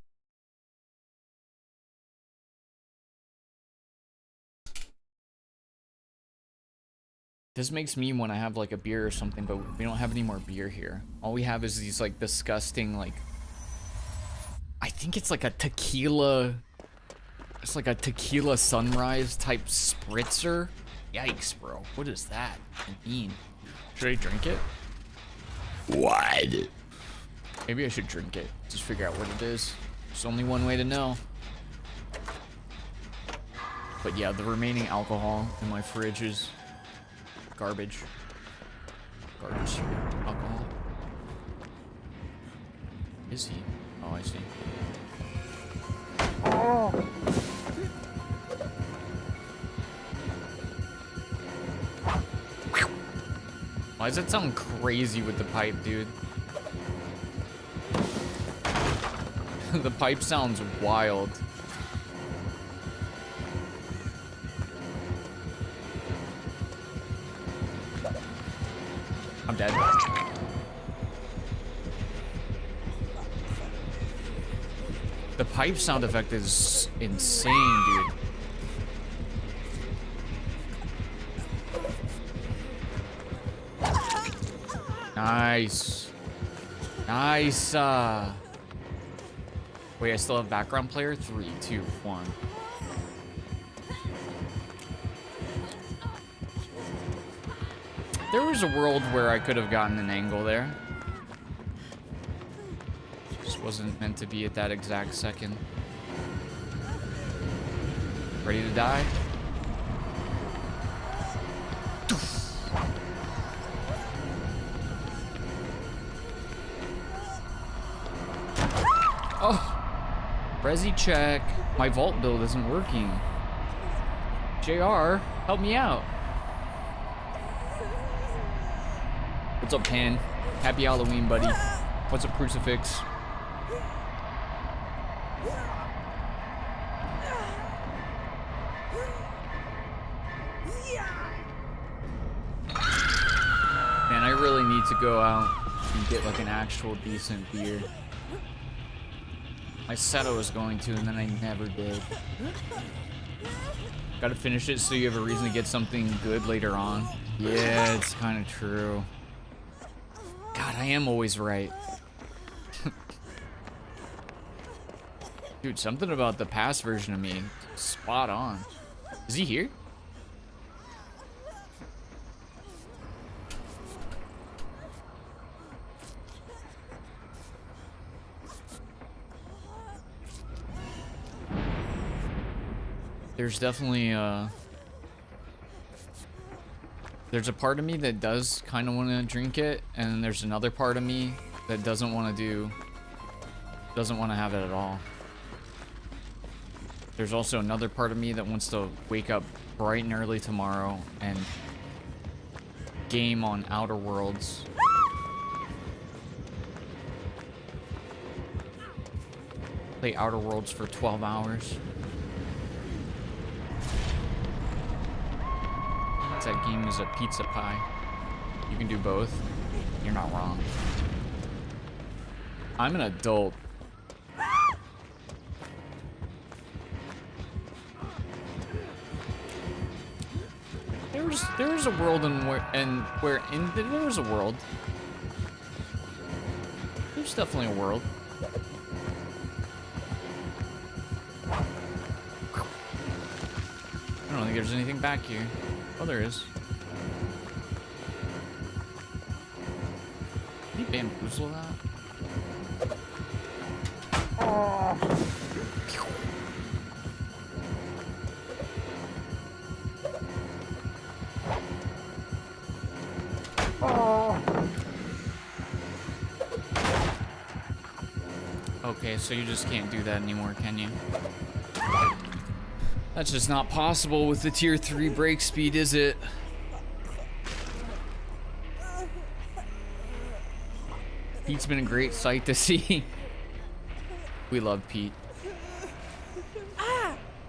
This makes me want to have like a beer or something, but we don't have any more beer here. All we have is these like disgusting, like, I think it's like a tequila. It's like a tequila sunrise type spritzer. Yikes, bro. What is that mean? Should I drink it? What? Maybe I should drink it. Just figure out what it is. There's only one way to know. But yeah, the remaining alcohol in my fridge is garbage. Garbage alcohol. Is he? Oh, I see. Oh. Why does that sound crazy with the pipe, dude? The pipe sounds wild. I'm dead. The pipe sound effect is insane, dude. Nice. Nice. Wait, I still have background player? 3, 2, 1. There was a world where I could have gotten an angle there. Just wasn't meant to be at that exact second. Ready to die? Oh! Resi check. My vault build isn't working. JR, help me out. What's up, Pan? Happy Halloween, buddy. What's up, Crucifix? Man, I really need to go out and get like an actual decent beer. I said I was going to, and then I never did. Gotta finish it so you have a reason to get something good later on. Yeah, it's kind of true. God, I am always right. Dude, something about the past version of me. Spot on. Is he here? There's definitely there's a part of me that does kind of want to drink it, and then there's another part of me that doesn't want to have it at all. There's also another part of me that wants to wake up bright and early tomorrow and game on Outer Worlds. Play Outer Worlds for 12 hours. That game is a pizza pie. You can do both. You're not wrong. I'm an adult. There's a world there's a world. There's definitely a world. I don't think there's anything back here. Oh, there is. Can you bamboozle that? Okay, so you just can't do that anymore, can you? That's just not possible with the tier 3 break speed, is it? Pete's been a great sight to see. We love Pete.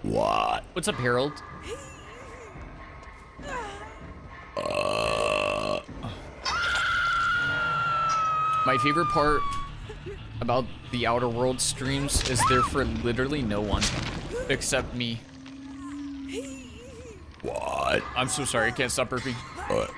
What? What's up, Harold? My favorite part about the Outer Worlds streams is they're for literally no one except me. What? I'm so sorry, I can't stop burping. What?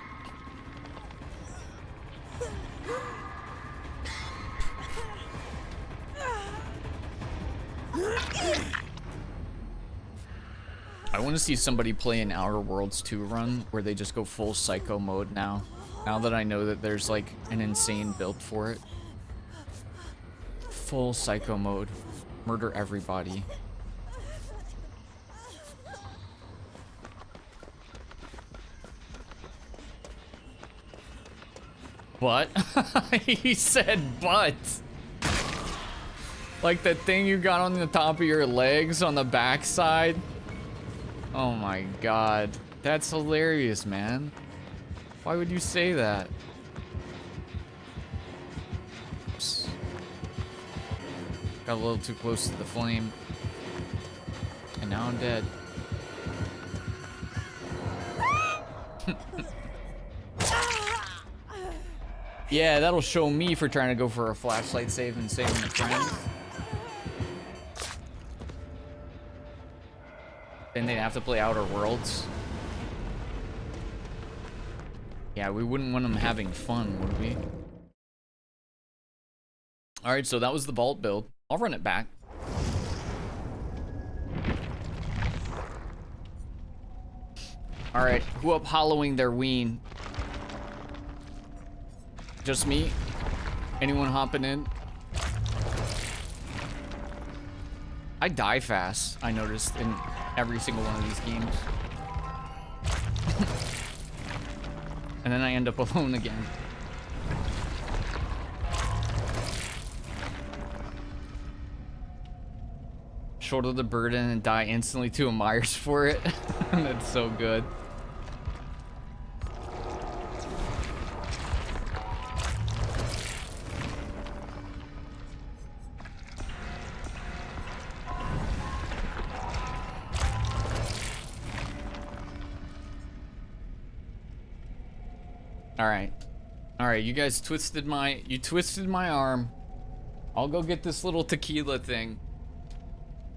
I want to see somebody play an Outer Worlds 2 run where they just go full psycho mode now. Now that I know that there's like an insane build for it. Full psycho mode. Murder everybody. But? He said but. Like the thing you got on the top of your legs on the backside. Oh my god. That's hilarious, man. Why would you say that? Oops. Got a little too close to the flame. And now I'm dead. Yeah, that'll show me for trying to go for a flashlight save and saving the friends. Then they'd have to play Outer Worlds. Yeah, we wouldn't want them having fun, would we? Alright, so that was the vault build. I'll run it back. Alright, who up hollowing their ween? Just me? Anyone hopping in? I die fast, I noticed, in every single one of these games. And then I end up alone again. Shoulder the burden and die instantly to a Myers for it. That's so good. Alright, you guys twisted my arm. I'll go get this little tequila thing.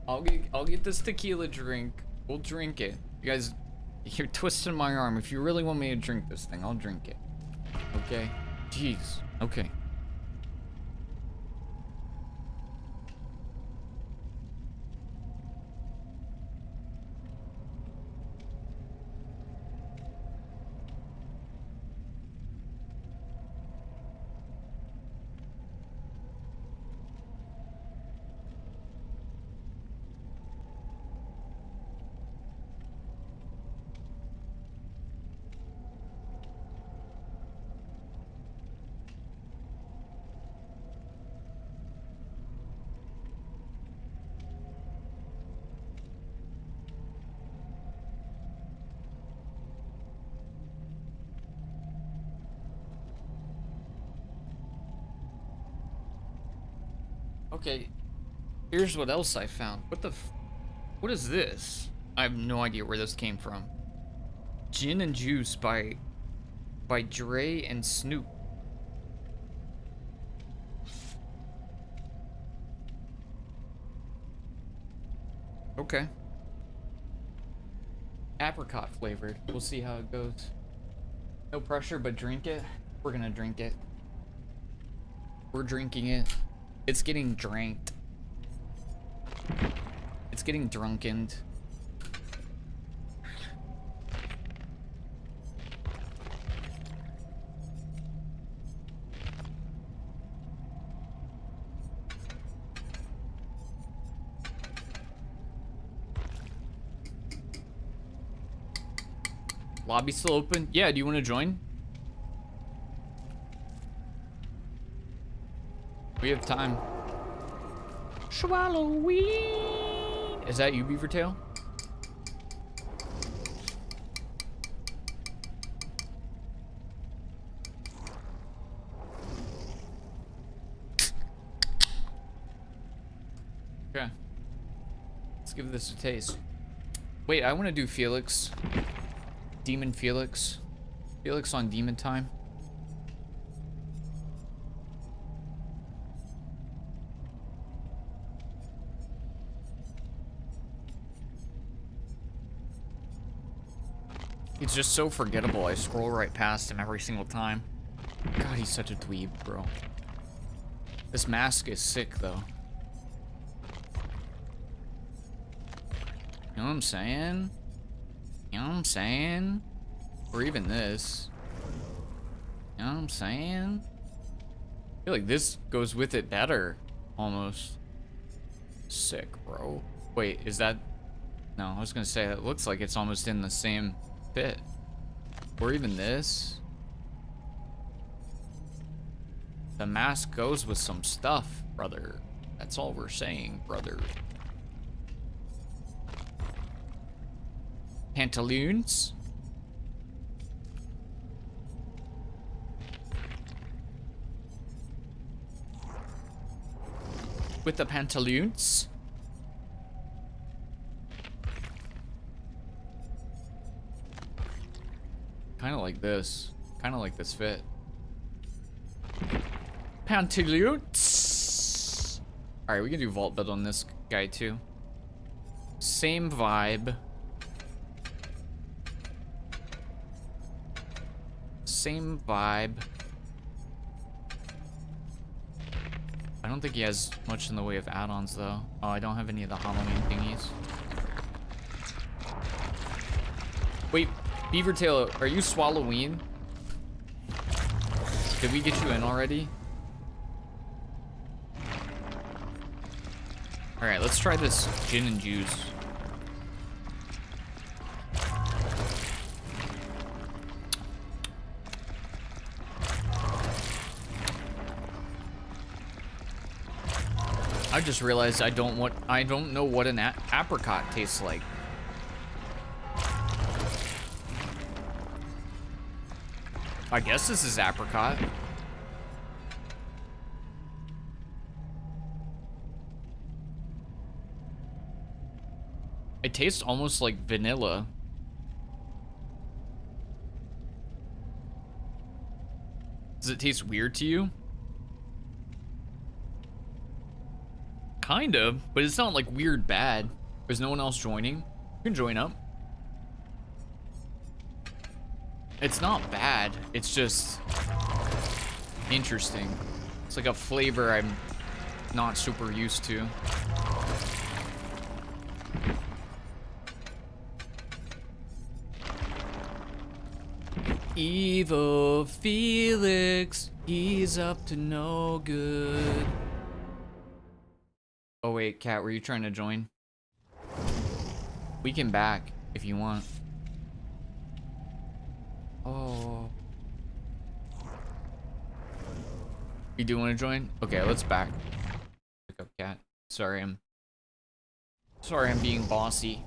I'll get this tequila drink. We'll drink it. You guys, you're twisting my arm. If you really want me to drink this thing, I'll drink it. Okay? Jeez. Okay. Okay, here's what else I found. What is this? I have no idea where this came from. Gin and Juice by Dre and Snoop. Okay. Apricot flavored. We'll see how it goes. No pressure, but drink it. We're gonna drink it. We're drinking it. It's getting dranked. It's getting drunkened. Lobby still open? Yeah, do you want to join? We have time. Swalloween. Is that you, Beavertail? Okay. Let's give this a taste. Wait, I want to do Felix. Demon Felix. Felix on Demon Time. He's just so forgettable. I scroll right past him every single time. God, he's such a dweeb, bro. This mask is sick, though. You know what I'm saying? You know what I'm saying? Or even this. You know what I'm saying? I feel like this goes with it better, almost. Sick, bro. Wait, is that... No, I was gonna say, it looks like it's almost in the same fit. Or even this. The mask goes with some stuff, brother. That's all we're saying, brother. Pantaloons. With the pantaloons. Kind of like this. Kind of like this fit. Pantaloons. All right, we can do vault build on this guy too. Same vibe. Same vibe. I don't think he has much in the way of add-ons though. Oh, I don't have any of the Halloween thingies. Wait, Beavertail, are you Swalloween? Did we get you in already? Alright, let's try this gin and juice. I just realized I don't know what an apricot tastes like. I guess this is apricot. It tastes almost like vanilla. Does it taste weird to you? Kind of, but it's not like weird bad. There's no one else joining. You can join up. It's not bad. It's just interesting. It's like a flavor I'm not super used to. Evil Felix, he's up to no good. Oh wait, Cat, were you trying to join? We can back if you want. Oh. You do want to join? Okay, let's back. Pick up Cat. Sorry, I'm being bossy.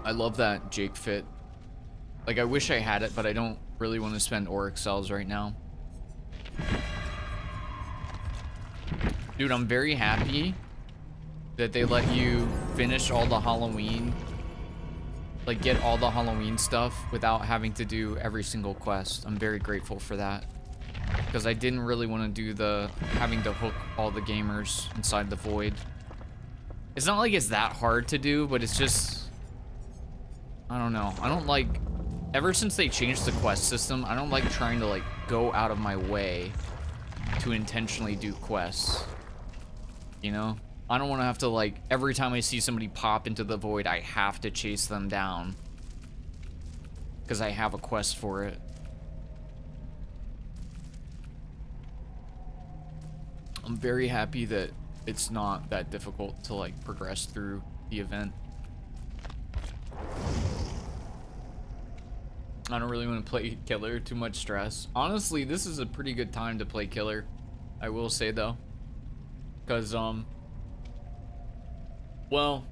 I love that Jake fit. Like, I wish I had it, but I don't really want to spend Auric cells right now. Dude, I'm very happy that they let you finish all the Halloween, like get all the Halloween stuff without having to do every single quest. I'm very grateful for that, because I didn't really want to do the having to hook all the gamers inside the void. It's not like it's that hard to do, but it's just, I don't know. I don't like, ever since they changed the quest system, I don't like trying to like go out of my way to intentionally do quests, you know? I don't want to have to like, every time I see somebody pop into the void, I have to chase them down because I have a quest for it. I'm very happy that it's not that difficult to like progress through the event. I don't really want to play killer, too much stress. Honestly, this is a pretty good time to play killer, I will say though, because well,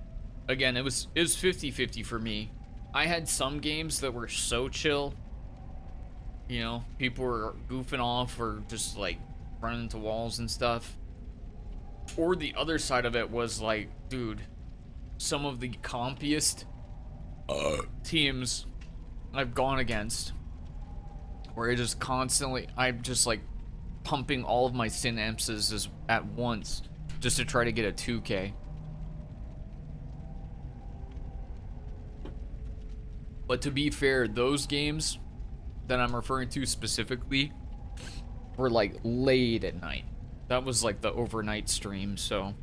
again, it was 50-50 for me. I had some games that were so chill, you know, people were goofing off or just like running into walls and stuff. Or the other side of it was like, dude, some of the compiest teams I've gone against, where I just constantly, I'm just like pumping all of my synapses at once just to try to get a 2K. But to be fair, those games that I'm referring to specifically were like late at night. That was like the overnight stream, so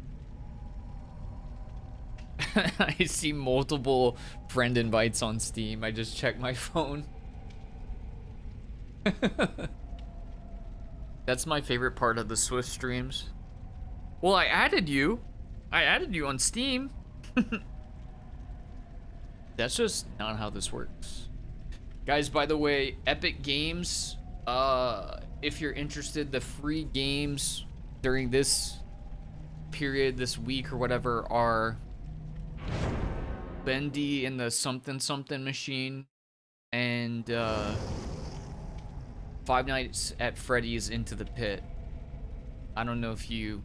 I see multiple friend invites on Steam. I just check my phone. That's my favorite part of the Swift streams. Well, I added you. I added you on Steam. That's just not how this works. Guys, by the way, Epic Games, if you're interested, the free games during this period, this week or whatever, are Bendy in the something something machine and Five Nights at Freddy's Into the Pit. I don't know if you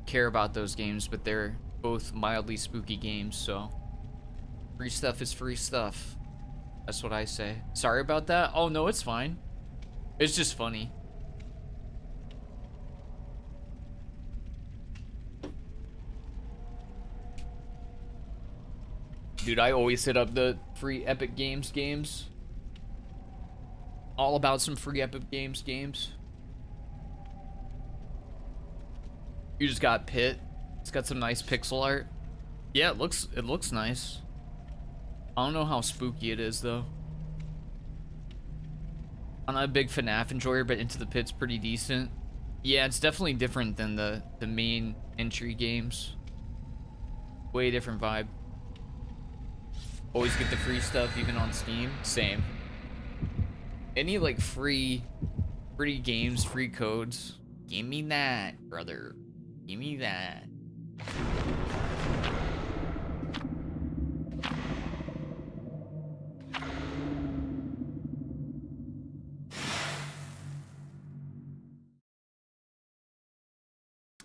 care about those games, but they're both mildly spooky games, so free stuff is free stuff. That's what I say. Sorry about that. Oh no, it's fine. It's just funny. Dude, I always hit up the free Epic games. All about some free Epic games. You just got Pit. It's got some nice pixel art. Yeah, it looks nice. I don't know how spooky it is though. I'm not a big FNAF enjoyer, but Into the Pit's pretty decent. Yeah, it's definitely different than the main entry games. Way different vibe. Always get the free stuff even on Steam. Same. Any like free games, free codes. Give me that, brother. Give me that.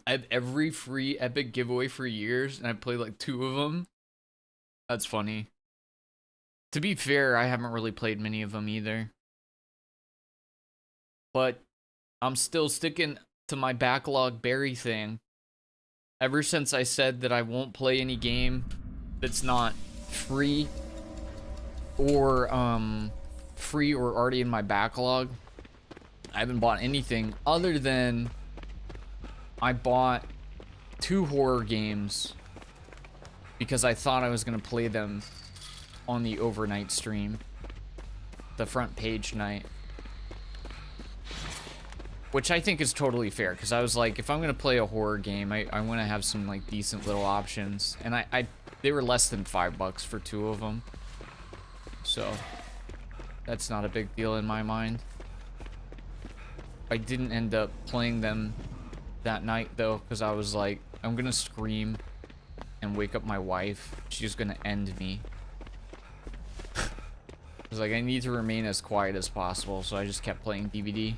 I have every free Epic giveaway for years, and I played like 2 of them. That's funny. To be fair, I haven't really played many of them either. But I'm still sticking to my backlog berry thing. Ever since I said that I won't play any game that's not free or already in my backlog, I haven't bought anything other than I bought 2 horror games because I thought I was going to play them on the overnight stream, the front page night, which I think is totally fair, because I was like, if I'm going to play a horror game, I want to have some like decent little options, and they were less than $5 for 2 of them, so that's not a big deal in my mind. I didn't end up playing them that night though, because I was like, I'm gonna scream and wake up my wife. She's gonna end me. was like, I need to remain as quiet as possible, so I just kept playing DVD.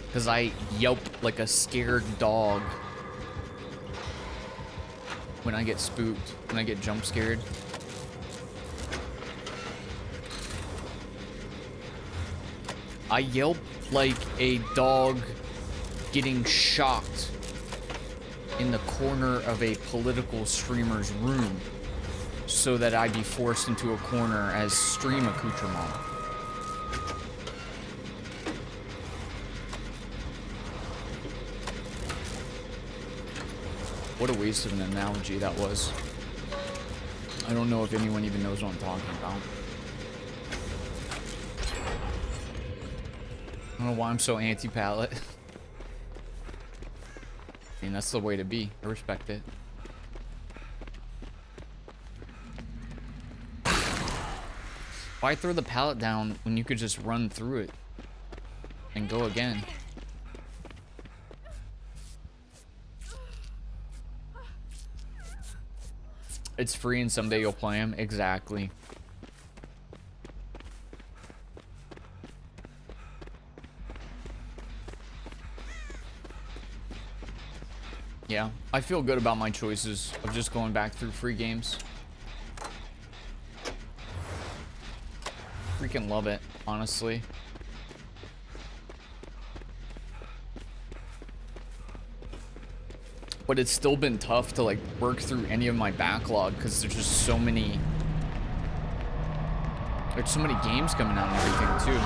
Because I yelp like a scared dog when I get spooked, when I get jump scared. I yelp like a dog getting shocked in the corner of a political streamer's room so that I be forced into a corner as stream accoutrement. What a waste of an analogy that was. I don't know if anyone even knows what I'm talking about. I don't know why I'm so anti-palette. I mean, that's the way to be. I respect it. Why throw the pallet down when you could just run through it and go again? It's free and someday you'll play them. Exactly. Yeah, I feel good about my choices of just going back through free games. Freaking love it, honestly. But it's still been tough to like work through any of my backlog because there's just so many. There's so many games coming out and everything too.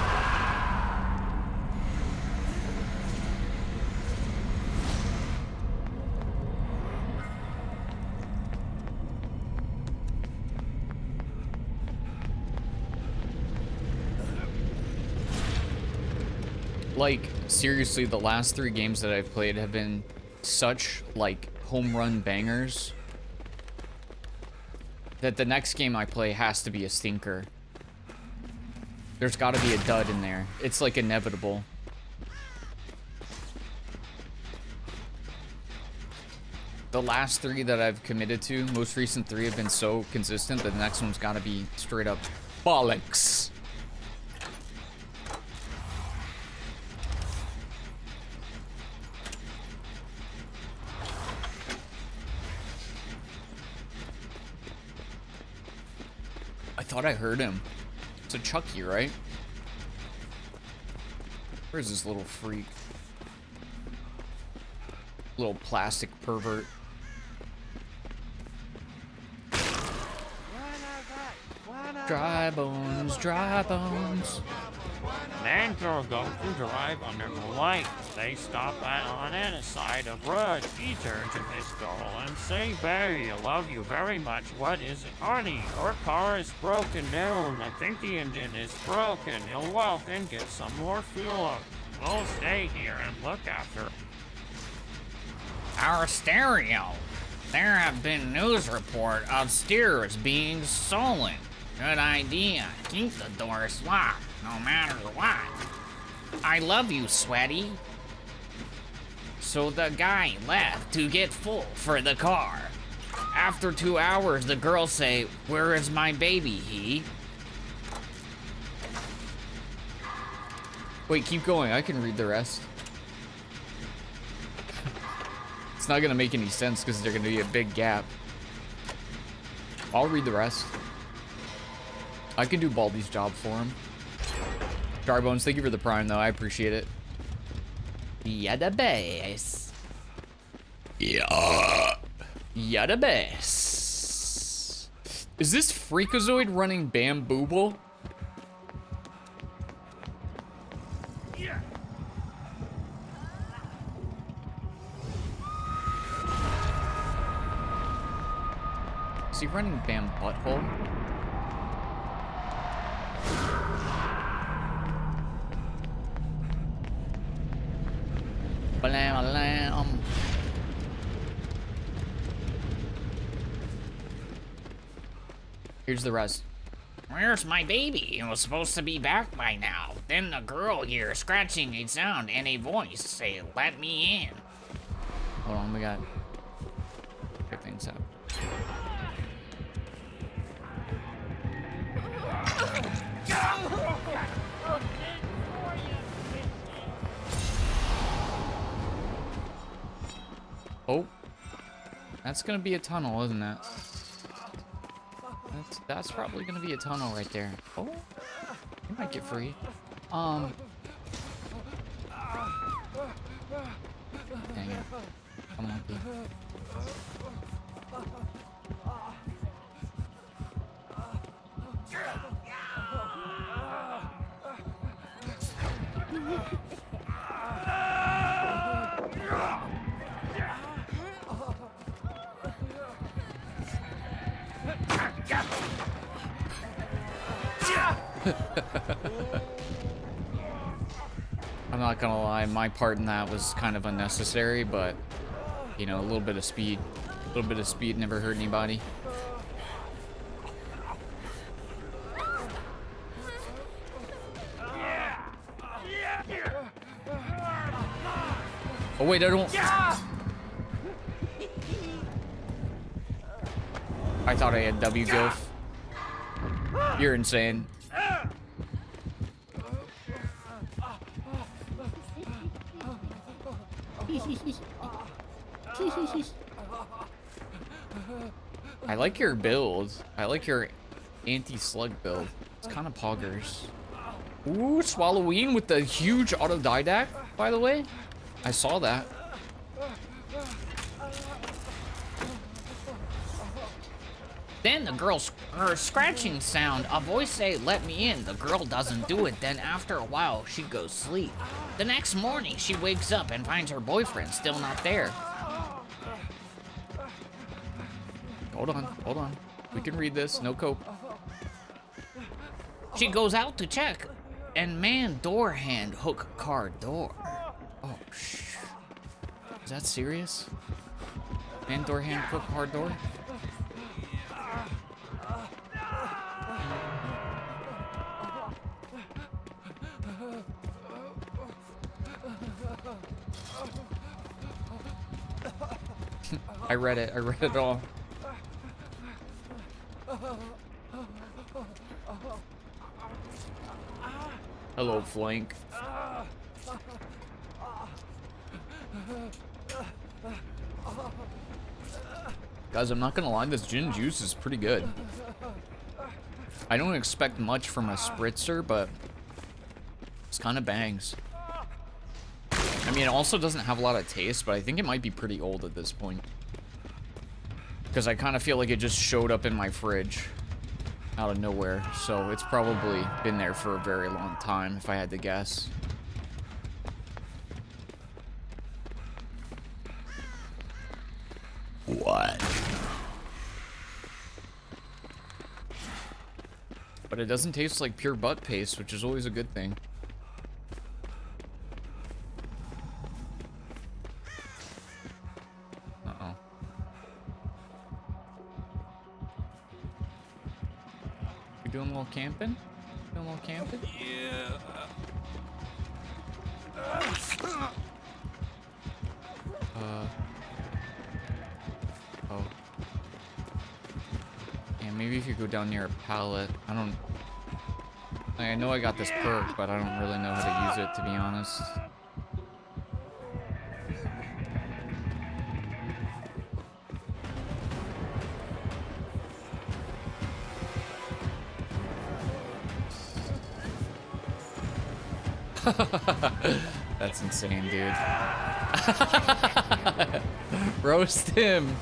Like, seriously, the last 3 games that I've played have been such, like, home run bangers that the next game I play has to be a stinker. There's got to be a dud in there. It's, like, inevitable. The last 3 that I've committed to, most recent 3 have been so consistent that the next one's got to be straight up bollocks. I thought I heard him. It's a Chucky, right? Where's this little freak? Little plastic pervert. Dry bones, dry bones. Man girl go to drive under the light. They stop on any side of road. He turned to Miss Girl and say, Barry, I love you very much. What is it, honey? Our car is broken down. I think the engine is broken. He'll walk and get some more fuel. We'll stay here and look after Our stereo. There have been news report of steers being stolen. Good idea. Keep the doors locked, no matter what. I love you, Sweaty. So the guy left to get full for the car. After 2 hours, the girls say, "Where is my baby, he?" Wait, keep going. I can read the rest. It's not gonna make any sense because there's gonna be a big gap. I'll read the rest. I can do Baldy's job for him. Darbones, thank you for the prime, though. I appreciate it. Yeah, the base. Yeah. Yeah, the base. Is this Freakazoid running Bambooble? Yeah. Is he running Bam Butthole? Blam, blam. Here's the rest. Where's my baby? It was supposed to be back by now. Then the girl hears scratching a sound and a voice say, "Let me in." Hold on, we got good things up. Oh, that's gonna be a tunnel, isn't it? That's probably gonna be a tunnel right there. Oh, you might get free. Dang it. Come on, dude. I'm not gonna lie, my part in that was kind of unnecessary, but you know, a little bit of speed never hurt anybody. Oh wait, I don't. I thought I had W gilf. You're insane. I like your build. I like your anti-slug build. It's kind of poggers. Ooh, Swalloween with the huge autodidact, by the way. I saw that. Then the girl's scratching sound, a voice say, "Let me in." The girl doesn't do it. Then after a while, she goes sleep. The next morning, she wakes up and finds her boyfriend still not there. Hold on. We can read this. No cope. She goes out to check, and man door hand hook car door. Oh, shh. Is that serious? Man door hand hook hard door? I read it all. Hello, flank. Guys, I'm not gonna lie, this gin juice is pretty good. I don't expect much from a spritzer, but it's kind of bangs. I mean, it also doesn't have a lot of taste, but I think it might be pretty old at this point. Because I kind of feel like it just showed up in my fridge out of nowhere. So it's probably been there for a very long time, if I had to guess. What? But it doesn't taste like pure butt paste, which is always a good thing. Uh-oh. You doing a little camping? Doing a little camping? Yeah. Oh. Yeah, maybe if you go down near a pallet. I know I got this perk, but I don't really know how to use it, to be honest. That's insane, dude. Roast him.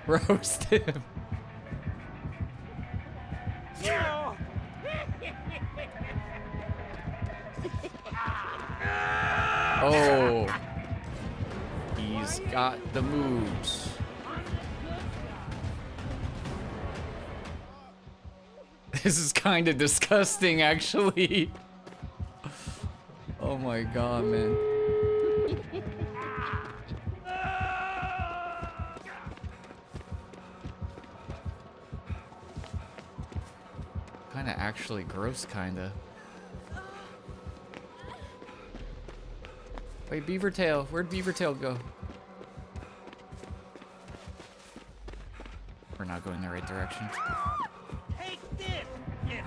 Roast him. Oh. He's got the moves. This is kind of disgusting, actually. Oh my god, man. actually gross, kinda. Wait, Beaver Tail. Where'd Beaver Tail go? We're not going the right direction. Take this, idiot.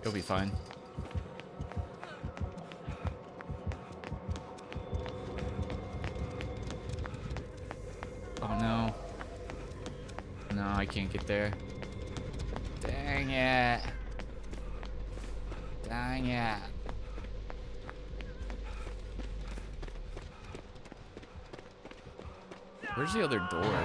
You'll be fine. Oh no. No, I can't get there. Dang it. Dang it. Where's the other door?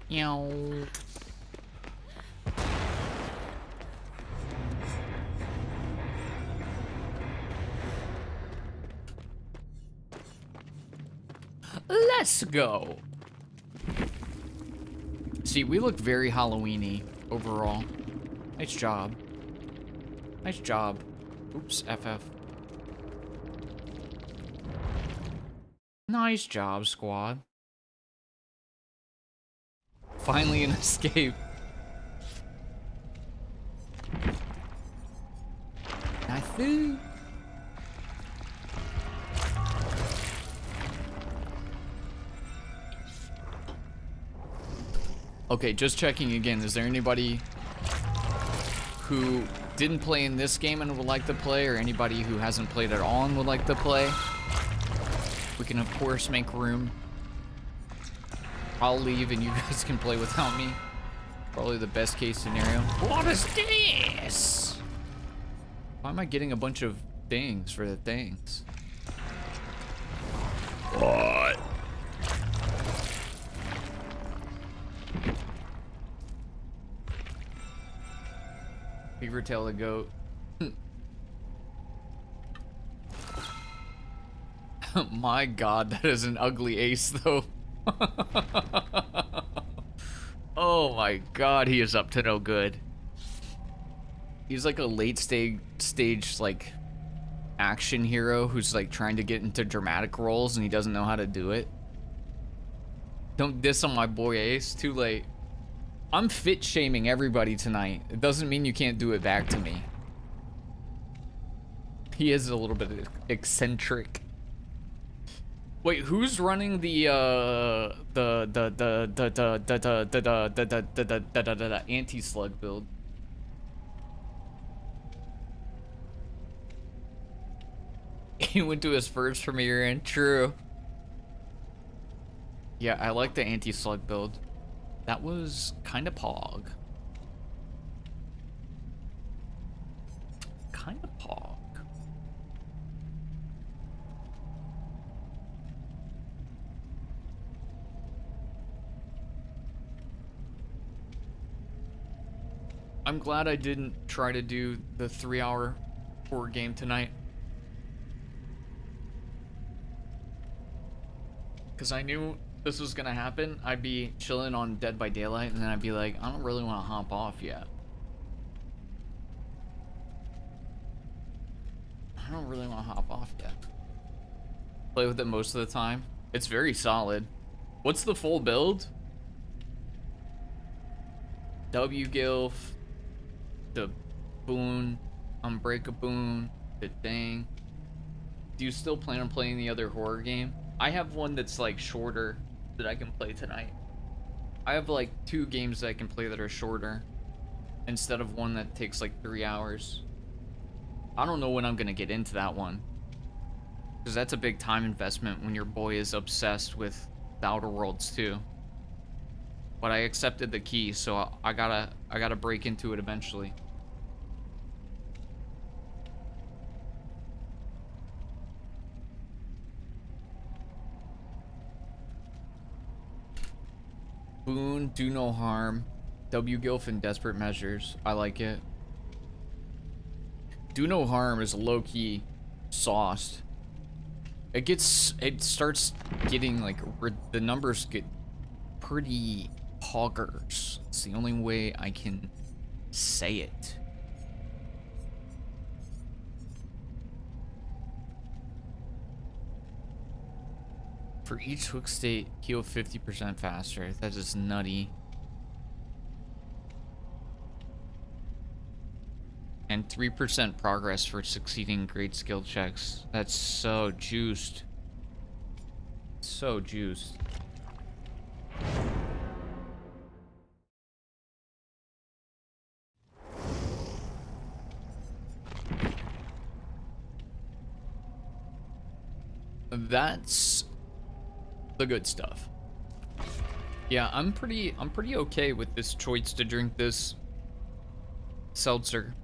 Meow. Let's go. See, we look very Halloween-y overall. Nice job. Nice job. Oops, FF. Nice job, squad. Finally an escape. Nothing. Okay, just checking again. Is there anybody who didn't play in this game and would like to play, or anybody who hasn't played at all and would like to play? We can, of course, make room. I'll leave and you guys can play without me. Probably the best case scenario. What is this? Why am I getting a bunch of things for the things? What? Beaver Tail the goat. My god, that is an ugly ace though. Oh my god, he is up to no good. He's like a late stage like action hero who's like trying to get into dramatic roles and he doesn't know how to do it. Don't diss on my boy Ace, too late. I'm fit shaming everybody tonight. It doesn't mean you can't do it back to me. He is a little bit eccentric. Wait, who's running the anti-slug build? He went to his first premiere and true. Yeah, I like the anti-slug build. That was kind of pog. Kind of pog. I'm glad I didn't try to do the 3-hour horror game tonight. Because I knew this was gonna happen. I'd be chilling on Dead by Daylight and then I'd be like, I don't really want to hop off yet. I don't really want to hop off yet. Play with it most of the time. It's very solid. What's the full build? W-Gilf, the Boon, Unbreakaboon, the thing. Do you still plan on playing the other horror game? I have one that's like shorter that I can play tonight. I have like 2 games that I can play that are shorter instead of one that takes like 3 hours. I don't know when I'm gonna get into that one, because that's a big time investment when your boy is obsessed with the Outer Worlds too. But I accepted the key, so I gotta break into it eventually. Boon, do no harm. W-Gilf and Desperate Measures. I like it. Do No Harm is low-key sauced. It starts getting like, the numbers get pretty poggers. It's the only way I can say it. For each hook state, heal 50% faster. That is nutty. And 3% progress for succeeding great skill checks. That's so juiced. So juiced. That's the good stuff. Yeah, I'm pretty okay with this choice to drink this seltzer.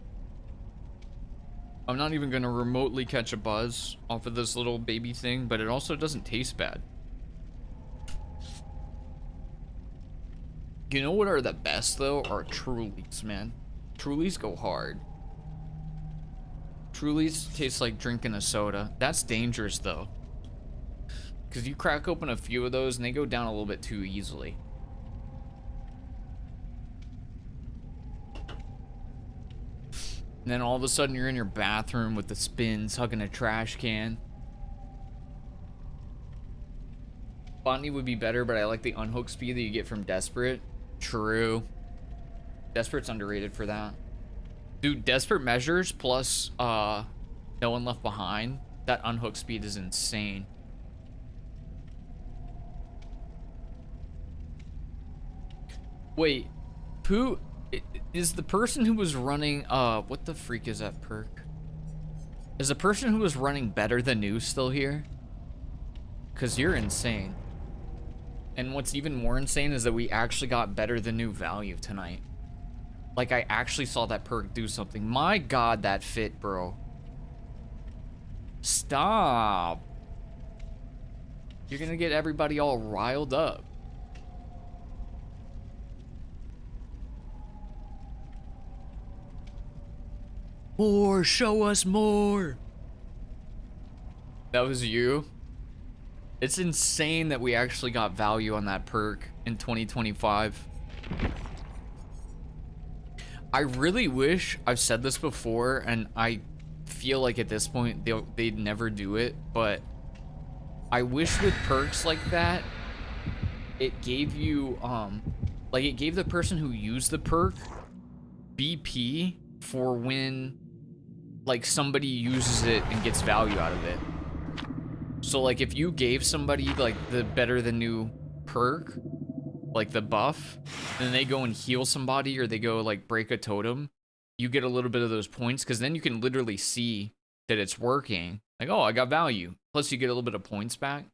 I'm not even gonna remotely catch a buzz off of this little baby thing, but it also doesn't taste bad. You know what are the best though? Are Trulies, man. Trulies go hard. Trulies taste like drinking a soda. That's dangerous though. Because you crack open a few of those and they go down a little bit too easily. And then all of a sudden you're in your bathroom with the spins, hugging a trash can. Botany would be better, but I like the unhook speed that you get from Desperate. True. Desperate's underrated for that. Dude, Desperate Measures plus No One Left Behind, that unhook speed is insane. Wait, who is the person who was running, what the freak is that perk? Is the person who was running Better Than New still here? Cause you're insane. And what's even more insane is that we actually got Better Than New value tonight. Like I actually saw that perk do something. My God, that fit, bro. Stop. You're gonna get everybody all riled up. More, show us more. That was you? It's insane that we actually got value on that perk in 2025. I really wish, I've said this before, and I feel like at this point they'd never do it, but I wish with perks like that, it gave you, like it gave the person who used the perk BP for when like somebody uses it and gets value out of it. So like if you gave somebody like the Better Than New perk, like the buff, and then they go and heal somebody or they go like break a totem, you get a little bit of those points because then you can literally see that it's working. Like, oh, I got value. Plus you get a little bit of points back.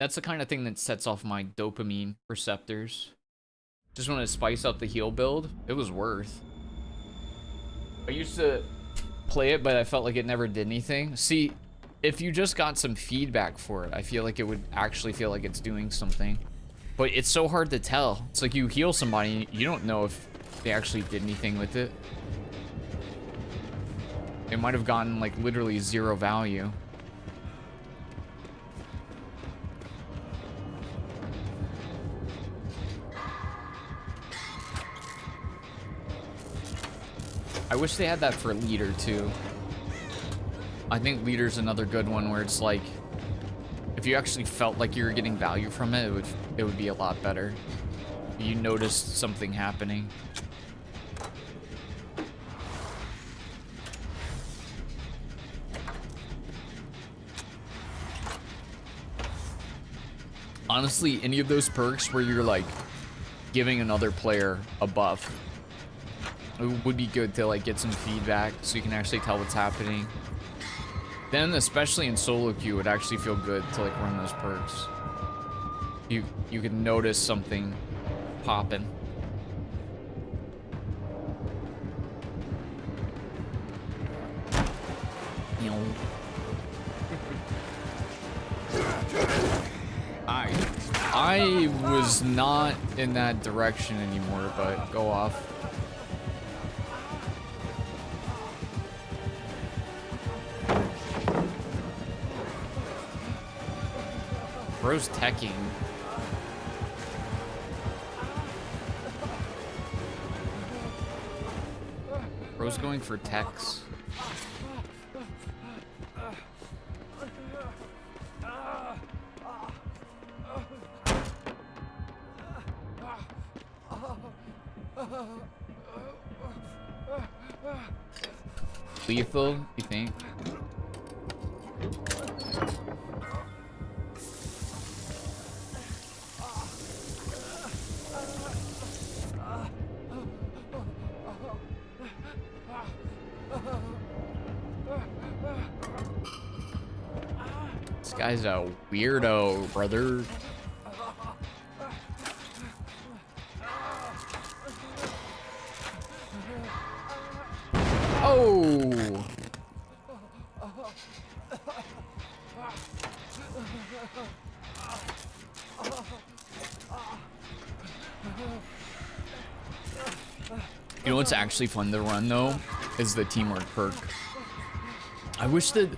That's the kind of thing that sets off my dopamine receptors. Just want to spice up the heal build. It was worth. I used to play it, but I felt like it never did anything. See, if you just got some feedback for it, I feel like it would actually feel like it's doing something. But it's so hard to tell. It's like you heal somebody, you don't know if they actually did anything with it. It might have gotten like literally 0 value. I wish they had that for leader too. I think leader's another good one where it's like, if you actually felt like you were getting value from it, it would be a lot better. You noticed something happening. Honestly, any of those perks where you're like giving another player a buff, it would be good to like get some feedback so you can actually tell what's happening. Then especially in solo queue, it would actually feel good to like run those perks. You can notice something popping. You know. I was not in that direction anymore, but go off. Bro's teching. Bro's going for techs. Lethal, you think? This guy's a weirdo, brother. Oh! You know what's actually fun to run though? Is the teamwork perk. I wish that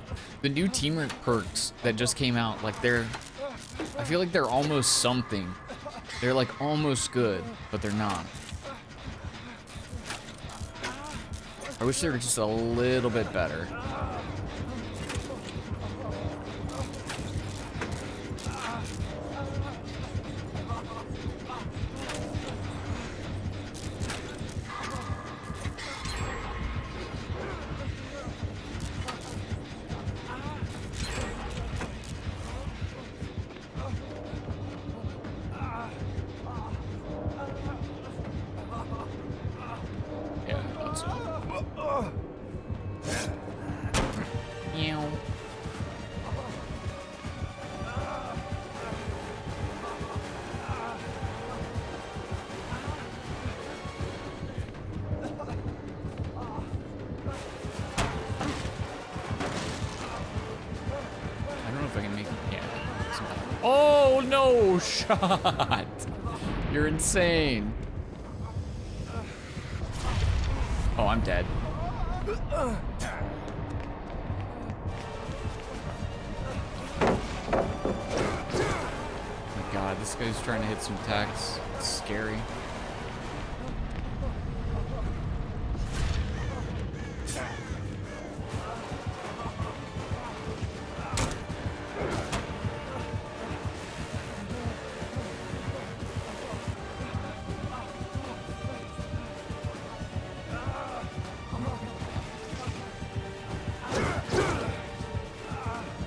the new teamwork perks that just came out, like I feel like they're almost something. They're like almost good, but they're not. I wish they were just a little bit better. Yeah, that's Meow. I don't know if I can make it. Yeah. Oh no, shot! You're insane. Oh, I'm dead. Oh my god, this guy's trying to hit some attacks. It's scary.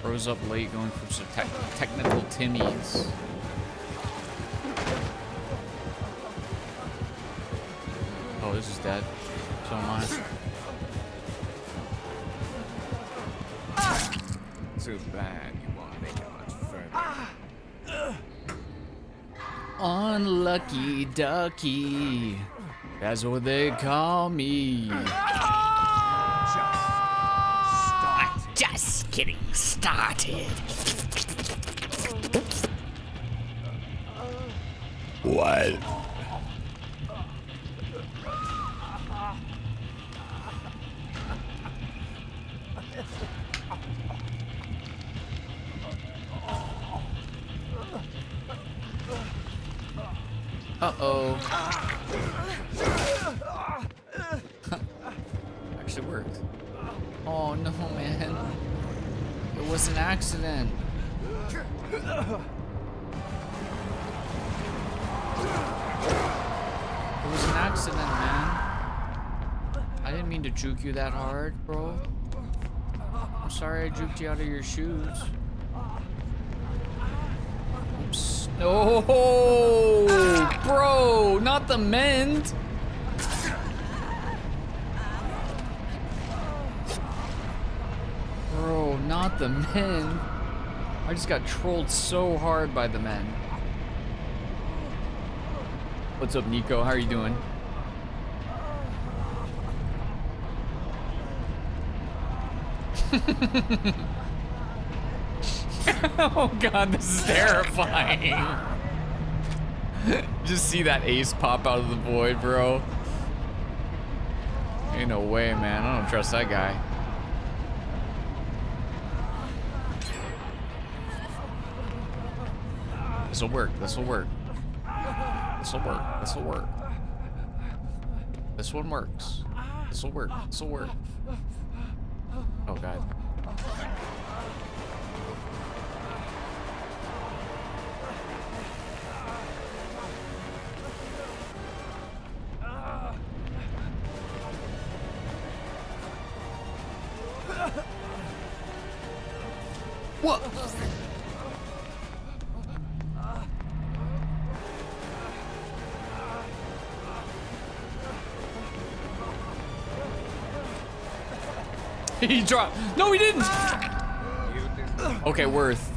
Bro's up late going for some technical timmies. Oh, this is dead. So am I. Too bad you won't make it much further. Unlucky ducky. That's what they call me. Just getting started. What? Uh-oh. Actually worked. Oh no, man. It was an accident. It was an accident, man. I didn't mean to juke you that hard, bro. I'm sorry I juked you out of your shoes. Oops. No, bro, not the mend. Bro, not the men. I just got trolled so hard by the men. What's up, Nico? How are you doing? Oh god, this is terrifying. Just see that ace pop out of the void, bro. Ain't no way, man. I don't trust that guy. This'll work. This'll work. This'll work. This'll work. This one works. This'll work. This'll work. Oh, God. What? He dropped. No, he didn't. Okay, worth.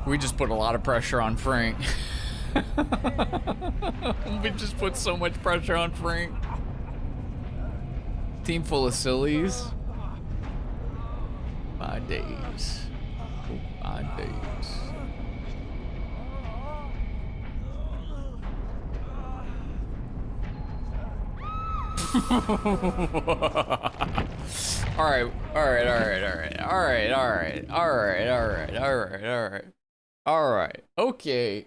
We just put a lot of pressure on Frank. We just put so much pressure on Frank. Team full of sillies. 5 days. Oh, 5 days. All right. Okay.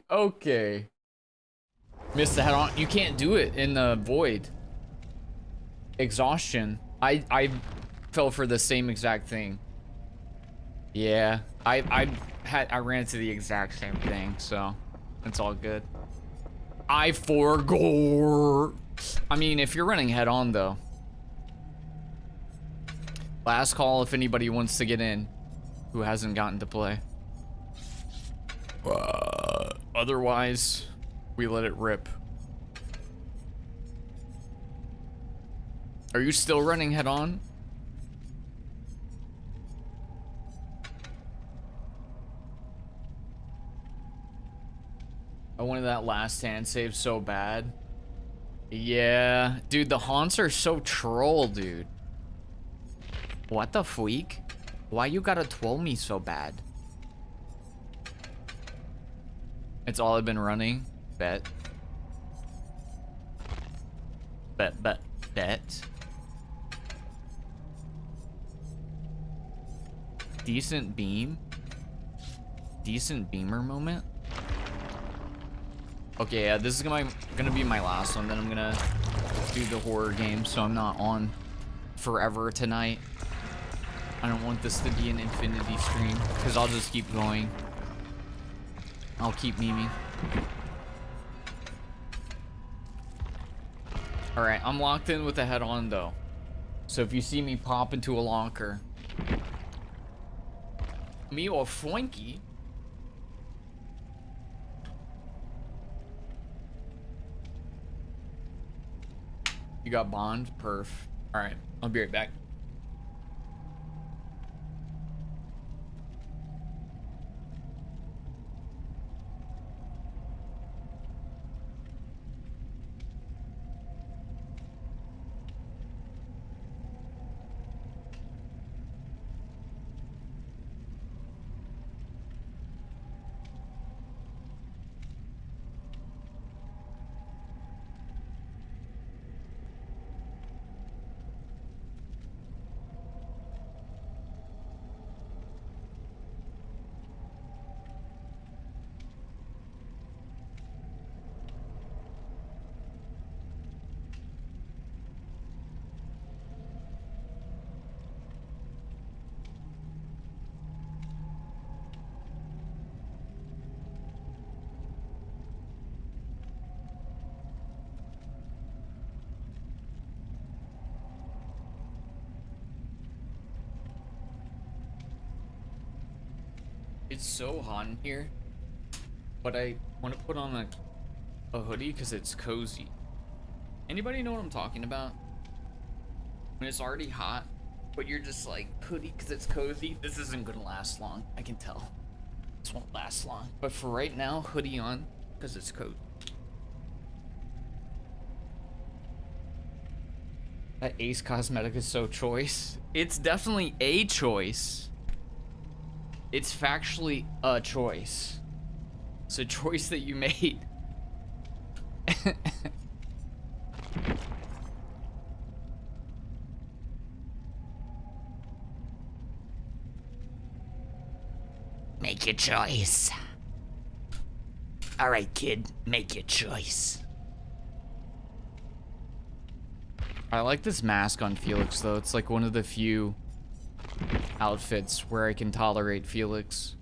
Missed the head on. You can't do it in the void. Exhaustion. I fell for the same exact thing. Yeah. I ran into the exact same thing, so it's all good. I forgot. I mean, if you're running head on though. Last call if anybody wants to get in who hasn't gotten to play. Otherwise, we let it rip. Are you still running head on? I wanted that last hand save so bad. Yeah, dude, the haunts are so troll, dude. What the freak? Why you gotta troll me so bad? It's all I've been running. Bet. Decent beam. Decent beamer moment. Okay, yeah, this is gonna be my last one. Then I'm gonna do the horror game, so I'm not on forever tonight. I don't want this to be an infinity stream, because I'll just keep going. I'll keep memeing. Alright, I'm locked in with the head on though. So if you see me pop into a locker, me or Frankie, you got bond? Perf. Alright, I'll be right back. It's so hot in here, but I want to put on a hoodie because it's cozy. Anybody know what I'm talking about? When it's already hot, but you're just like, hoodie because it's cozy. This isn't gonna last long, I can tell. This won't last long. But for right now, hoodie on because it's cozy. That Ace cosmetic is so choice. It's definitely a choice. It's factually a choice. It's a choice that you made. Make your choice. All right, kid, make your choice. I like this mask on Felix though. It's like one of the few outfits where I can tolerate Felix.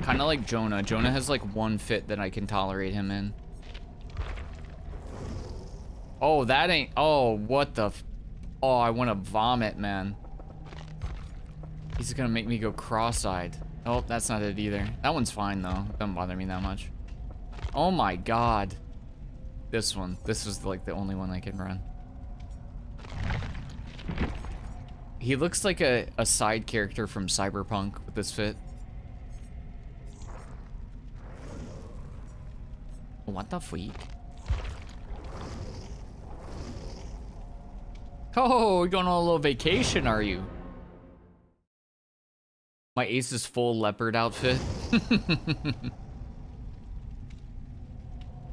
Kind of like Jonah. Jonah has like one fit that I can tolerate him in. Oh, that ain't... Oh, what the... Oh, I want to vomit, man. He's gonna make me go cross-eyed. Oh, that's not it either. That one's fine, though. Doesn't bother me that much. Oh my god. This one. This is like the only one I can run. He looks like a side character from Cyberpunk with this fit. What the freak? Oh, you're going on a little vacation, are you? My Ace's full leopard outfit.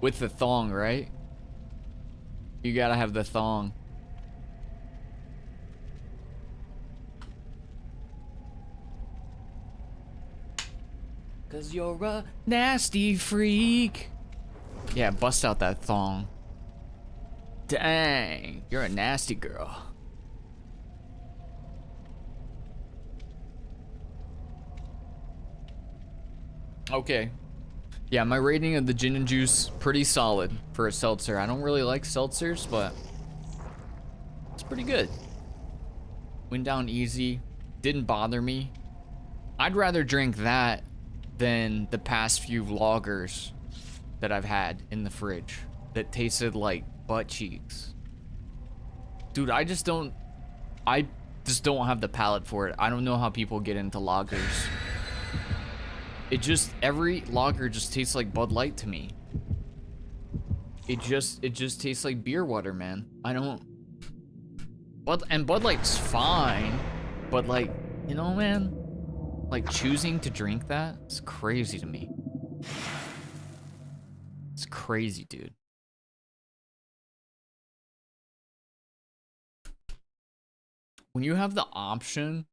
With the thong, right? You gotta have the thong. Cause you're a nasty freak. Yeah, bust out that thong. Dang, you're a nasty girl. Okay. Yeah, my rating of the gin and juice, pretty solid for a seltzer. I don't really like seltzers, but it's pretty good. Went down easy, didn't bother me. I'd rather drink that than the past few lagers that I've had in the fridge that tasted like butt cheeks. Dude, I just don't have the palate for it. I don't know how people get into lagers. Every lager just tastes like Bud Light to me. It just tastes like beer water, man. And Bud Light's fine, but like, you know, man, like choosing to drink that, it's crazy to me. It's crazy, dude. When you have the option,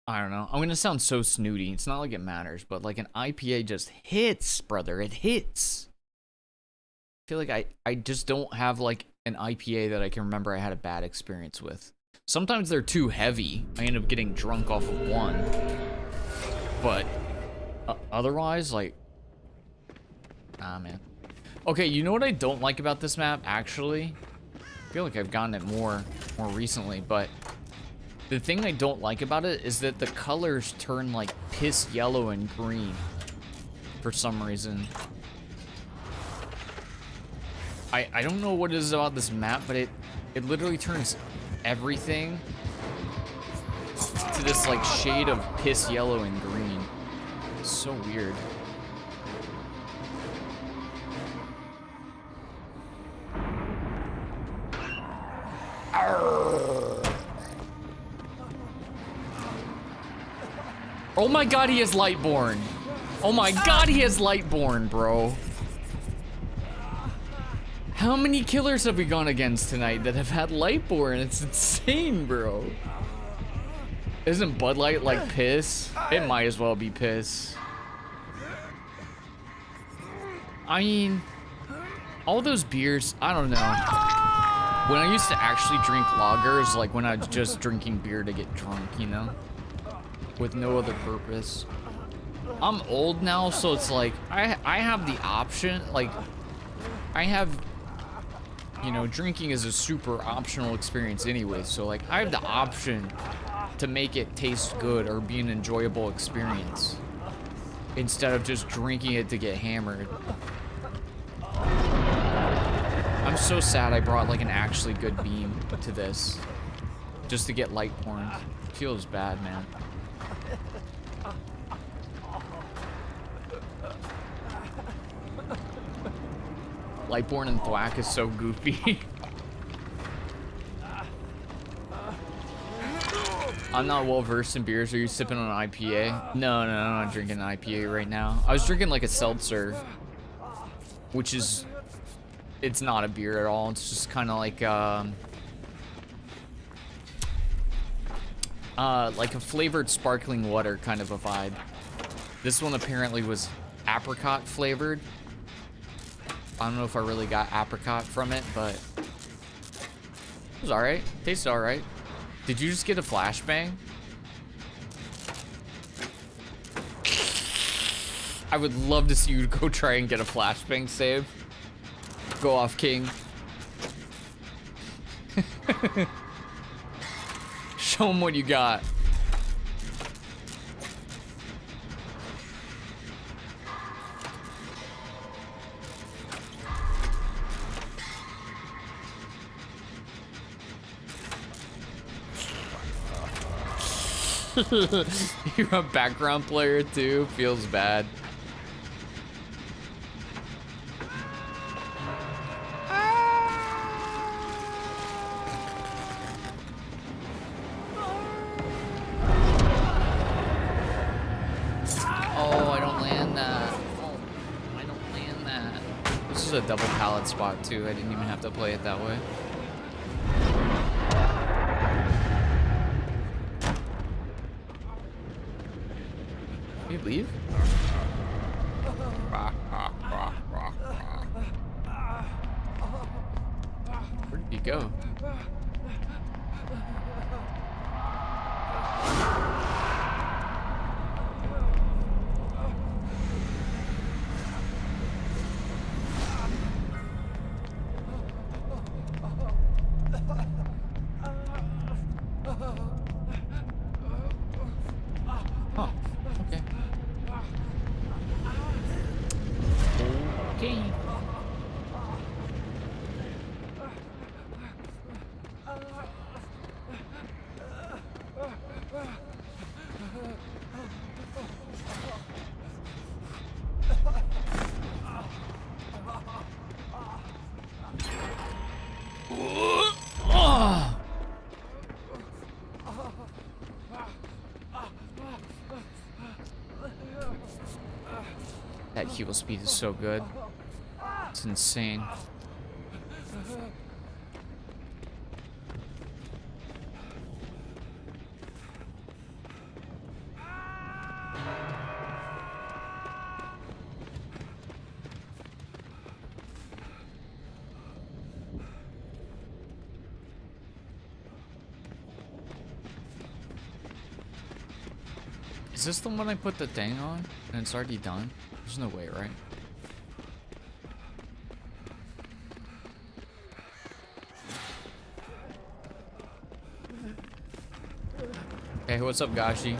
I don't know. I'm gonna sound so snooty. It's not like it matters, but like an IPA just hits, brother. It hits. I feel like I just don't have like an IPA that I can remember I had a bad experience with. Sometimes they're too heavy. I end up getting drunk off of one. But otherwise, like, ah, man. Okay, you know what I don't like about this map, actually? I feel like I've gotten it more recently, but the thing I don't like about it is that the colors turn like piss yellow and green for some reason. I don't know what it is about this map, but it literally turns everything to this like shade of piss yellow and green. It's so weird. Oh my god, he has Lightborn. Oh my god, he has Lightborn, bro. How many killers have we gone against tonight that have had Lightborn? It's insane, bro. Isn't Bud Light like piss? It might as well be piss. I mean, all those beers, I don't know. When I used to actually drink lagers, like when I was just drinking beer to get drunk, you know? With no other purpose. I'm old now, so it's like, I have the option, like, I have you know, drinking is a super optional experience anyway. So like I have the option to make it taste good or be an enjoyable experience instead of just drinking it to get hammered. I'm so sad I brought like an actually good beam to this just to get light porn. Feels bad, man. Lightborn and Thwack is so goofy. I'm not well versed in beers. Are you sipping on an IPA? No, I'm not drinking an IPA right now. I was drinking like a seltzer, which is, it's not a beer at all. It's just kind of like a flavored sparkling water kind of a vibe. This one apparently was apricot flavored. I don't know if I really got apricot from it, but it was alright. Tasted alright. Did you just get a flashbang? I would love to see you go try and get a flashbang save. Go off, King. Show him what you got. You're a background player too? Feels bad. Oh, I don't land that. Oh, I don't land that. This is a double pallet spot too. I didn't even have to play it that way. You leave? Where did you go? Oh, okay. Okay. That heal speed is so good. It's insane. Is this the one I put the thing on and it's already done? There's no way, right? Hey, what's up, Gashi?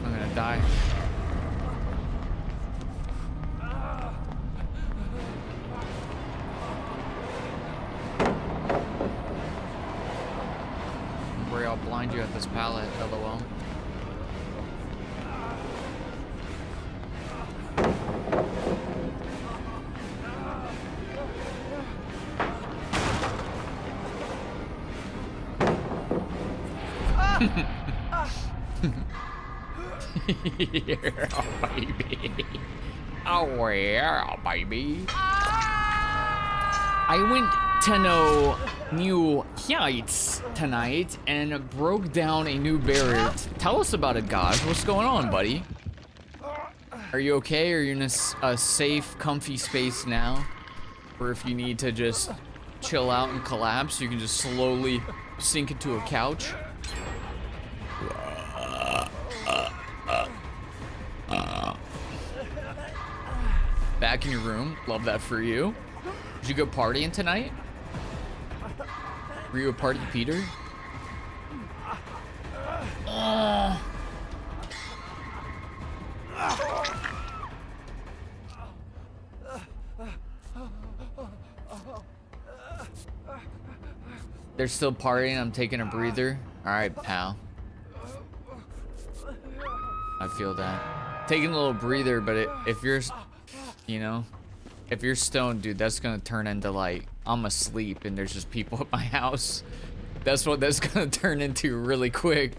I'm gonna die. Don't worry, I'll blind you at this pallet, LOL. Yeah, baby. Oh yeah, baby. I went to no new heights tonight and broke down a new barrier. Tell us about it, guys. What's going on, buddy? Are you okay? Are you in a safe, comfy space now? Or if you need to just chill out and collapse, you can just slowly sink into a couch? back in your room. Love that for you. Did you go partying tonight? Were you a party Peter? They're still partying. I'm taking a breather. All right, pal. I feel that. Taking a little breather, but if you're, you know, if you're stoned, dude, that's gonna turn into like I'm asleep and there's just people at my house. That's what that's gonna turn into really quick.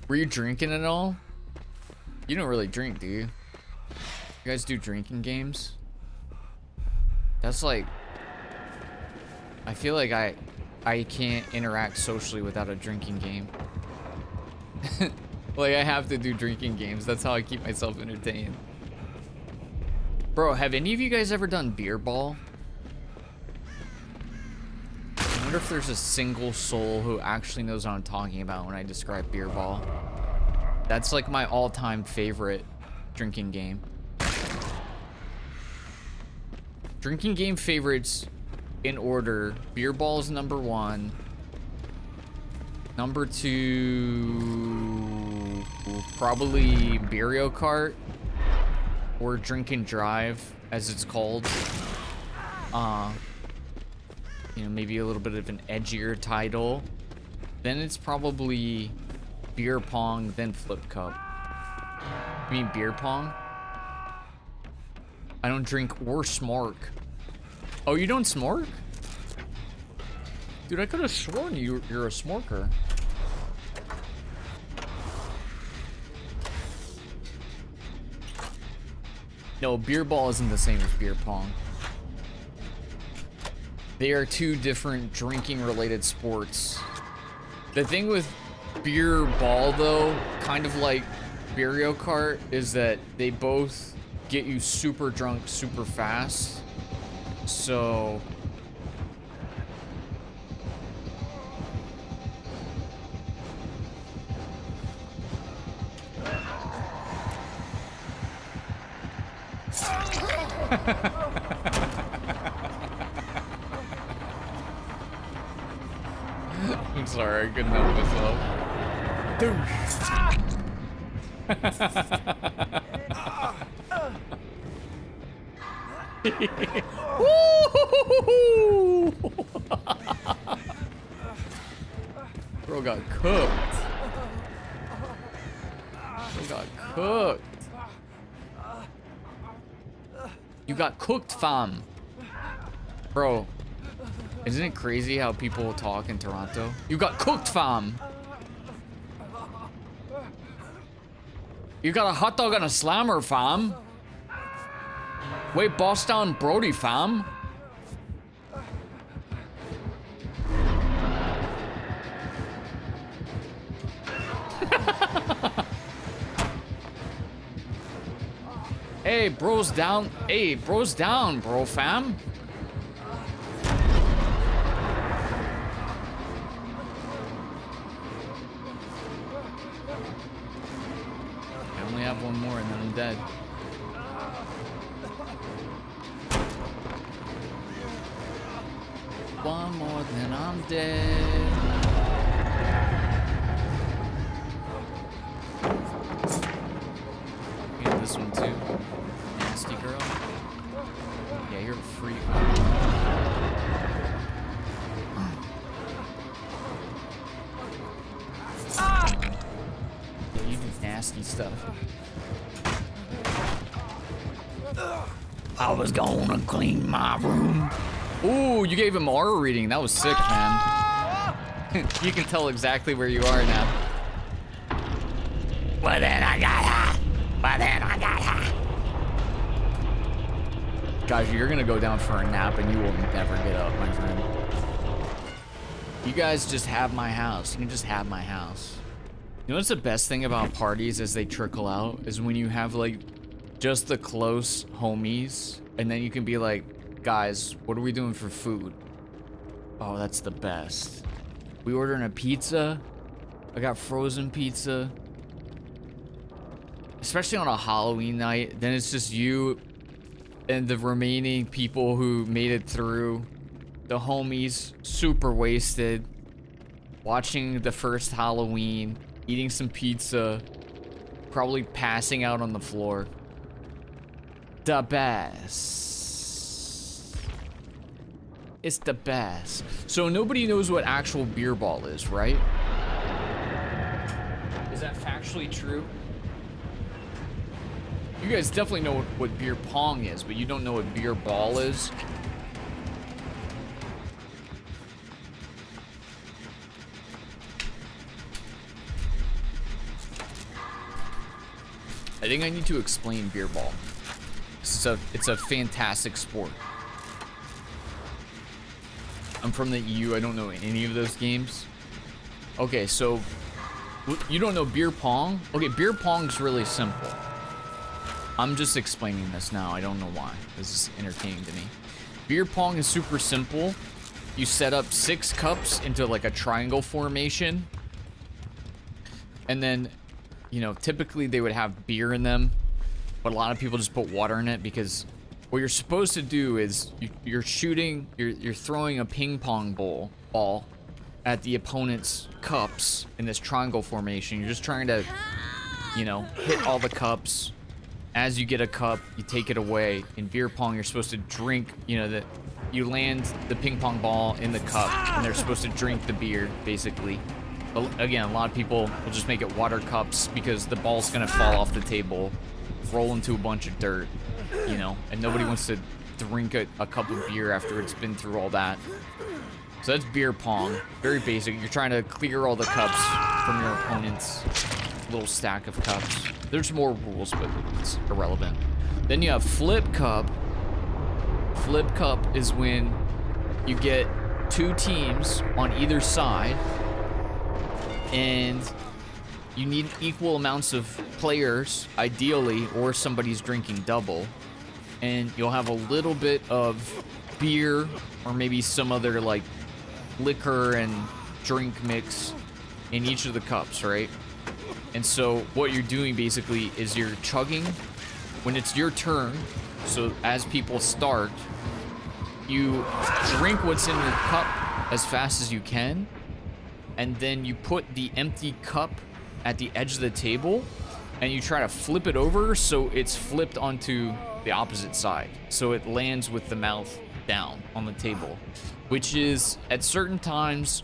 Were you drinking at all? You don't really drink, do you? You guys do drinking games? That's like, I feel like I can't interact socially without a drinking game. Like I have to do drinking games. That's how I keep myself entertained. Bro, have any of you guys ever done beer ball? I wonder if there's a single soul who actually knows what I'm talking about when I describe beer ball. That's like my all-time favorite drinking game. Drinking game favorites in order. Beer ball is number 1. Number 2, probably Mario Kart or Drink and Drive, as it's called. You know, maybe a little bit of an edgier title. Then it's probably beer pong, then flip cup. You mean beer pong? I don't drink or smork. Oh, you don't smork? Dude, I could have sworn you're a smorker. No, beer ball isn't the same as beer pong. They are two different drinking related sports. The thing with beer ball though, kind of like Mario Kart, is that they both get you super drunk super fast. So I'm sorry, I couldn't help myself. Bro got cooked. Bro got cooked. You got cooked, fam. Bro, isn't it crazy how people talk in Toronto? You got cooked, fam. You got a hot dog and a slammer, fam. Wait, boss down Brody, fam. Hey, bro's down. Hey, bro's down, bro, fam. I only have one more and then I'm dead. One more, then I'm dead. Get this one too. Nasty girl. Yeah, you're a freak. Yeah, you do nasty stuff. I was gonna clean my room. Ooh, you gave him aura reading. That was sick, man. You can tell exactly where you are now. Well, then I got her. Well, then I got her. Guys, you're gonna go down for a nap and you will never get up, my friend. You guys just have my house. You can just have my house. You know what's the best thing about parties as they trickle out? Is when you have, like, just the close homies. And then you can be like, guys, what are we doing for food? Oh, that's the best. We ordering a pizza. I got frozen pizza. especially on a Halloween night, then it's just you and the remaining people who made it through, the homies, super wasted, watching the first Halloween, eating some pizza, probably passing out on the floor. The best. It's the best. So nobody knows what actual beer ball is, right? Is that factually true? You guys definitely know what beer pong is, but you don't know what beer ball is. I think I need to explain beer ball. It's a fantastic sport. I'm from the EU. I don't know any of those games. Okay, so you don't know beer pong? Okay, beer pong's really simple. I'm just explaining this now. I don't know why. This is entertaining to me. Beer pong is super simple. You set up 6 cups into like a triangle formation. And then, you know, typically they would have beer in them. But a lot of people just put water in it because what you're supposed to do is you're throwing a ping pong ball at the opponent's cups in this triangle formation. You're just trying to, you know, hit all the cups. As you get a cup, you take it away. In beer pong, you're supposed to drink, you know, you land the ping pong ball in the cup, and they're supposed to drink the beer, basically. But again, a lot of people will just make it water cups because the ball's gonna fall off the table, roll into a bunch of dirt, you know, and nobody wants to drink a cup of beer after it's been through all that. So that's beer pong. Very basic. You're trying to clear all the cups from your opponent's little stack of cups. There's more rules, but it's irrelevant. Then you have flip cup. Flip cup is when you get 2 teams on either side, and you need equal amounts of players, ideally, or somebody's drinking double. And you'll have a little bit of beer or maybe some other like liquor and drink mix in each of the cups, right? And so what you're doing basically is you're chugging when it's your turn. So as people start, you drink what's in your cup as fast as you can, and then you put the empty cup at the edge of the table and you try to flip it over so it's flipped onto the opposite side, so it lands with the mouth down on the table, which is at certain times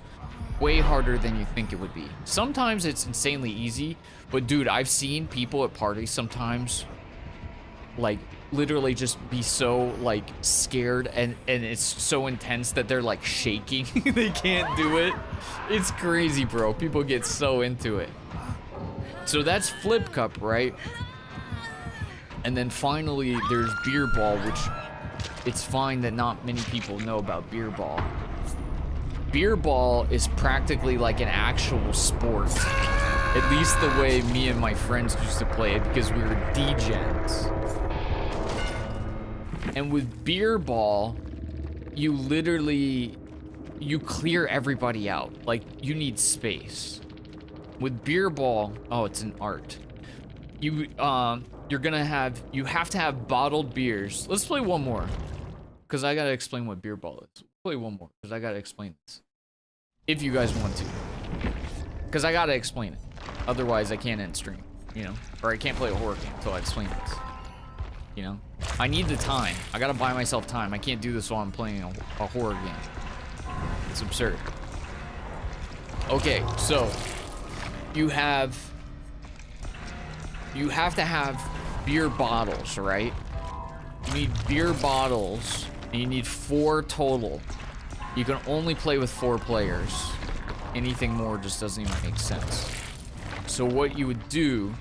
way harder than you think it would be. Sometimes it's insanely easy, but dude, I've seen people at parties sometimes like literally just be so like scared and it's so intense that they're like shaking. They can't do it. It's crazy, bro. People get so into it. So that's flip cup, right? And then finally there's beer ball, which it's fine that not many people know about beer ball. Beer ball is practically like an actual sport. At least the way me and my friends used to play it, because we were degens. And with beer ball, you literally, you clear everybody out. Like, you need space. With beer ball, oh, it's an art. You have to have bottled beers. Let's play one more, because I gotta explain what beer ball is. Play one more, because I gotta explain this. If you guys want to. Because I gotta explain it. Otherwise, I can't end stream, you know? Or I can't play a horror game until I explain this. You know? I need the time. I gotta buy myself time. I can't do this while I'm playing a horror game. It's absurd. Okay, so you have to have beer bottles, right? You need beer bottles, and you need 4 total. You can only play with 4 players. Anything more just doesn't even make sense. So what you would do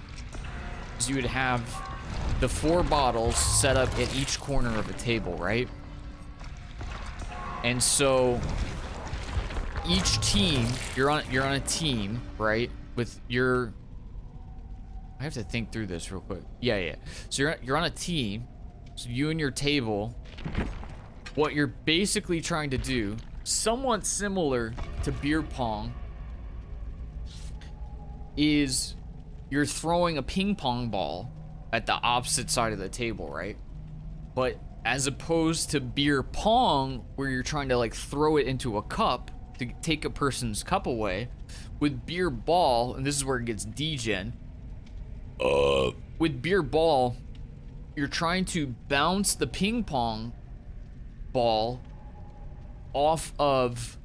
is you would have the 4 bottles set up at each corner of a table, right? And so each team, you're on a team, right? With your, I have to think through this real quick. Yeah. So you're on a team. So you and your table, what you're basically trying to do, somewhat similar to beer pong, is you're throwing a ping pong ball at the opposite side of the table, right? But as opposed to beer pong, where you're trying to like throw it into a cup to take a person's cup away, with beer ball, and this is where it gets degen. With beer ball, you're trying to bounce the ping pong ball off of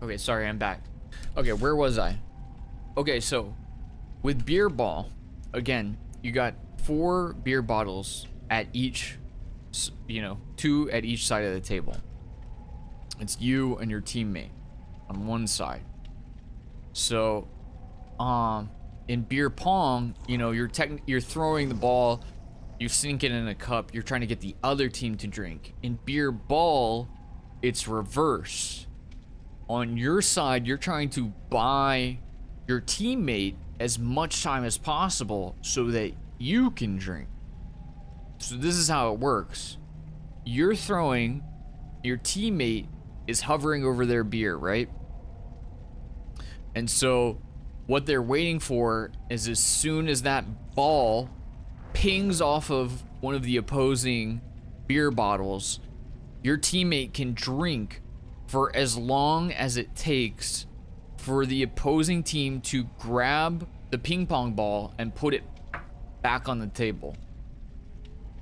Okay, sorry, I'm back. Okay, where was I? Okay, so with beer ball, again, you got 4 beer bottles at each, you know, 2 at each side of the table. It's you and your teammate on one side. So, in beer pong, you know, you're throwing the ball, you sink it in a cup, you're trying to get the other team to drink. In beer ball, it's reverse. On your side, you're trying to buy your teammate as much time as possible so that you can drink. So this is how it works. You're throwing, your teammate is hovering over their beer, right? And so what they're waiting for is as soon as that ball pings off of one of the opposing beer bottles, your teammate can drink for as long as it takes for the opposing team to grab the ping pong ball and put it back on the table.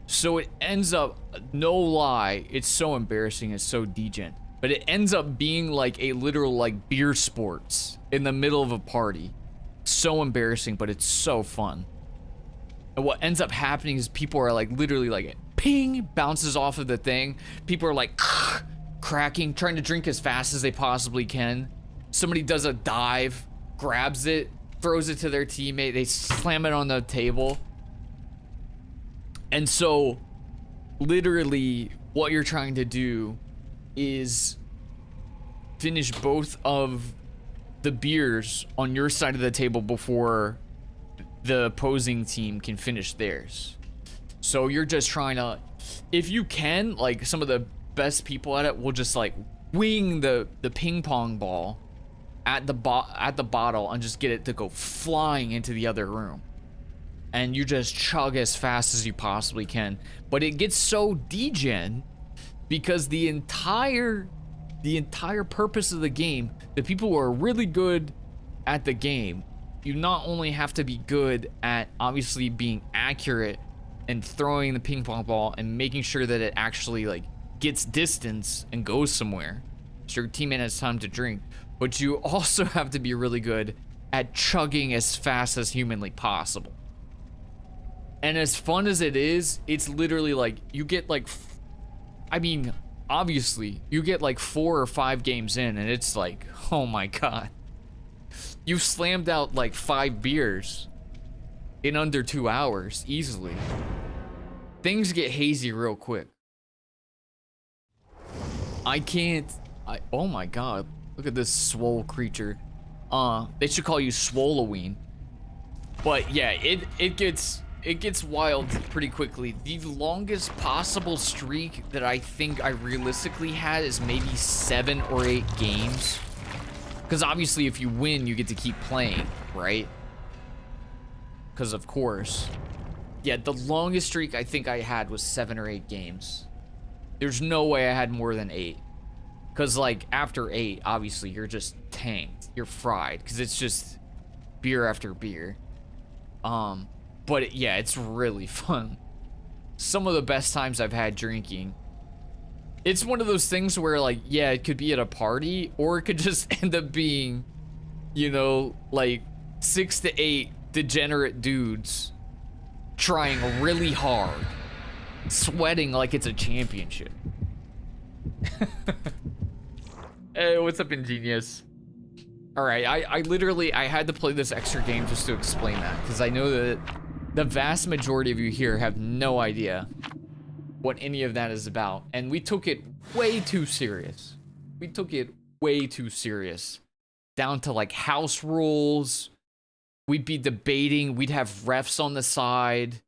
So it ends up, no lie, it's so embarrassing, it's so degen, but it ends up being like a literal like beer sports in the middle of a party. So embarrassing, but it's so fun. And what ends up happening is people are like literally like ping, bounces off of the thing. People are like cracking, trying to drink as fast as they possibly can. Somebody does a dive, grabs it, throws it to their teammate, they slam it on the table. And so literally what you're trying to do is finish both of the beers on your side of the table before the opposing team can finish theirs. So you're just trying to, if you can, like some of the best people at it will just like wing the ping pong ball at the bottle and just get it to go flying into the other room. And you just chug as fast as you possibly can. But it gets so degen because the entire purpose of the game, the people who are really good at the game, you not only have to be good at obviously being accurate and throwing the ping pong ball and making sure that it actually like gets distance and goes somewhere so your teammate has time to drink, but you also have to be really good at chugging as fast as humanly possible. And as fun as it is, it's literally like you get like, I mean, obviously you get like 4 or 5 games in and it's like, oh my god, you've slammed out like 5 beers in under 2 hours easily. Things get hazy real quick. Oh my god, look at this swole creature. They should call you Swoloween. But yeah, it gets wild pretty quickly. The longest possible streak that I think I realistically had is maybe 7 or 8 games. Because obviously if you win, you get to keep playing, right? Because of course. Yeah, the longest streak I think I had was 7 or 8 games. There's no way I had more than 8. Because like after 8, obviously you're just tanked. You're fried. Because it's just beer after beer. But yeah, it's really fun. Some of the best times I've had drinking. It's one of those things where like, yeah, it could be at a party, or it could just end up being, you know, like 6 to 8 degenerate dudes trying really hard, sweating like it's a championship. Hey, what's up, Ingenious? All right, I literally, I had to play this extra game just to explain that, because I know that The vast majority of you here have no idea what any of that is about. And we took it way too serious. We took it way too serious. Down to like house rules. We'd be debating. We'd have refs on the side.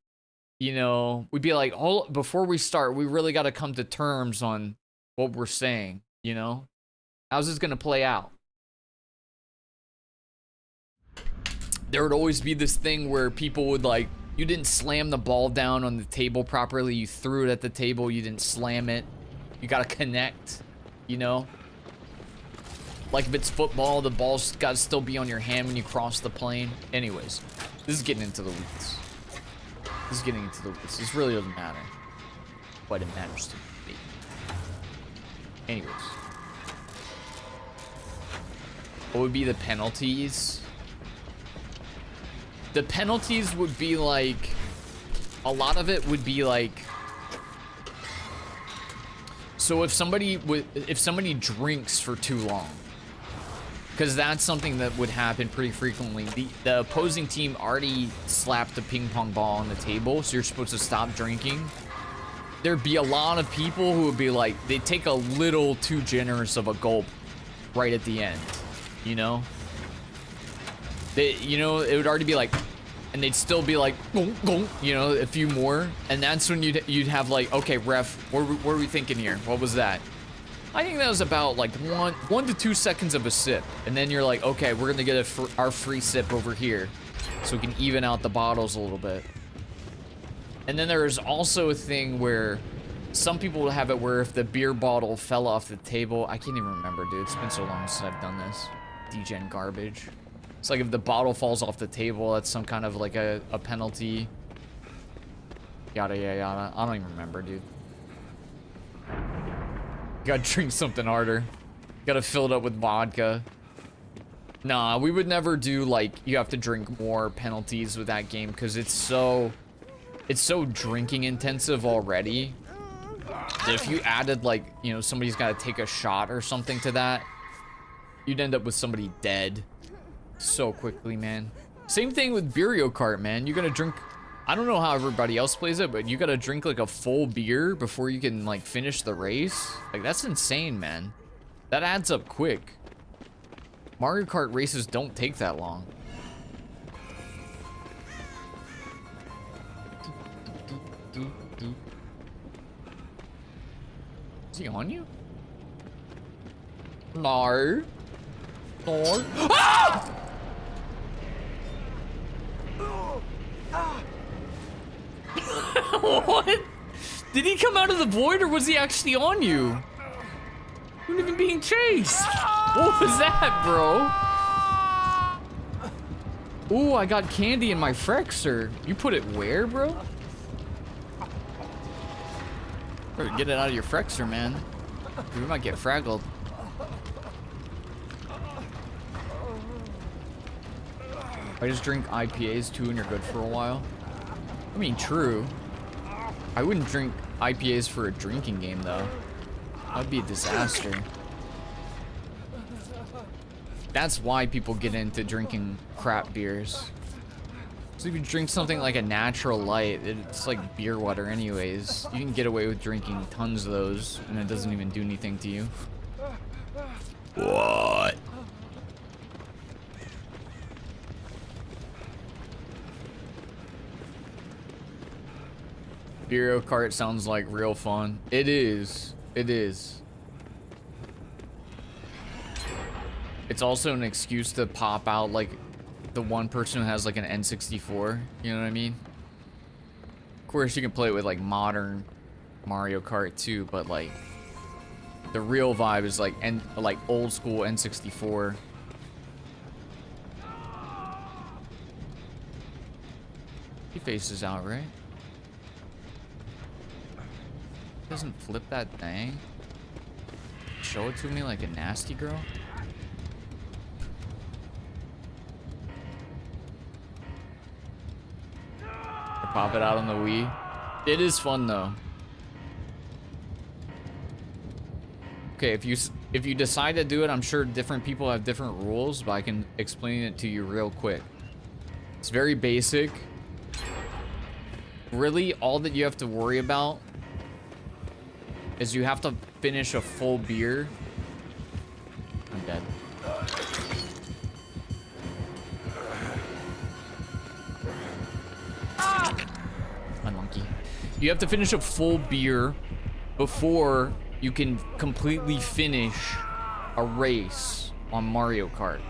You know, we'd be like, oh, before we start, we really got to come to terms on what we're saying. You know, how's this going to play out? There would always be this thing where people would like, you didn't slam the ball down on the table properly. You threw it at the table. You didn't slam it. You got to connect, you know? Like if it's football, the ball's got to still be on your hand when you cross the plane. Anyways, this is getting into the weeds. This is getting into the weeds. This really doesn't matter. But it matters to me. Anyways. What would be the penalties? The penalties would be like, a lot of it would be like, so if somebody drinks for too long, because that's something that would happen pretty frequently. The opposing team already slapped the ping pong ball on the table, so you're supposed to stop drinking. There'd be a lot of people who would be like, they take a little too generous of a gulp right at the end, you know? You know, it would already be like, and they'd still be like, you know, a few more, and that's when you'd have like, okay, ref, what are we thinking here? What was that? I think that was about like 1 to 2 seconds of a sip, and then you're like, okay, we're gonna get our free sip over here, so we can even out the bottles a little bit. And then there's also a thing where some people will have it where if the beer bottle fell off the table, I can't even remember, dude. It's been so long since I've done this. Degen garbage. It's like if the bottle falls off the table, that's some kind of like a penalty. Yada, yada, yada. I don't even remember, dude. Gotta drink something harder. Gotta fill it up with vodka. Nah, we would never do like, you have to drink more penalties with that game because it's so drinking intensive already. That if you added like, you know, somebody's gotta take a shot or something to that, you'd end up with somebody dead. So quickly, man. Same thing with Mario Kart, man. You're gonna drink, I don't know how everybody else plays it, but you gotta drink like a full beer before you can like finish the race. Like that's insane, man. That adds up quick. Mario Kart races don't take that long. Is he on you? No. No. Ah! What? Did he come out of the void or was he actually on you? You weren't even being chased. What was that, bro? Ooh, I got candy in my Frexer. You put it where, bro? Better get it out of your Frexer, man. We might get fraggled. I just drink IPAs too and you're good for a while. I mean, true. I wouldn't drink IPAs for a drinking game, though. That'd be a disaster. That's why people get into drinking crap beers. So if you drink something like a natural light, it's like beer water anyways. You can get away with drinking tons of those, and it doesn't even do anything to you. What? Mario Kart sounds like real fun. It is. It is. It's also an excuse to pop out like the one person who has like an N64. You know what I mean? Of course, you can play it with like modern Mario Kart too, but like the real vibe is like old school N64. He faces out, right? Doesn't flip that thing. Show it to me like a nasty girl. Or pop it out on the Wii. It is fun though. Okay, if you decide to do it, I'm sure different people have different rules, but I can explain it to you real quick. It's very basic. really all that you have to worry about is you have to finish a full beer. I'm dead. Unlucky. You have to finish a full beer before you can completely finish a race on Mario Kart.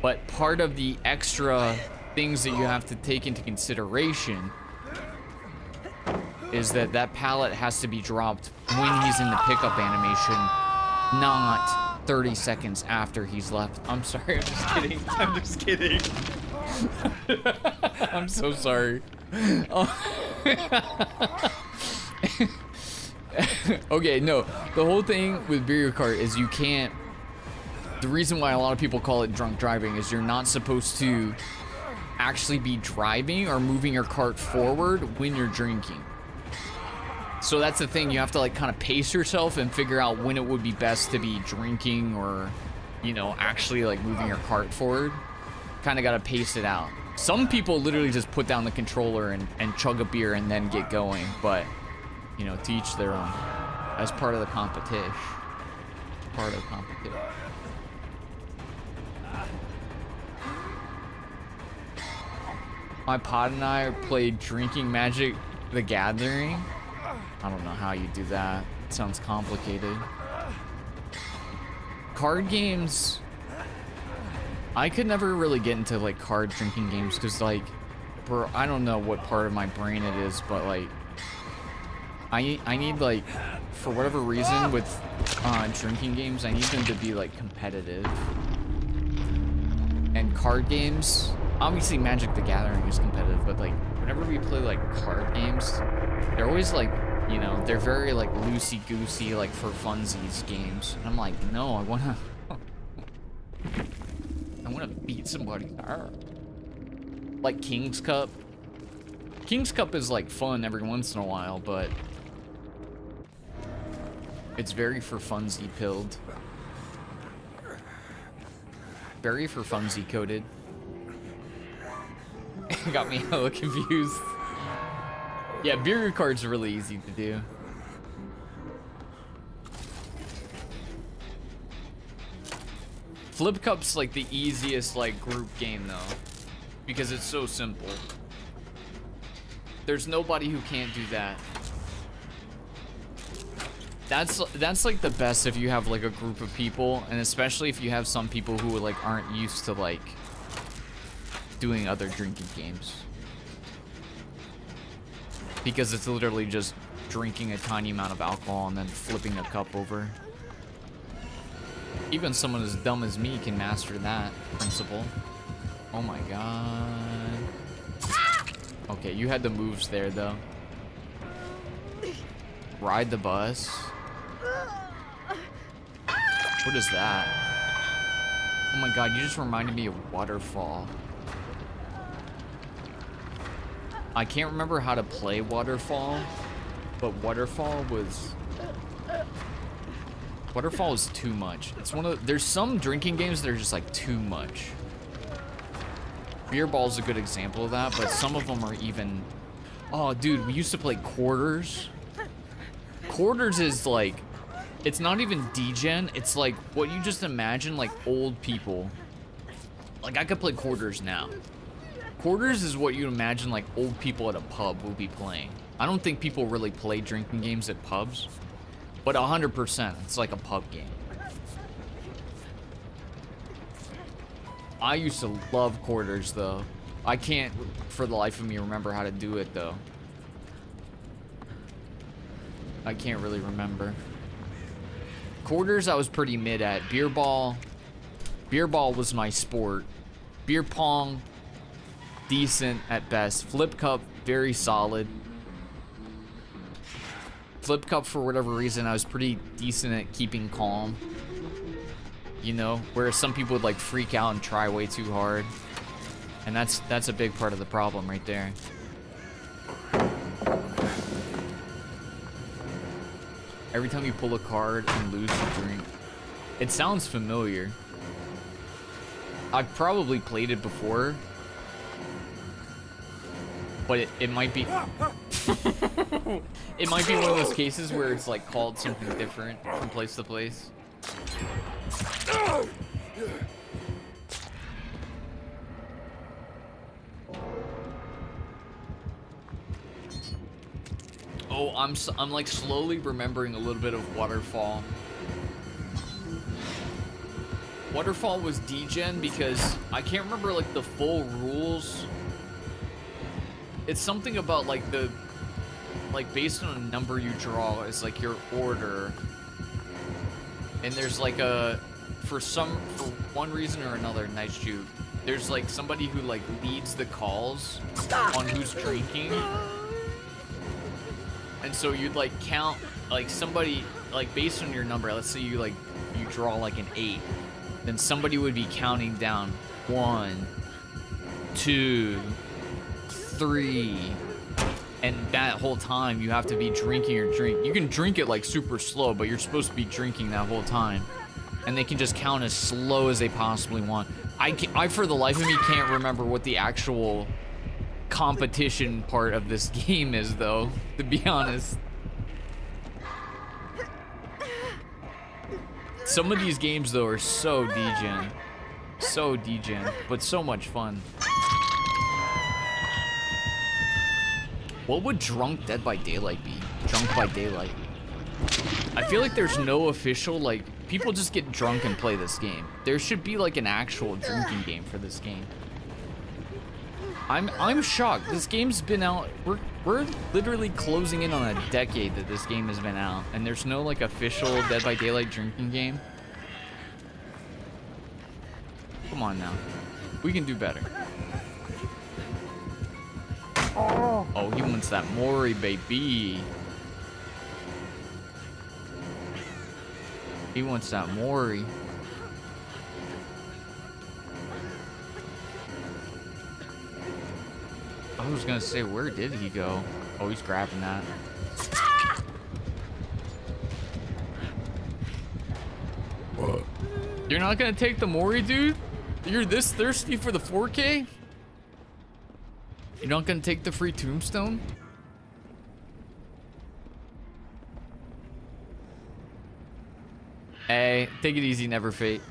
But part of the extra things that you have to take into consideration is that that pallet has to be dropped when he's in the pickup animation, not 30 seconds after he's left. I'm sorry, I'm just kidding. I'm just kidding. I'm so sorry. Okay, no. The whole thing with Mario Kart is you can't... The reason why a lot of people call it drunk driving is you're not supposed to actually be driving or moving your cart forward when you're drinking. So that's the thing, you have to like kind of pace yourself and figure out when it would be best to be drinking or, you know, actually like moving your cart forward. Kind of got to pace it out. Some people literally just put down the controller and chug a beer and then get going, but, you know, to each their own. As part of the competition. Part of the competition. My pod and I played Drinking Magic the Gathering. I don't know how you do that. It sounds complicated. Card games... I could never really get into like card drinking games because like, bro, I don't know what part of my brain it is, but like, I need like, for whatever reason with drinking games, I need them to be like competitive. And card games, obviously Magic the Gathering is competitive, but like, whenever we play like card games, they're always like, you know, they're very like loosey-goosey, like for funsies games. And I'm like, no, I wanna beat somebody. Like King's Cup. King's Cup is like fun every once in a while, but it's very for funsy pilled. Very for funsy coded. Got me hella confused. Yeah, beer cards are really easy to do. Flip Cup's like the easiest like group game though, because it's so simple. There's nobody who can't do that. That's like the best if you have like a group of people, and especially if you have some people who like aren't used to like doing other drinking games. Because it's literally just drinking a tiny amount of alcohol and then flipping a cup over. Even someone as dumb as me can master that principle. Oh my god. Okay, you had the moves there though. Ride the bus. What is that? Oh my god, you just reminded me of Waterfall. I can't remember how to play Waterfall, but Waterfall was too much. It's one of there's some drinking games that are just like too much. Beer Ball's a good example of that, but some of them are even... Oh, dude, we used to play Quarters. Quarters is like... It's not even degen, it's like what you just imagine, like old people. Like, I could play Quarters now. Quarters is what you imagine like old people at a pub will be playing. I don't think people really play drinking games at pubs, but 100%, it's like a pub game. I used to love Quarters though. I can't for the life of me remember how to do it though. I can't really remember. Quarters I was pretty mid at. Beer Ball was my sport. Beer Pong, decent at best. Flip Cup, very solid. Flip Cup, for whatever reason, I was pretty decent at keeping calm. You know, whereas some people would like freak out and try way too hard. And that's a big part of the problem right there. Every time you pull a card and lose a drink. It sounds familiar. I've probably played it before. but it might be it might be one of those cases where it's like called something different from place to place. Oh, I'm like slowly remembering a little bit of Waterfall. Waterfall was degen because I can't remember like the full rules. It's something about like based on a number you draw is like your order. And there's like for one reason or another, nice shoot. There's like somebody who like leads the calls on who's drinking. And so you'd like count like somebody like based on your number. Let's say you draw like an 8. Then somebody would be counting down 1, 2, 3, and that whole time you have to be drinking your drink. You can drink it like super slow, but you're supposed to be drinking that whole time. And they can just count as slow as they possibly want. I for the life of me can't remember what the actual competition part of this game is, though, to be honest. Some of these games, though, are so degen. So degen, but so much fun. What would Drunk Dead by Daylight be? Drunk by Daylight. I feel like there's no official, like, people just get drunk and play this game. There should be, like, an actual drinking game for this game. I'm shocked. This game's been out. We're literally closing in on a decade that this game has been out, and there's no like official Dead by Daylight drinking game. Come on now, we can do better. Oh, he wants that Mori, baby. He wants that Mori. I was gonna say, where did he go? Oh, he's grabbing that. What? You're not gonna take the Mori, dude? You're this thirsty for the 4K? You're not gonna take the free tombstone? Hey, take it easy, Never Fate.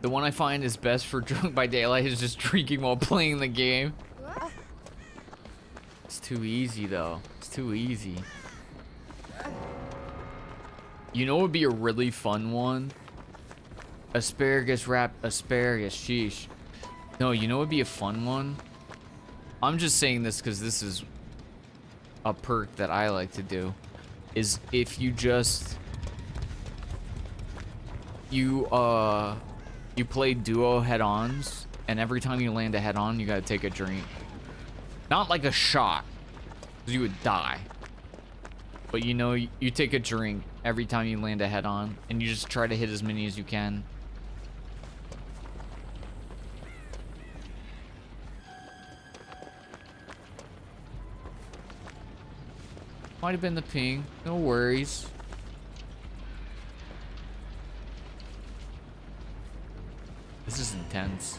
The one I find is best for Drunk by Daylight is just drinking while playing the game. It's too easy, though. It's too easy. You know what would be a really fun one? Asparagus wrap asparagus. Sheesh. No, you know what would be a fun one? I'm just saying this because this is a perk that I like to do. Is if you just... You play duo head-ons, and every time you land a head-on, you gotta take a drink. Not like a shot, because you would die. But you know, you take a drink every time you land a head-on, and you just try to hit as many as you can. Might have been the ping, no worries. This is intense.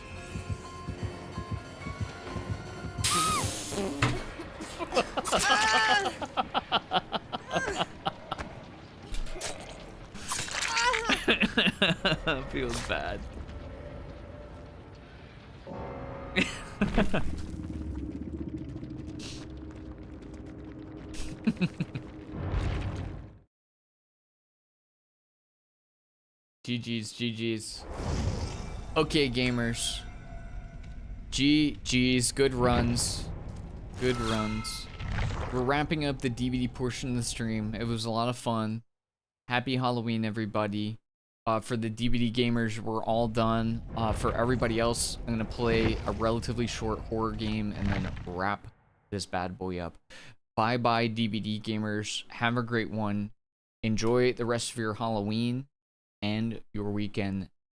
Feels bad. GG's, GG's. Okay, gamers. GG's, good runs. Good runs. We're wrapping up the DVD portion of the stream. It was a lot of fun. Happy Halloween, everybody. For the DVD gamers, we're all done. For everybody else, I'm gonna play a relatively short horror game and then wrap this bad boy up. Bye-bye, DVD gamers. Have a great one. Enjoy the rest of your Halloween and your weekend.